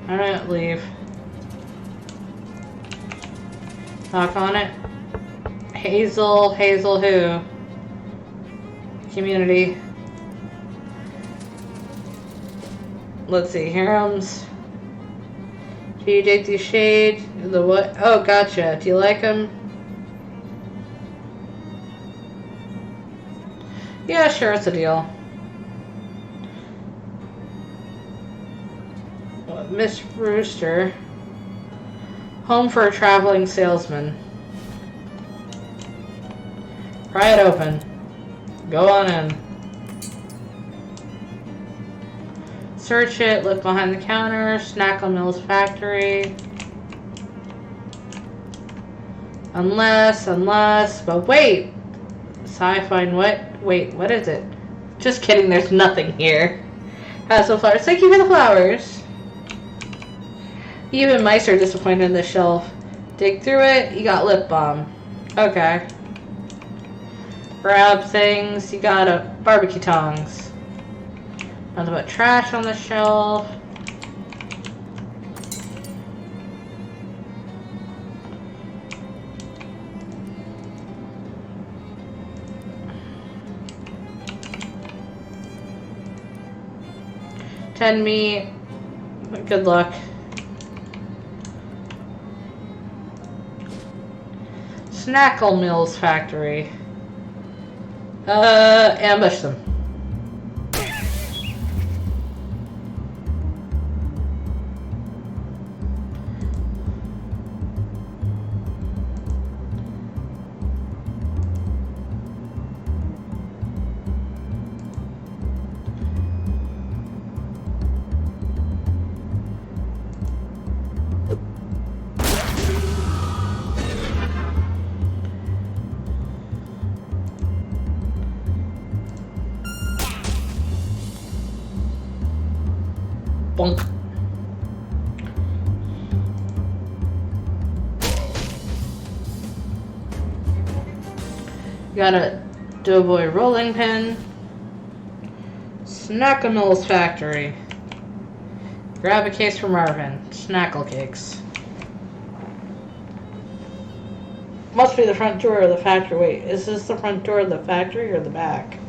S1: Alright, leave. Knock on it. Hazel. Hazel who? Community. Let's see. Harem's. Do you dig these shades? The what? Oh, gotcha. Do you like them? Yeah, sure, it's a deal. Miss Brewster. Home for a traveling salesman. Pry it open. Go on in. Search it. Look behind the counter. Snackle Mills factory. Unless, but wait! Sci-fi what? Wait, what is it? Just kidding, there's nothing here. Has some flowers. Thank you for the flowers. Even mice are disappointed in the shelf. Dig through it, you got lip balm. Okay. Grab things, you got a barbecue tongs. Nothing but trash on the shelf. Tend me. Good luck. Snackle Mills factory. Ambush them. Bonk. Got a Doughboy rolling pin. Snackamills factory. Grab a case for Marvin. Snackle cakes. Must be the front door of the factory. Wait, is this the front door of the factory or the back?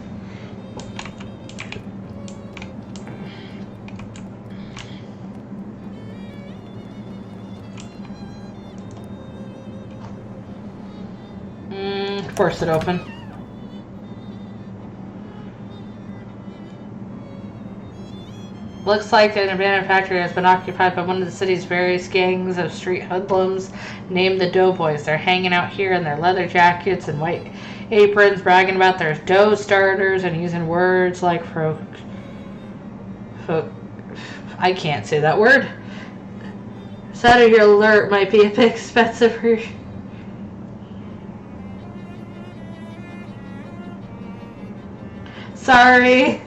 S1: Force it open. Looks like an abandoned factory has been occupied by one of the city's various gangs of street hoodlums named the Doughboys. They're hanging out here in their leather jackets and white aprons, bragging about their dough starters and using words like I can't say that word. Saturday alert might be a bit expensive for Sorry.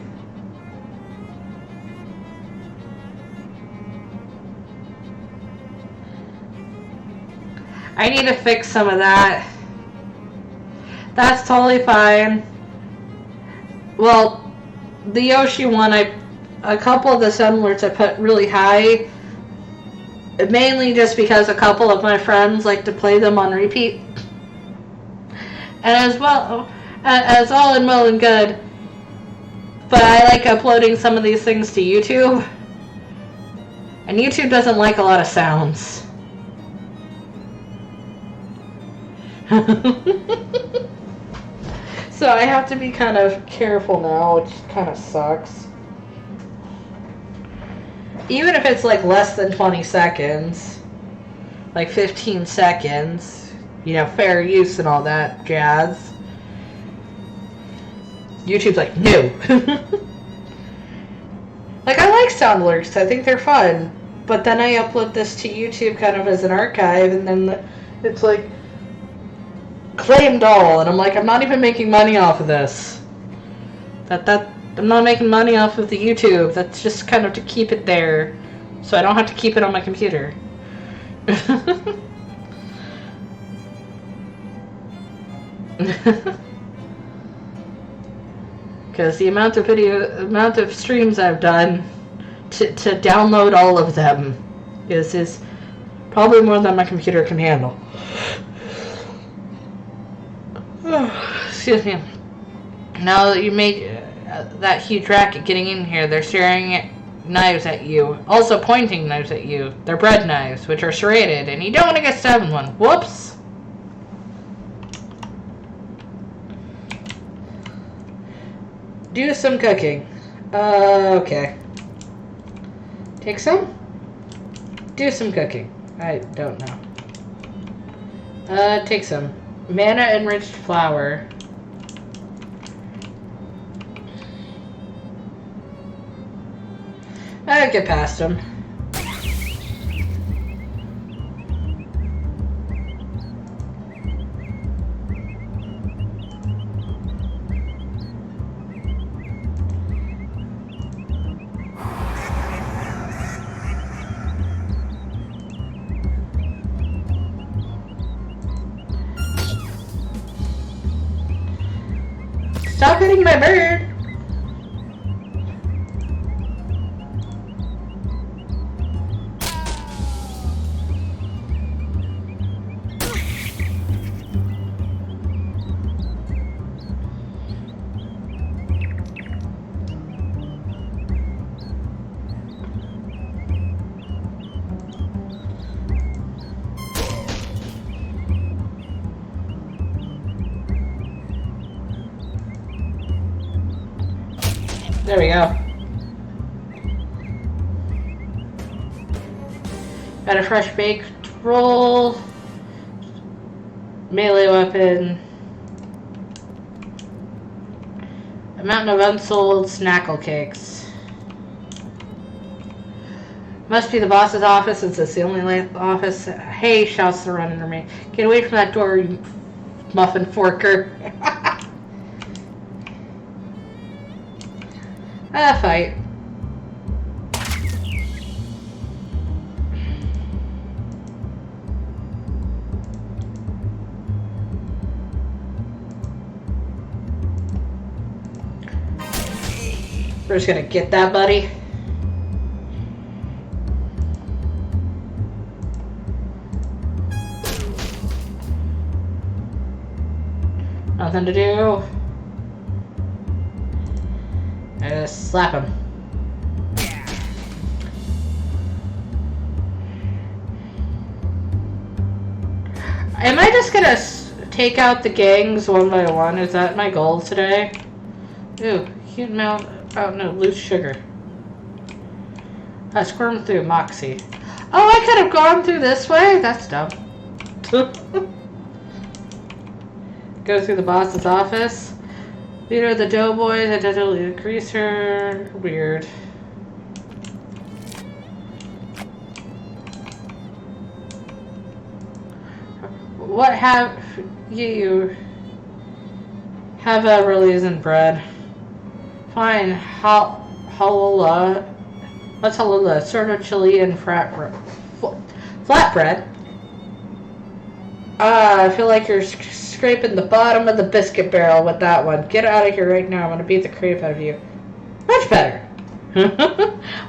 S1: I need to fix some of that. That's totally fine. Well, the Yoshi one, a couple of the assemblers I put really high, mainly just because a couple of my friends like to play them on repeat. And as all and well and good, but I like uploading some of these things to YouTube, and YouTube doesn't like a lot of sounds. So I have to be kind of careful now, which kind of sucks. Even if it's like less than 20 seconds, like 15 seconds, you know, fair use and all that jazz. YouTube's like, no. Like, I like sound alerts, I think they're fun, but then I upload this to YouTube kind of as an archive, and then it's like, claimed all, and I'm like, I'm not even making money off of this. I'm not making money off of the YouTube. That's just kind of to keep it there, so I don't have to keep it on my computer. Because the amount of streams I've done to download all of them is probably more than my computer can handle. Excuse me. Now that you made that huge racket getting in here, they're staring knives at you. Also pointing knives at you. They're bread knives, which are serrated, and you don't want to get stabbed with one. Whoops! Do some cooking. Okay. Take some? Do some cooking. I don't know. Take some. Mana enriched flour. I'll get past him. Stop hitting my bird! There we go. Got a fresh baked roll. Melee weapon. A mountain of unsold snackle cakes. Must be the boss's office since it's the only office. Hey, shouts the runner me. Get away from that door, you muffin forker. Fight. We're just gonna get that, buddy. Nothing to do. I just slap him. Am I just gonna take out the gangs one by one? Is that my goal today? Ooh, huge amount. Oh no, loose sugar. I squirmed through Moxie. Oh, I could have gone through this way? That's dumb. Go through the boss's office. Leader of the doughboy, the deadly greaser. Weird. What have you? Have really isn't bread. Fine. Halula. What's halula? Sort of Chilean flatbread. I feel like you're scraping the bottom of the biscuit barrel with that one. Get out of here right now. I'm going to beat the crap out of you. Much better.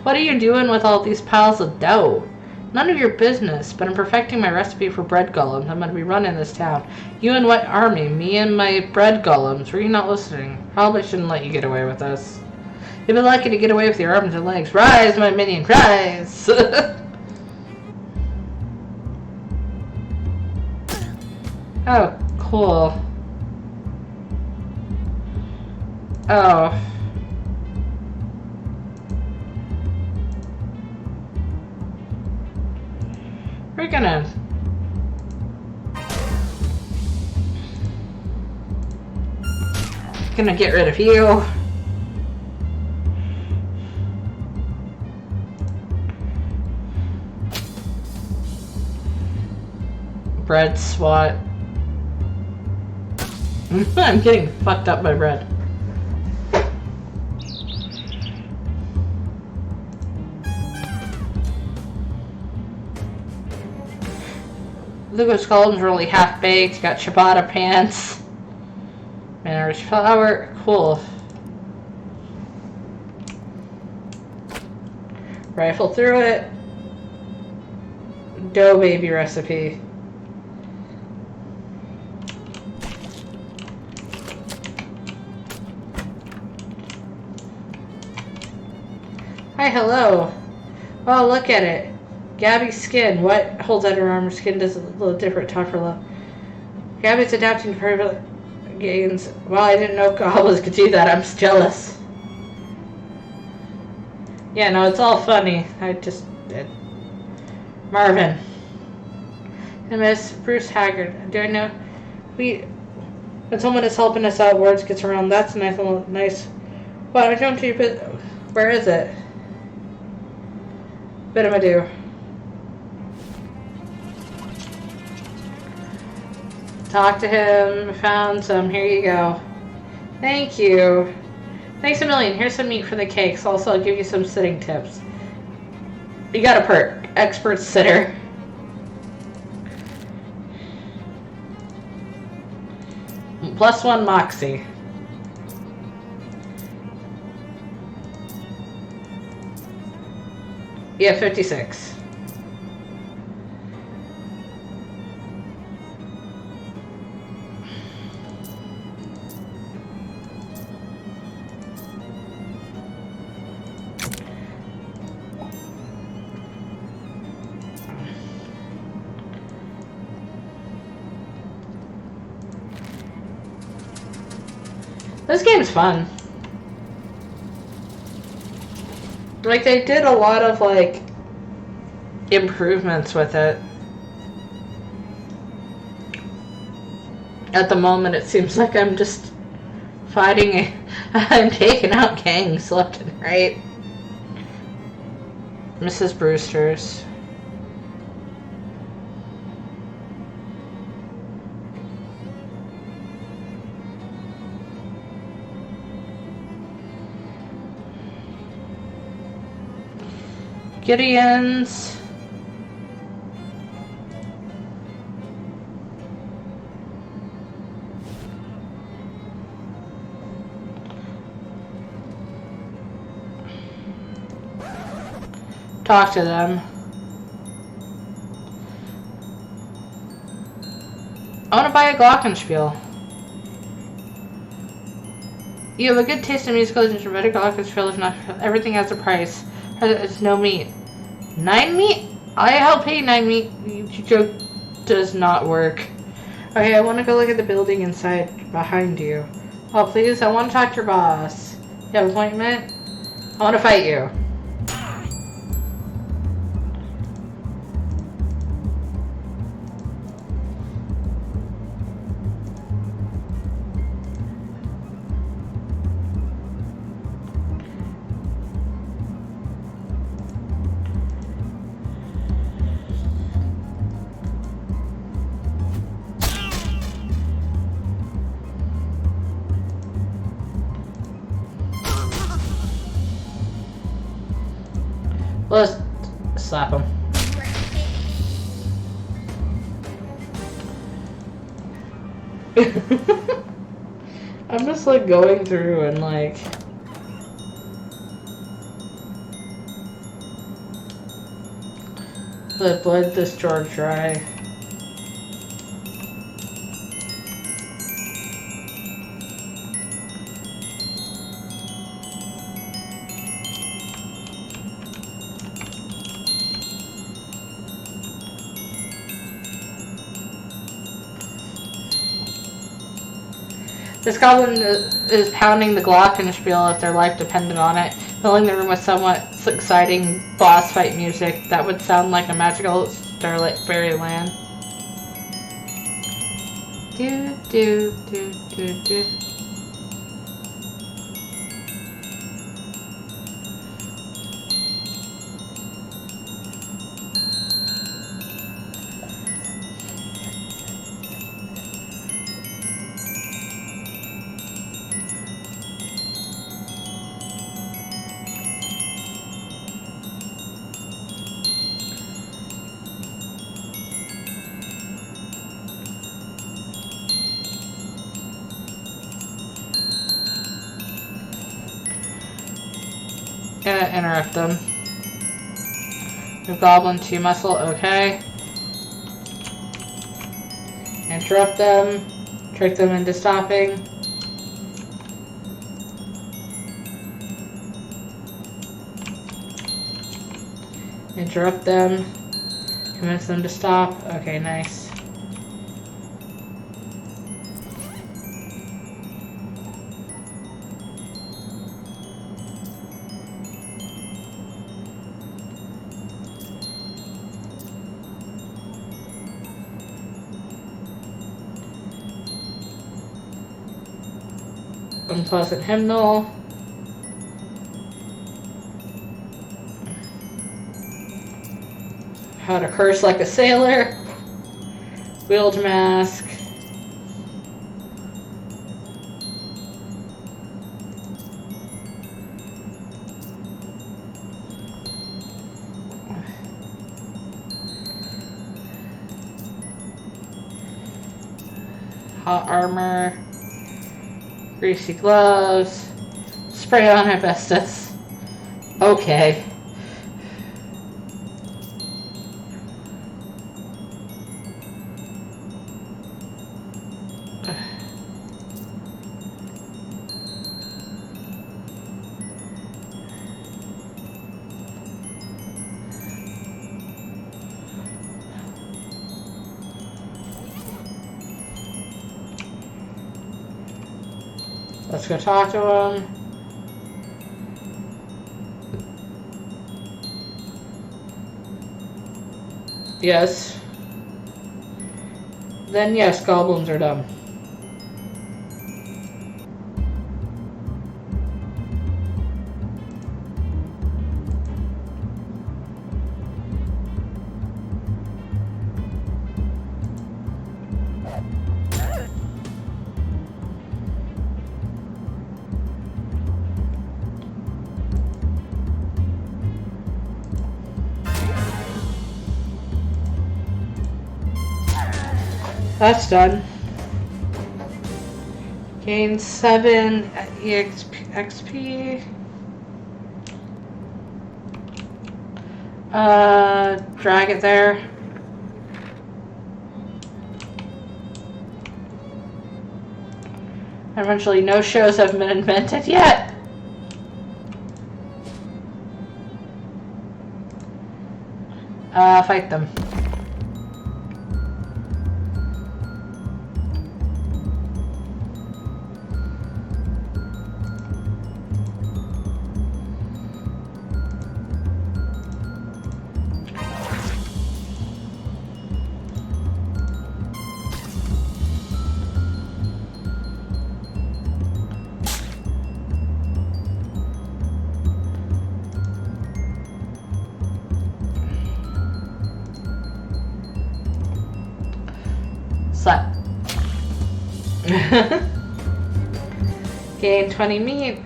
S1: What are you doing with all these piles of dough? None of your business, but I'm perfecting my recipe for bread golems. I'm going to be running this town. You and what army? Me and my bread golems. Were you not listening? Probably shouldn't let you get away with this. You've been lucky to get away with your arms and legs. Rise, my minion, rise! Oh, cool. Oh. We're gonna get rid of you. Bread swat. I'm getting fucked up by bread. Lucas Golem's really half-baked. You got ciabatta pants. Manners flour. Cool. Rifle through it. Dough baby recipe. Hi, hello. Oh, look at it. Gabby's skin. What holds under her armor? Skin does a little different, tougher look. Gabby's adapting to private gains. Well, I didn't know goblins could do that. I'm jealous. Yeah, no, it's all funny. I just did. Marvin. And Miss Bruce Haggard. Do I know? When someone is helping us out, words gets around. That's a nice. What? I don't do. Where is it? What am I do? Talk to him. Found some. Here you go. Thank you. Thanks a million. Here's some meat for the cakes. Also, I'll give you some sitting tips. You got a perk. Expert sitter. +1 moxie. Yeah, 56. This game's fun. Like, they did a lot of, like, improvements with it. At the moment, it seems like I'm just fighting. I'm taking out gangs left and right. Mrs. Brewster's. Gideon's. Talk to them. I want to buy a glockenspiel. You have a good taste in musical literature, but a glockenspiel is not. Everything has a price. It's no meat. 9 meat? I'll pay 9 meat. Your joke does not work. Okay, I want to go look at the building inside behind you. Oh, please, I want to talk to your boss. You have an appointment? I want to fight you. Let's slap him. I'm just like going through and like let blood this drawer dry. This goblin is pounding the glockenspiel if their life depended on it, filling the room with somewhat exciting boss fight music that would sound like a magical starlit fairyland. Do do do do do. Interrupt them. Move goblin to muscle, okay. Interrupt them. Trick them into stopping. Interrupt them. Convince them to stop. Okay, nice. Unpleasant hymnal. How to curse like a sailor. Wield mask. Hot armor. Greasy gloves. Spray on asbestos. Okay. Let's go talk to him. Yes. Then yes, goblins are dumb. That's done. Gain 7 XP. Drag it there. Eventually, no shows have been invented yet. Fight them. Slap. Gain 20 meat.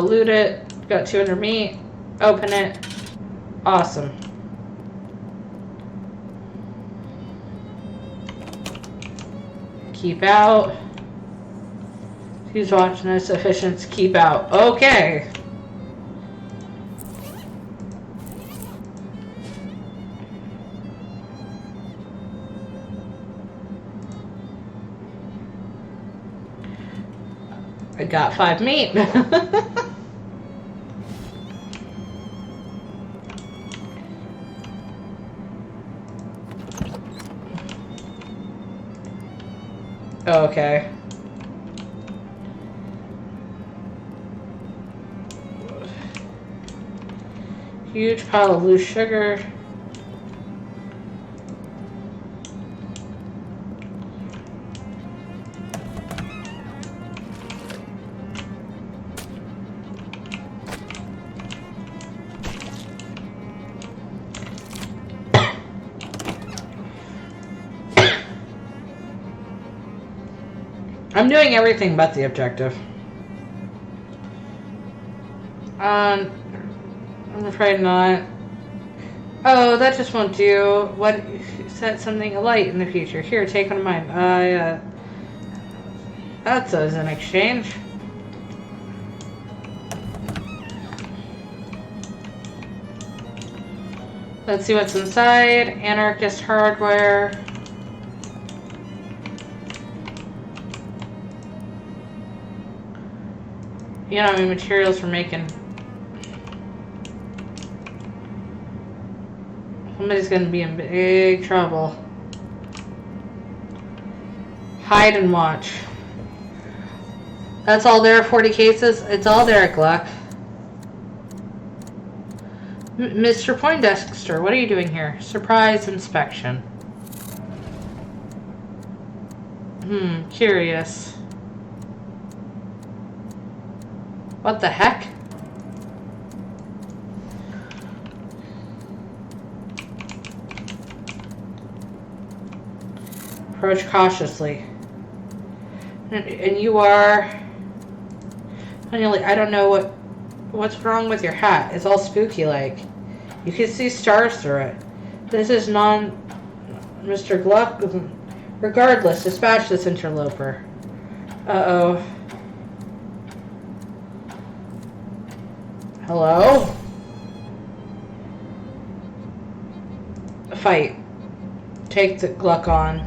S1: Loot it. Got 200 meat. Open it. Awesome. Keep out. Who's watching this? Efficiency. Keep out. Okay. I got 5 meat. Okay. Huge pile of loose sugar. I'm doing everything but the objective. I'm afraid not. Oh, that just won't do. What? Set something alight in the future. Here, take one of mine. That's as an exchange. Let's see what's inside. Anarchist hardware. You know, I mean, materials for making. Somebody's gonna be in big trouble. Hide and watch. That's all there, 40 cases? It's all there, Gluck. Mr. Poindexter, what are you doing here? Surprise inspection. Curious. What the heck? Approach cautiously. And you are... I don't know what's wrong with your hat. It's all spooky like. You can see stars through it. This is Mr. Gluck. Regardless, dispatch this interloper. Uh-oh. Hello? Fight. Take the Gluck on.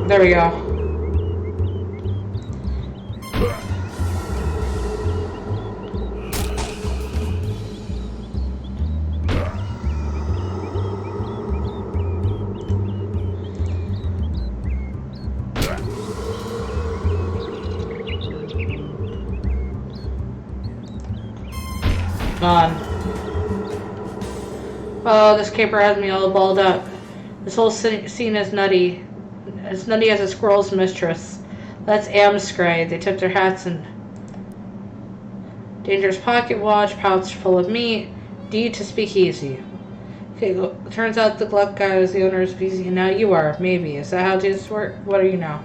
S1: There we go. On. Oh, this caper has me all balled up. This whole scene is nutty. As nutty as a squirrel's mistress. That's Amscray. They took their hats and dangerous pocket watch, pouch full of meat, deed to speakeasy. Okay, turns out the Gluck guy was the owner of speakeasy, and now you are, maybe. Is that how this works? What are you now?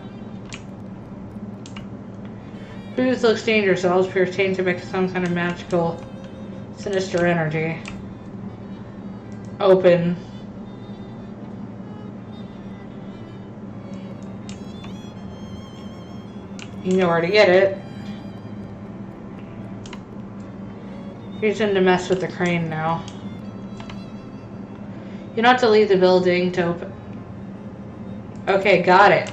S1: Booze looks dangerous. It all appears tainted by some kind of magical, sinister energy. Open. You know where to get it. He's in to mess with the crane now. You don't have to leave the building to open. Okay, got it.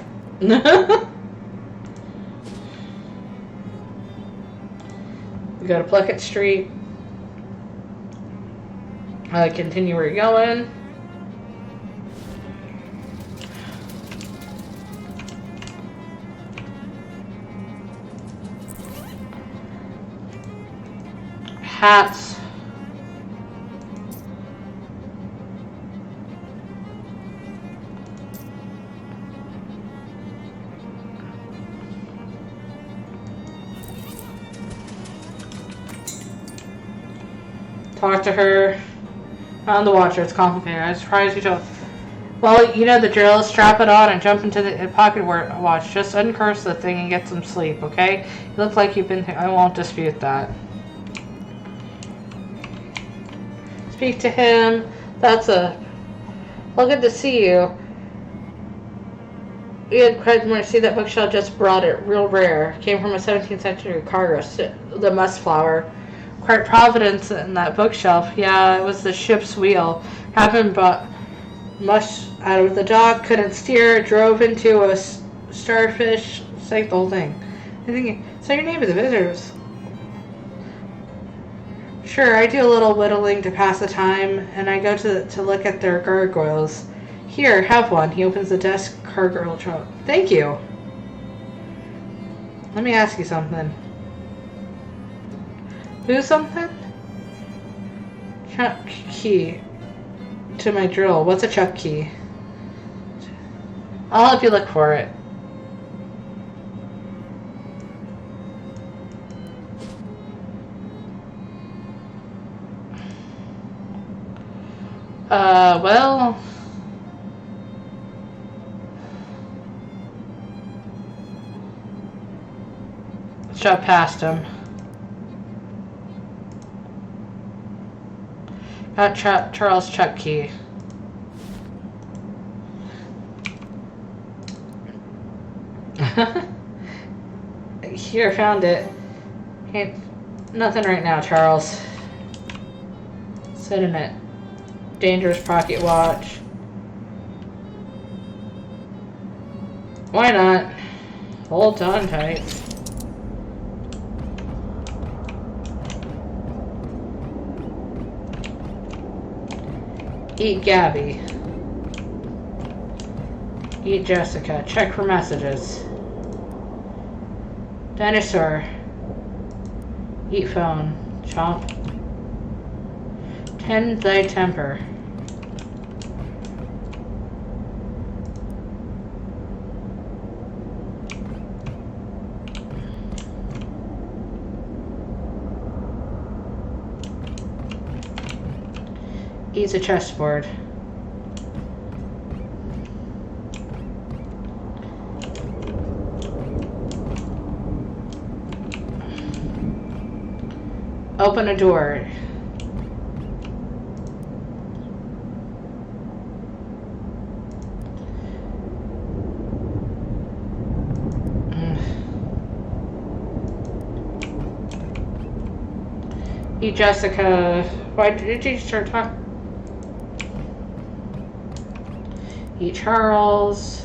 S1: We go to Pluckett Street. Continue where you're going. Hats. Talk to her. On the watcher, it's complicated. I'm surprised you don't. Well, you know the drill. Strap it on and jump into the pocket watch. Just uncurse the thing and get some sleep, okay? You look like you've been. I won't dispute that. Speak to him. That's a. Well, good to see you. Ian Craigmore, see that bookshelf just brought it. Real rare. Came from a 17th century cargo. The muskflower. Quite providence in that bookshelf. Yeah, it was the ship's wheel. Happened, but mush out of the dock. Couldn't steer. Drove into a starfish. Sank the whole thing. I think. So your name of the visitors. Sure, I do a little whittling to pass the time, and I go to look at their gargoyles. Here, have one. He opens the desk gargoyle trunk. Thank you. Let me ask you something. Do something? Chuck key to my drill. What's a chuck key? I'll help you look for it. Well... Shot past him. Got Charles' chuck key. Here, found it. Can't, nothing right now, Charles. Sit in it. Dangerous pocket watch. Why not? Hold on tight. Eat Gabby. Eat Jessica. Check for messages. Dinosaur. Eat phone. Chomp. Tend thy temper. Eats a chessboard. Open a door. Eat Jessica. Why did you start talking? Eat Charles.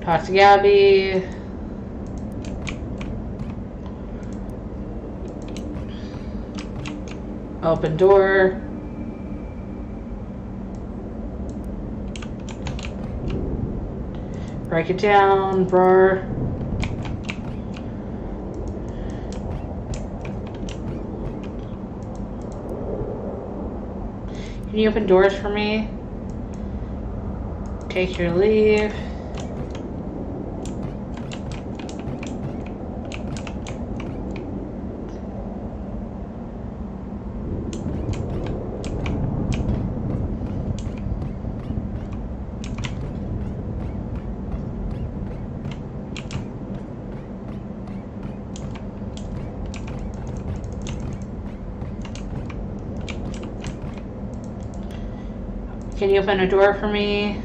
S1: Talk to Gabby. Open door. Break it down, bro. Can you open doors for me? Take your leave. Can you open a door for me?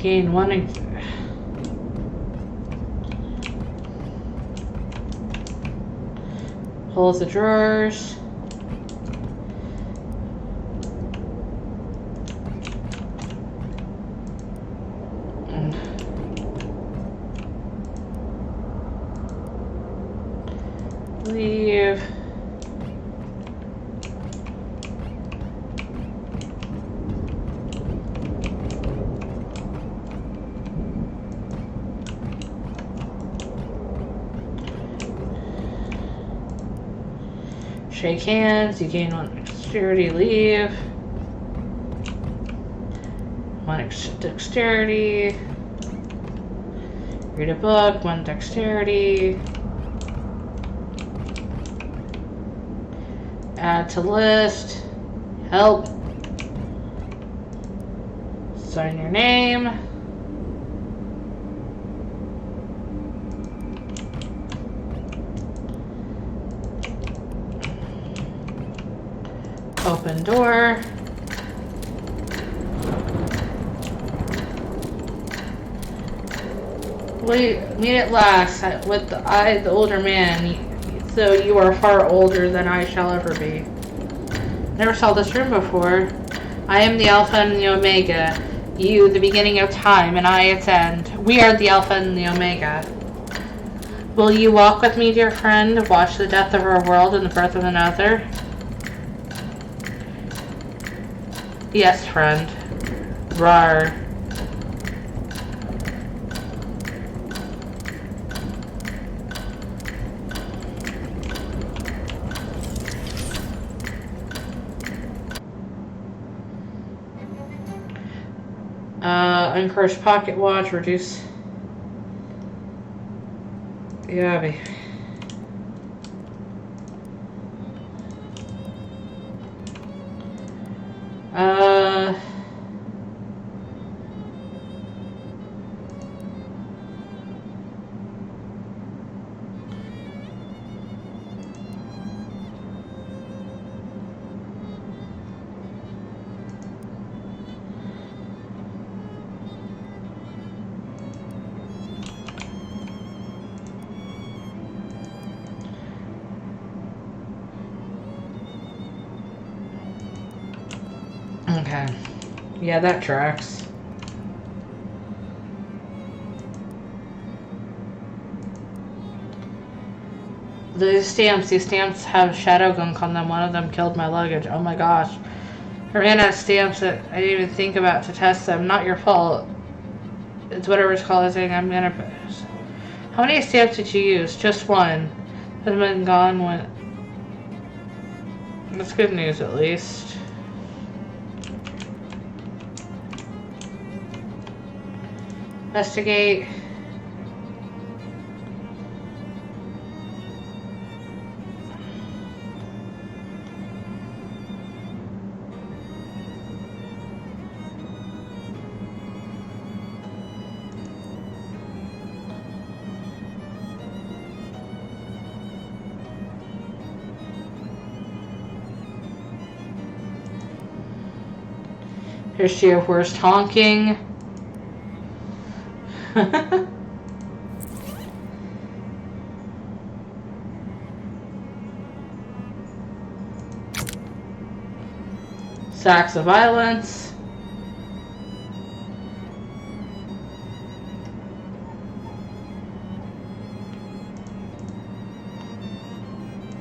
S1: Gain one. Pulls the drawers. Leave. Shake hands, you gain 1 dexterity, leave. 1 dexterity. Read a book, 1 dexterity. Add to list. Help. Sign your name. Open door. We meet at last with the older man. So you are far older than I shall ever be. Never saw this room before. I am the Alpha and the Omega. You, the beginning of time, and I, its end. We are the Alpha and the Omega. Will you walk with me, dear friend, watch the death of our world and the birth of another? Yes, friend. Rar. Uncursed pocket watch, reduce. Yeah, baby. Okay. Yeah, that tracks. These stamps have shadow gunk on them. One of them killed my luggage. Oh my gosh. I ran out of stamps that I didn't even think about to test them. Not your fault. It's whatever's causing. I'm gonna... How many stamps did you use? Just one. Has been gone when... That's good news, at least. Investigate. Here's your worst honking. Sacks of violence.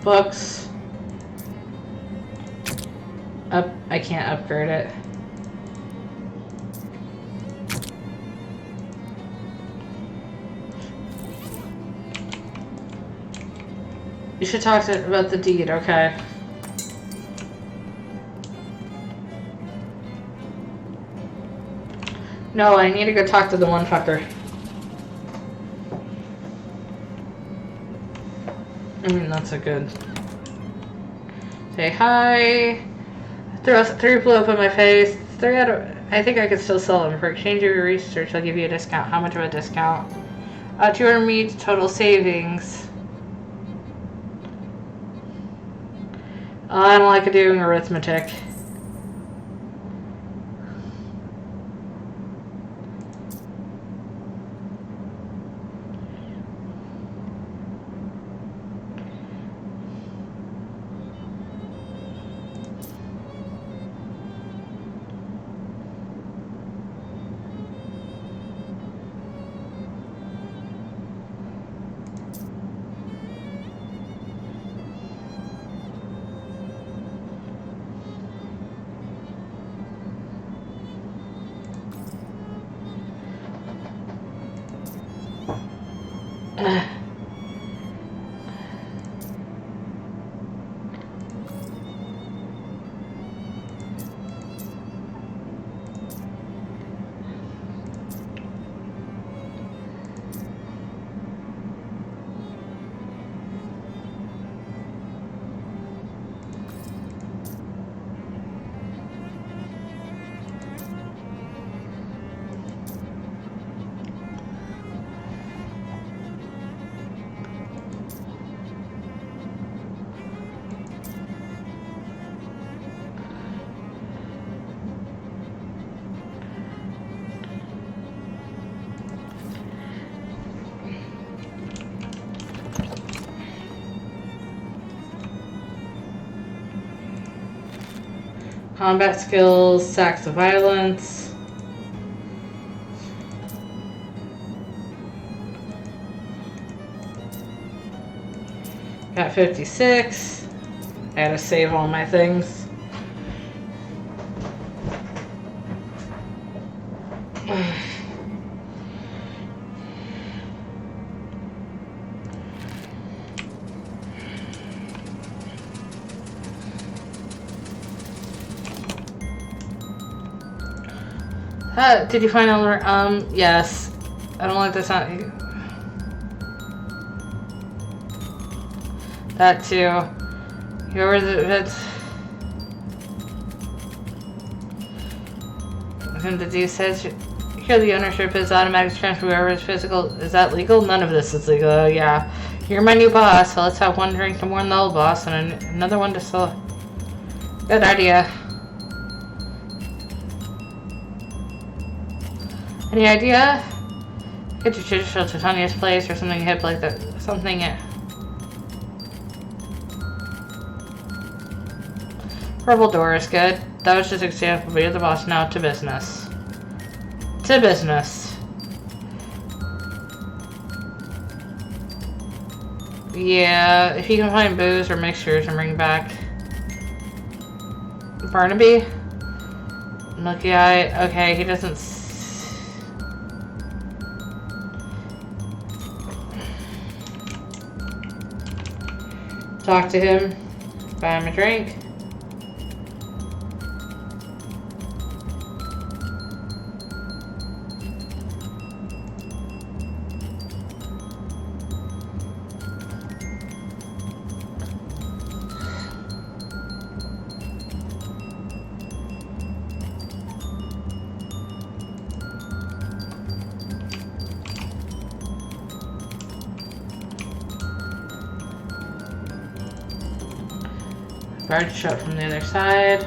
S1: Books. I can't upgrade it. You should talk about the deed, okay. No, I need to go talk to the one fucker. I mean, that's a good... Say hi. Throw 3 blue up in my face. 3 out of... I think I could still sell them. For exchange of your research, I'll give you a discount. How much of a discount? 200 means total savings. I don't like doing arithmetic. Combat skills, acts of violence. Got 56. I gotta save all my things. Did you find out? Yes. I don't like the sound. That too. Whoever that's. The D says here the ownership is automatic transfer. Whoever is physical. Is that legal? None of this is legal. Yeah. You're my new boss, so let's have one drink to warn the old boss and another one to sell. Good idea. Any idea? Get your traditional Titania's place or something hip like that. Something. Purple door is good. That was just an example, but you're the boss now. To business. To business. Yeah, if you can find booze or mixtures and bring back Barnaby. Lucky eye. Okay, he doesn't. Talk to him. Buy him a drink. Guard shot from the other side.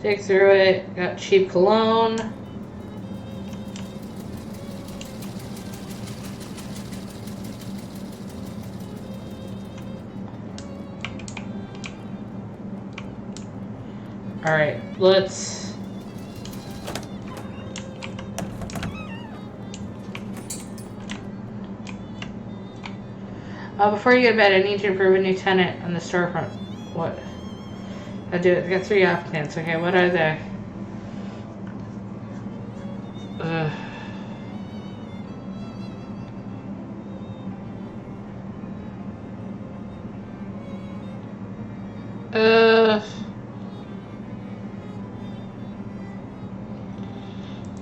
S1: Dig through it. Got cheap cologne. Alright, let's... before you go to bed, I need you to prove a new tenant on the storefront. What? I do it. I got 3 applicants. Okay, what are they?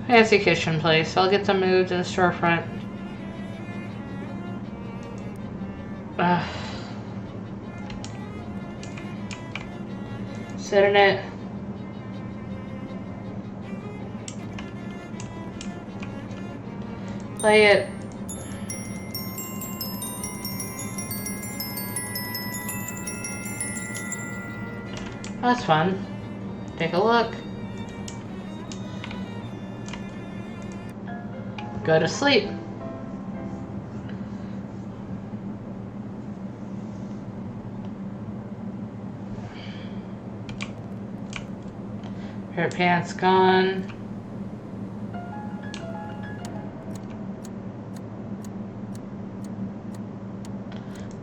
S1: Fancy kitchen place. I'll get them moved in the storefront. Sit in it. Play it. That's fun. Take a look. Go to sleep. Her pants gone.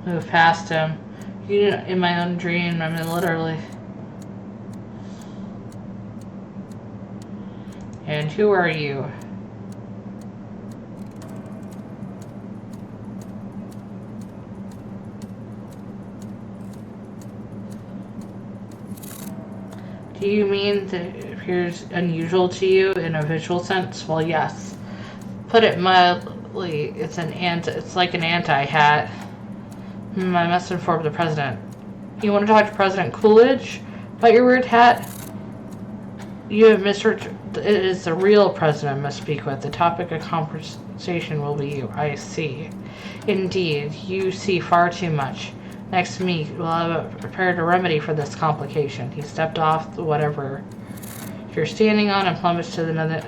S1: Move past him. You know, in my own dream, I mean literally. And who are you? Do you mean that it appears unusual to you in a visual sense? Well, yes. Put it mildly, it's like an anti-hat. I must inform the president. You want to talk to President Coolidge about your weird hat? You have misheard. It is the real president I must speak with. The topic of conversation will be you. I see. Indeed, you see far too much. Next to me, we'll have prepared a remedy for this complication. He stepped off the whatever you're standing on and plummeted to the nether.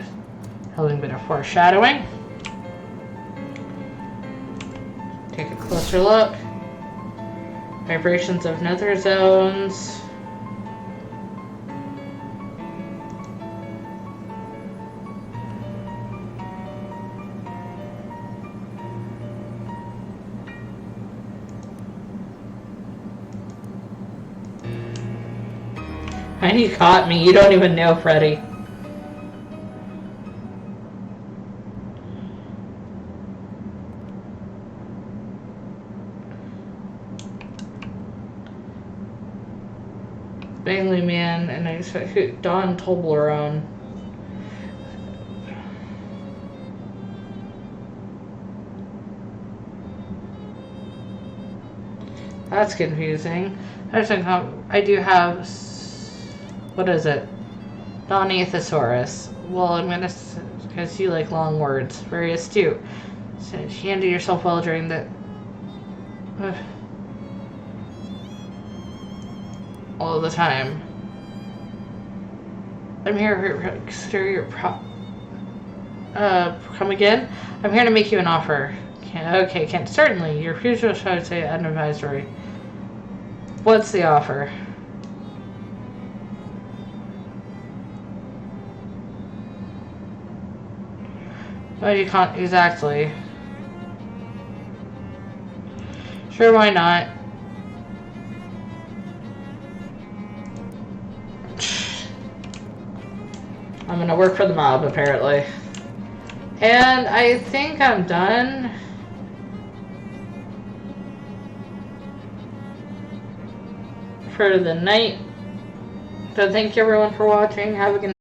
S1: A little bit of foreshadowing. Take a closer look. Vibrations of nether zones. And you caught me. You don't even know, Freddy. Bailey Man and I expect Don Toblerone. That's confusing. I do have. What is it? Donathosaurus. Well, I'm gonna, because you like long words. Very astute. So you handled yourself well during the. All the time. I'm here to consider your come again? I'm here to make you an offer. Okay, certainly. Your future shall say an advisory. What's the offer? Well, you can't exactly. Sure, why not? I'm gonna work for the mob, apparently. And I think I'm done. For the night. So thank you everyone for watching. Have a good night.